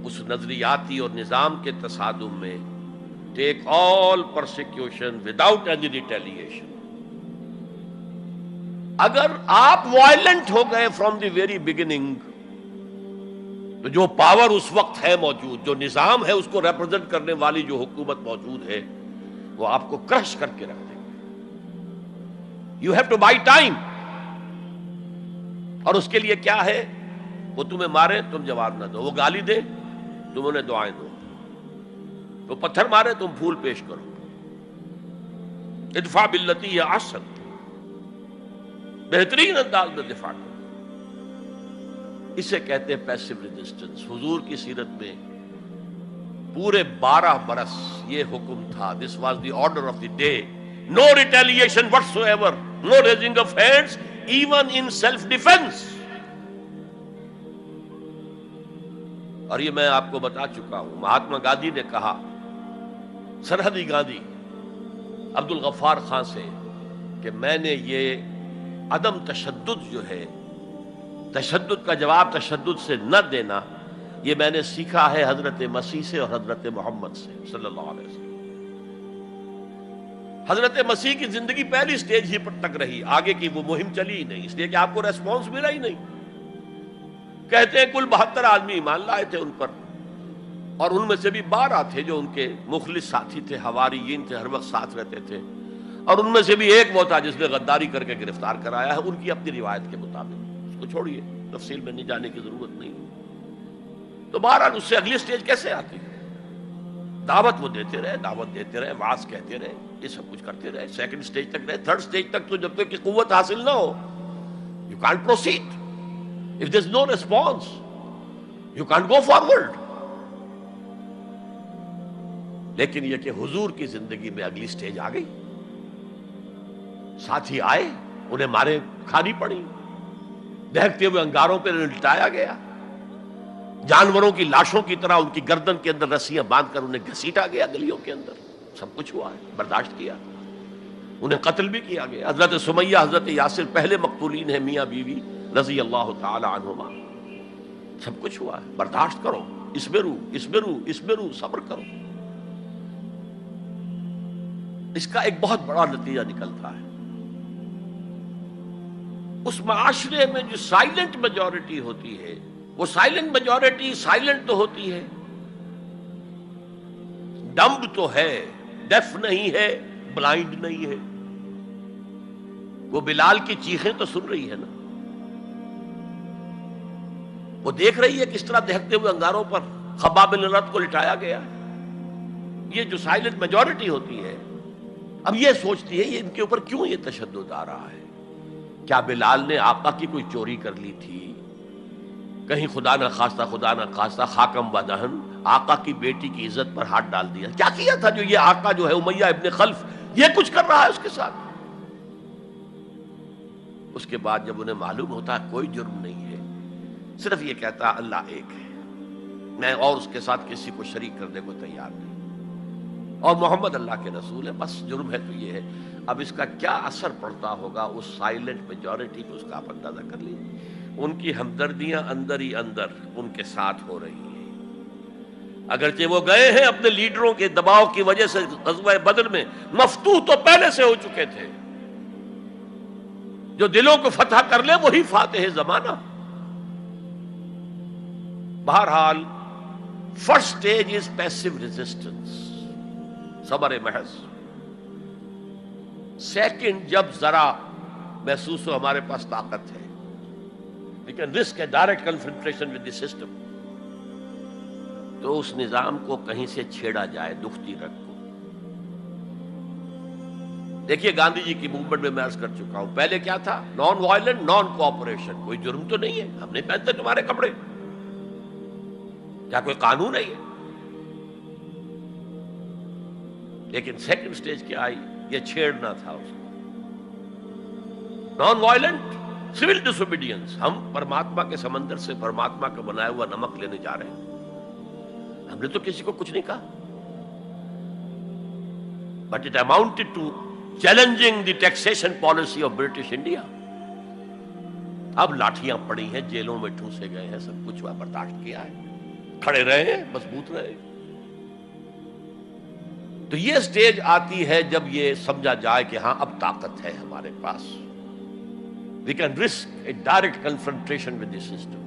اس نظریاتی اور نظام کے تصادم میں ٹیک آل پرسیکیوشن وداؤٹ اینی ریٹیلیشن۔ اگر آپ وائلنٹ ہو گئے فرام دی ویری بگننگ تو جو پاور اس وقت ہے موجود، جو نظام ہے اس کو ریپرزینٹ کرنے والی جو حکومت موجود ہے، وہ آپ کو کرش کر کے رکھ دیں گے۔ You have to buy time. اور اس کے لیے کیا ہے؟ وہ تمہیں مارے تم جواب نہ دو، وہ گالی دے تم انہیں دعائیں دو، وہ پتھر مارے تم پھول پیش کرو۔ ادفع باللتی ہی احسن، بہترین انداز میں دفاع کرو۔ اسے کہتے ہیں پیسو ریزسٹنس۔ حضور کی سیرت میں پورے 12 برس یہ حکم تھا، this was the order of the day, no retaliation whatsoever, no raising of hands even in self defence. اور یہ میں آپ کو بتا چکا ہوں، مہاتما گاندھی نے کہا سرحدی گاندھی عبد الغفار خان سے کہ میں نے یہ عدم تشدد جو ہے، تشدد کا جواب تشدد سے نہ دینا، یہ میں نے سیکھا ہے حضرت مسیح سے اور حضرت محمد سے صلی اللہ علیہ وسلم۔ حضرت مسیح کی زندگی پہلی سٹیج ہی پر تک رہی، آگے کی وہ مہم چلی ہی نہیں، اس لیے کہ آپ کو ریسپانس ملا ہی نہیں۔ کہتے ہیں کل 72 آدمی ایمان لائے تھے ان پر، اور ان میں سے بھی 12 تھے جو ان کے مخلص ساتھی تھے، حواریین تھے، ہر وقت ساتھ رہتے تھے، اور ان میں سے بھی ایک وہ تھا جس نے غداری کر کے گرفتار کرایا ہے ان کی اپنی روایت کے مطابق۔ اس کو چھوڑیے، تفصیل میں نہیں جانے کی ضرورت نہیں۔ تو بہرحال اس سے اگلی سٹیج کیسے آتی؟ دعوت وہ دیتے رہے، دعوت دیتے رہے، وعظ کہتے رہے، یہ سب کچھ کرتے رہے، سیکنڈ سٹیج تک رہے، تھرڈ سٹیج تک تو جب تک کہ قوت حاصل نہ ہو you can't proceed. If there's no response you can't go forward. لیکن یہ کہ حضور کی زندگی میں اگلی سٹیج آ گئی، ساتھی آئے، انہیں مارے کھانی پڑی، دہکتے ہوئے انگاروں پہ لٹایا گیا، جانوروں کی لاشوں کی طرح ان کی گردن کے اندر رسیاں باندھ کر انہیں گھسیٹا گیا گلیوں کے اندر، سب کچھ ہوا ہے، برداشت کیا، انہیں قتل بھی کیا گیا۔ حضرت سمیہ، حضرت یاسر پہلے مقتولین ہیں، میاں بیوی رضی اللہ تعالی عنہما، سب کچھ ہوا ہے، برداشت کرو، اسبرو، صبر کرو۔ اس کا ایک بہت بڑا نتیجہ نکلتا ہے، اس معاشرے میں جو سائلنٹ میجورٹی ہوتی ہے، وہ سائلنٹ میجورٹی سائلنٹ تو ہوتی ہے، ڈمب تو ہے، ڈیف نہیں ہے، بلائنڈ نہیں ہے۔ وہ بلال کی چیخیں تو سن رہی ہے نا، وہ دیکھ رہی ہے کس طرح دہکتے ہوئے انگاروں پر خباب بن الارت کو لٹایا گیا۔ یہ جو سائلنٹ میجورٹی ہوتی ہے اب یہ سوچتی ہے یہ ان کے اوپر کیوں یہ تشدد آ رہا ہے؟ کیا بلال نے آقا کی کوئی چوری کر لی تھی؟ کہیں خدا نہ خواستہ خاکم و دہن آقا کی بیٹی کی عزت پر ہاتھ ڈال دیا؟ کیا کیا تھا جو یہ آقا جو ہے امیہ ابن خلف یہ کچھ کر رہا ہے اس کے ساتھ؟ اس کے بعد جب انہیں معلوم ہوتا ہے کوئی جرم نہیں ہے، صرف یہ کہتا اللہ ایک ہے، میں اور اس کے ساتھ کسی کو شریک کرنے کو تیار نہیں، اور محمد اللہ کے رسول ہے، بس جرم ہے تو یہ ہے۔ اب اس کا کیا اثر پڑتا ہوگا اس سائلنٹ میجورٹی پہ، اس کا آپ اندازہ کر لیجیے۔ ان کی ہمدردیاں اندر ہی اندر ان کے ساتھ ہو رہی ہیں، اگرچہ وہ گئے ہیں اپنے لیڈروں کے دباؤ کی وجہ سے غزوہ بدر میں، مفتوح تو پہلے سے ہو چکے تھے، جو دلوں کو فتح کر لے وہی فاتح زمانہ۔ بہرحال first stage is passive resistance, صبر محض۔ سیکنڈ، جب ذرا محسوس ہو ہمارے پاس طاقت ہے، we can risk a direct confrontation with the system، تو اس نظام کو کہیں سے چھیڑا جائے، دکھتی رگ کو۔ دیکھیے گاندھی جی کی موومنٹ میں عرض کر چکا ہوں، پہلے کیا تھا؟ نان وائلنٹ، نان کوآپریشن، کوئی جرم تو نہیں ہے، ہم نہیں پہنتے تمہارے کپڑے، کیا کوئی قانون ہے یہ؟ لیکن سیکنڈ سٹیج کیا آئی؟ یہ چھیڑنا تھا اس کو، نان وائلنٹ سول ڈس اوبیڈینس۔ ہم پرماتما کے سمندر سے پرماتما کا بنایا ہوا نمک لینے جا رہے ہیں، ہم نے تو کسی کو کچھ نہیں کہا، but it amounted to challenging the taxation policy of British India. اب لاٹھیاں پڑی ہیں، جیلوں میں ٹھوسے گئے ہیں، سب کچھ برداشت کیا ہے، کھڑے رہے ہیں، مضبوط رہے۔ تو یہ سٹیج آتی ہے جب یہ سمجھا جائے کہ ہاں اب طاقت ہے ہمارے پاس، we can risk a direct confrontation with the system۔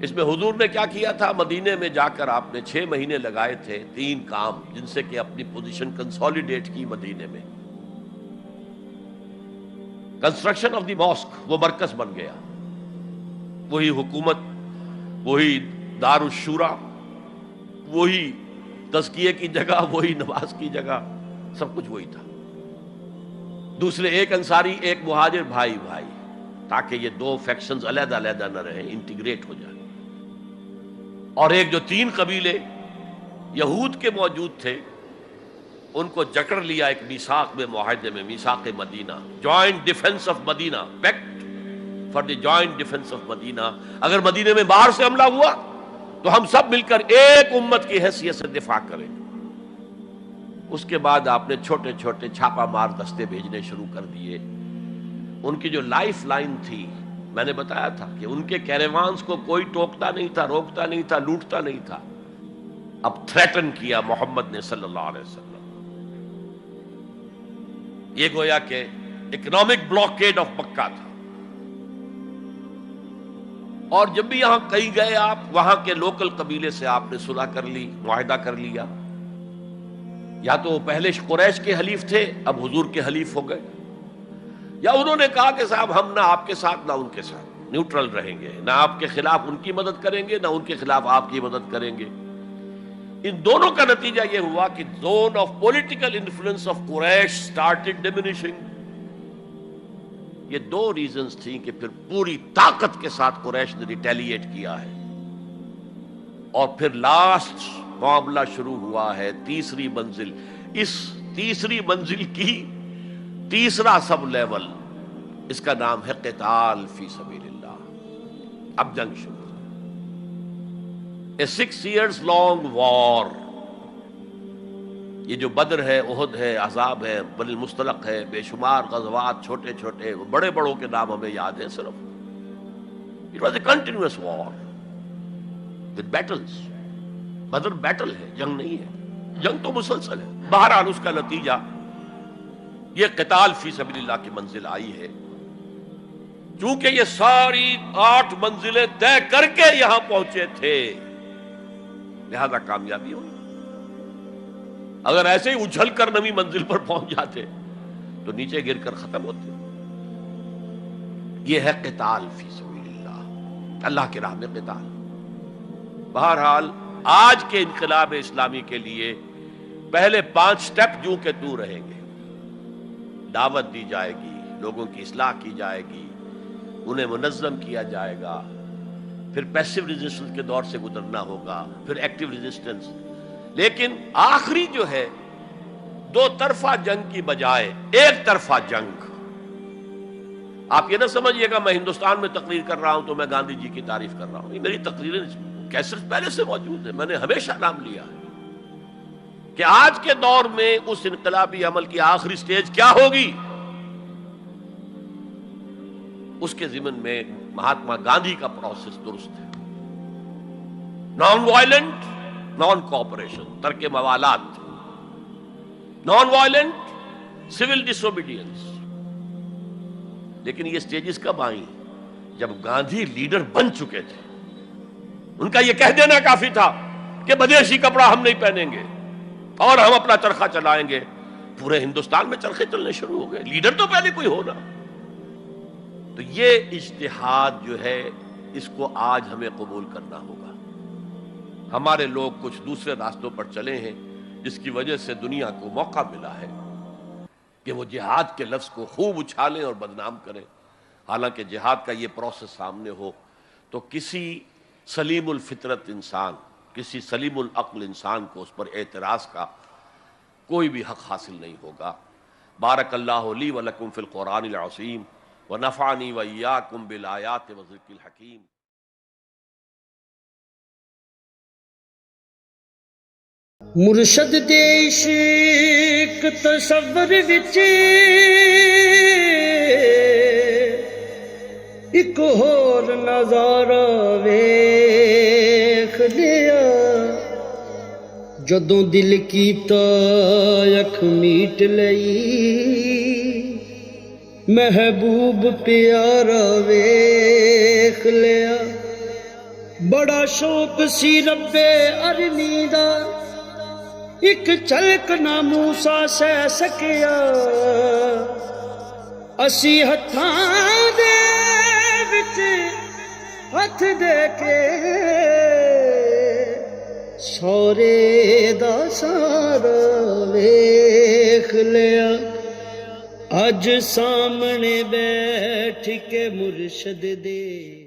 اس میں حضور نے کیا کیا تھا؟ مدینے میں جا کر آپ نے 6 مہینے لگائے تھے، 3 کام جن سے کہ اپنی پوزیشن کنسولیڈیٹ کی مدینے میں۔ کنسٹرکشن آف دی ماسک، وہ مرکز بن گیا، وہی حکومت، وہی دار الشورا، وہی تزکیے کی جگہ، وہی نماز کی جگہ، سب کچھ وہی تھا۔ دوسرے، ایک انصاری ایک مہاجر، بھائی بھائی، تاکہ یہ 2 فیکشنز علیحدہ علیحدہ نہ رہیں، انٹیگریٹ ہو جائیں۔ اور ایک جو 3 قبیلے یہود کے موجود تھے، ان کو جکڑ لیا ایک میثاق میں، معاہدے میں، میثاق مدینہ، joint defence of Medina, pact for the joint defence of Medina. اگر مدینے میں باہر سے حملہ ہوا تو ہم سب مل کر ایک امت کی حیثیت سے دفاع کریں۔ اس کے بعد آپ نے چھوٹے چھوٹے چھاپا مار دستے بھیجنے شروع کر دیے۔ ان کی جو لائف لائن تھی، میں نے بتایا تھا کہ ان کے کیریوانز کو کوئی ٹوکتا نہیں تھا، روکتا نہیں تھا، لوٹتا نہیں تھا۔ اب تھریٹن کیا محمد نے صلی اللہ علیہ وسلم، یہ گویا کہ اکنامک بلاکیڈ آف مکہ تھا۔ اور جب بھی یہاں کہیں گئے آپ، وہاں کے لوکل قبیلے سے آپ نے صلح کر لی، معاہدہ کر لیا، یا تو وہ پہلے قریش کے حلیف تھے، اب حضور کے حلیف ہو گئے، یا انہوں نے کہا کہ صاحب ہم نہ آپ کے ساتھ نہ ان کے ساتھ، نیوٹرل رہیں گے، نہ آپ کے خلاف ان کی مدد کریں گے، نہ ان کے خلاف آپ کی مدد کریں گے۔ ان دونوں کا نتیجہ یہ ہوا کہ zone of political influence of Quraysh started diminishing. یہ 2 ریزنز تھیں کہ پھر پوری طاقت کے ساتھ قریش نے ریٹیلیٹ کیا ہے، اور پھر لاسٹ معاملہ شروع ہوا ہے، تیسری منزل۔ اس تیسری منزل کی تیسرا سب لیول، اس کا نام ہے قتال فی سبیل اللہ۔ اب جنگ شروع، a 6 years long war۔ یہ جو بدر ہے، احد ہے، احزاب ہے، بنی المصطلق ہے، بے شمار غزوات، چھوٹے چھوٹے، بڑے بڑوں کے نام ہمیں یاد ہیں صرف۔ It was a continuous war with battles۔ Badr battle ہے، جنگ نہیں ہے، جنگ تو مسلسل ہے۔ بہرحال اس کا نتیجہ یہ قتال فی سبیل اللہ کی منزل آئی ہے۔ چونکہ یہ ساری 8 منزلیں طے کر کے یہاں پہنچے تھے، لہذا کامیابی ہوئی۔ اگر ایسے ہی اچھل کر نویں منزل پر پہنچ جاتے تو نیچے گر کر ختم ہوتے۔ یہ ہے قتال فی سبیل اللہ، اللہ کی راہ میں قتال۔ بہرحال آج کے انقلاب اسلامی کے لیے پہلے 5 سٹیپ جو کہ تو رہیں گے۔ دعوت دی جائے گی، لوگوں کی اصلاح کی جائے گی، انہیں منظم کیا جائے گا، پھر پیسو ریزسٹنس کے دور سے گزرنا ہوگا، پھر ایکٹیو ریزسٹنس۔ لیکن آخری جو ہے 2 طرفہ جنگ کی بجائے ایک طرفہ جنگ، آپ یہ نہ سمجھیے گا میں ہندوستان میں تقریر کر رہا ہوں تو میں گاندھی جی کی تعریف کر رہا ہوں. یہ میری تقریریں کیسٹ پہلے سے موجود ہے. میں نے ہمیشہ نام لیا ہے کہ آج کے دور میں اس انقلابی عمل کی آخری سٹیج کیا ہوگی. اس کے ضمن میں مہاتما گاندھی کا پروسیس درست ہے. نان وائلنٹ نان کوآپریشن، ترک موالات، نان وائلنٹ سول ڈس اوبیڈینس. لیکن یہ سٹیجز کب آئیں؟ جب گاندھی لیڈر بن چکے تھے. ان کا یہ کہہ دینا کافی تھا کہ بدیشی کپڑا ہم نہیں پہنیں گے اور ہم اپنا چرخہ چلائیں گے. پورے ہندوستان میں چرخے چلنے شروع ہو گئے. لیڈر تو پہلے کوئی ہونا. تو یہ اجتہاد جو ہے اس کو آج ہمیں قبول کرنا ہوگا. ہمارے لوگ کچھ دوسرے راستوں پر چلے ہیں جس کی وجہ سے دنیا کو موقع ملا ہے کہ وہ جہاد کے لفظ کو خوب اچھالیں اور بدنام کریں. حالانکہ جہاد کا یہ پروسیس سامنے ہو تو کسی سلیم الفطرت انسان، کسی سلیم العقل انسان کو اس پر اعتراض کا کوئی بھی حق حاصل نہیں ہوگا. بارک اللہ لی ولکم فی القرآن العظیم ونفعنی وإیاکم بالآیات والذکر الحکیم. مرشد دے عشق تصور وچ ایک ہور نظارہ ویکھ لیا. جدوں دل کیتا اکھ میٹ لئی محبوب پیارا ویکھ لیا. بڑا شوق سی رب ارنی دا ایک چلک نہ موسیٰ سہ سکیا. اسی ہتھاں دے وچ ہتھ دے کے سورے دا سارا ویکھ لیا. اج سامنے بیٹھ کے مرشد دے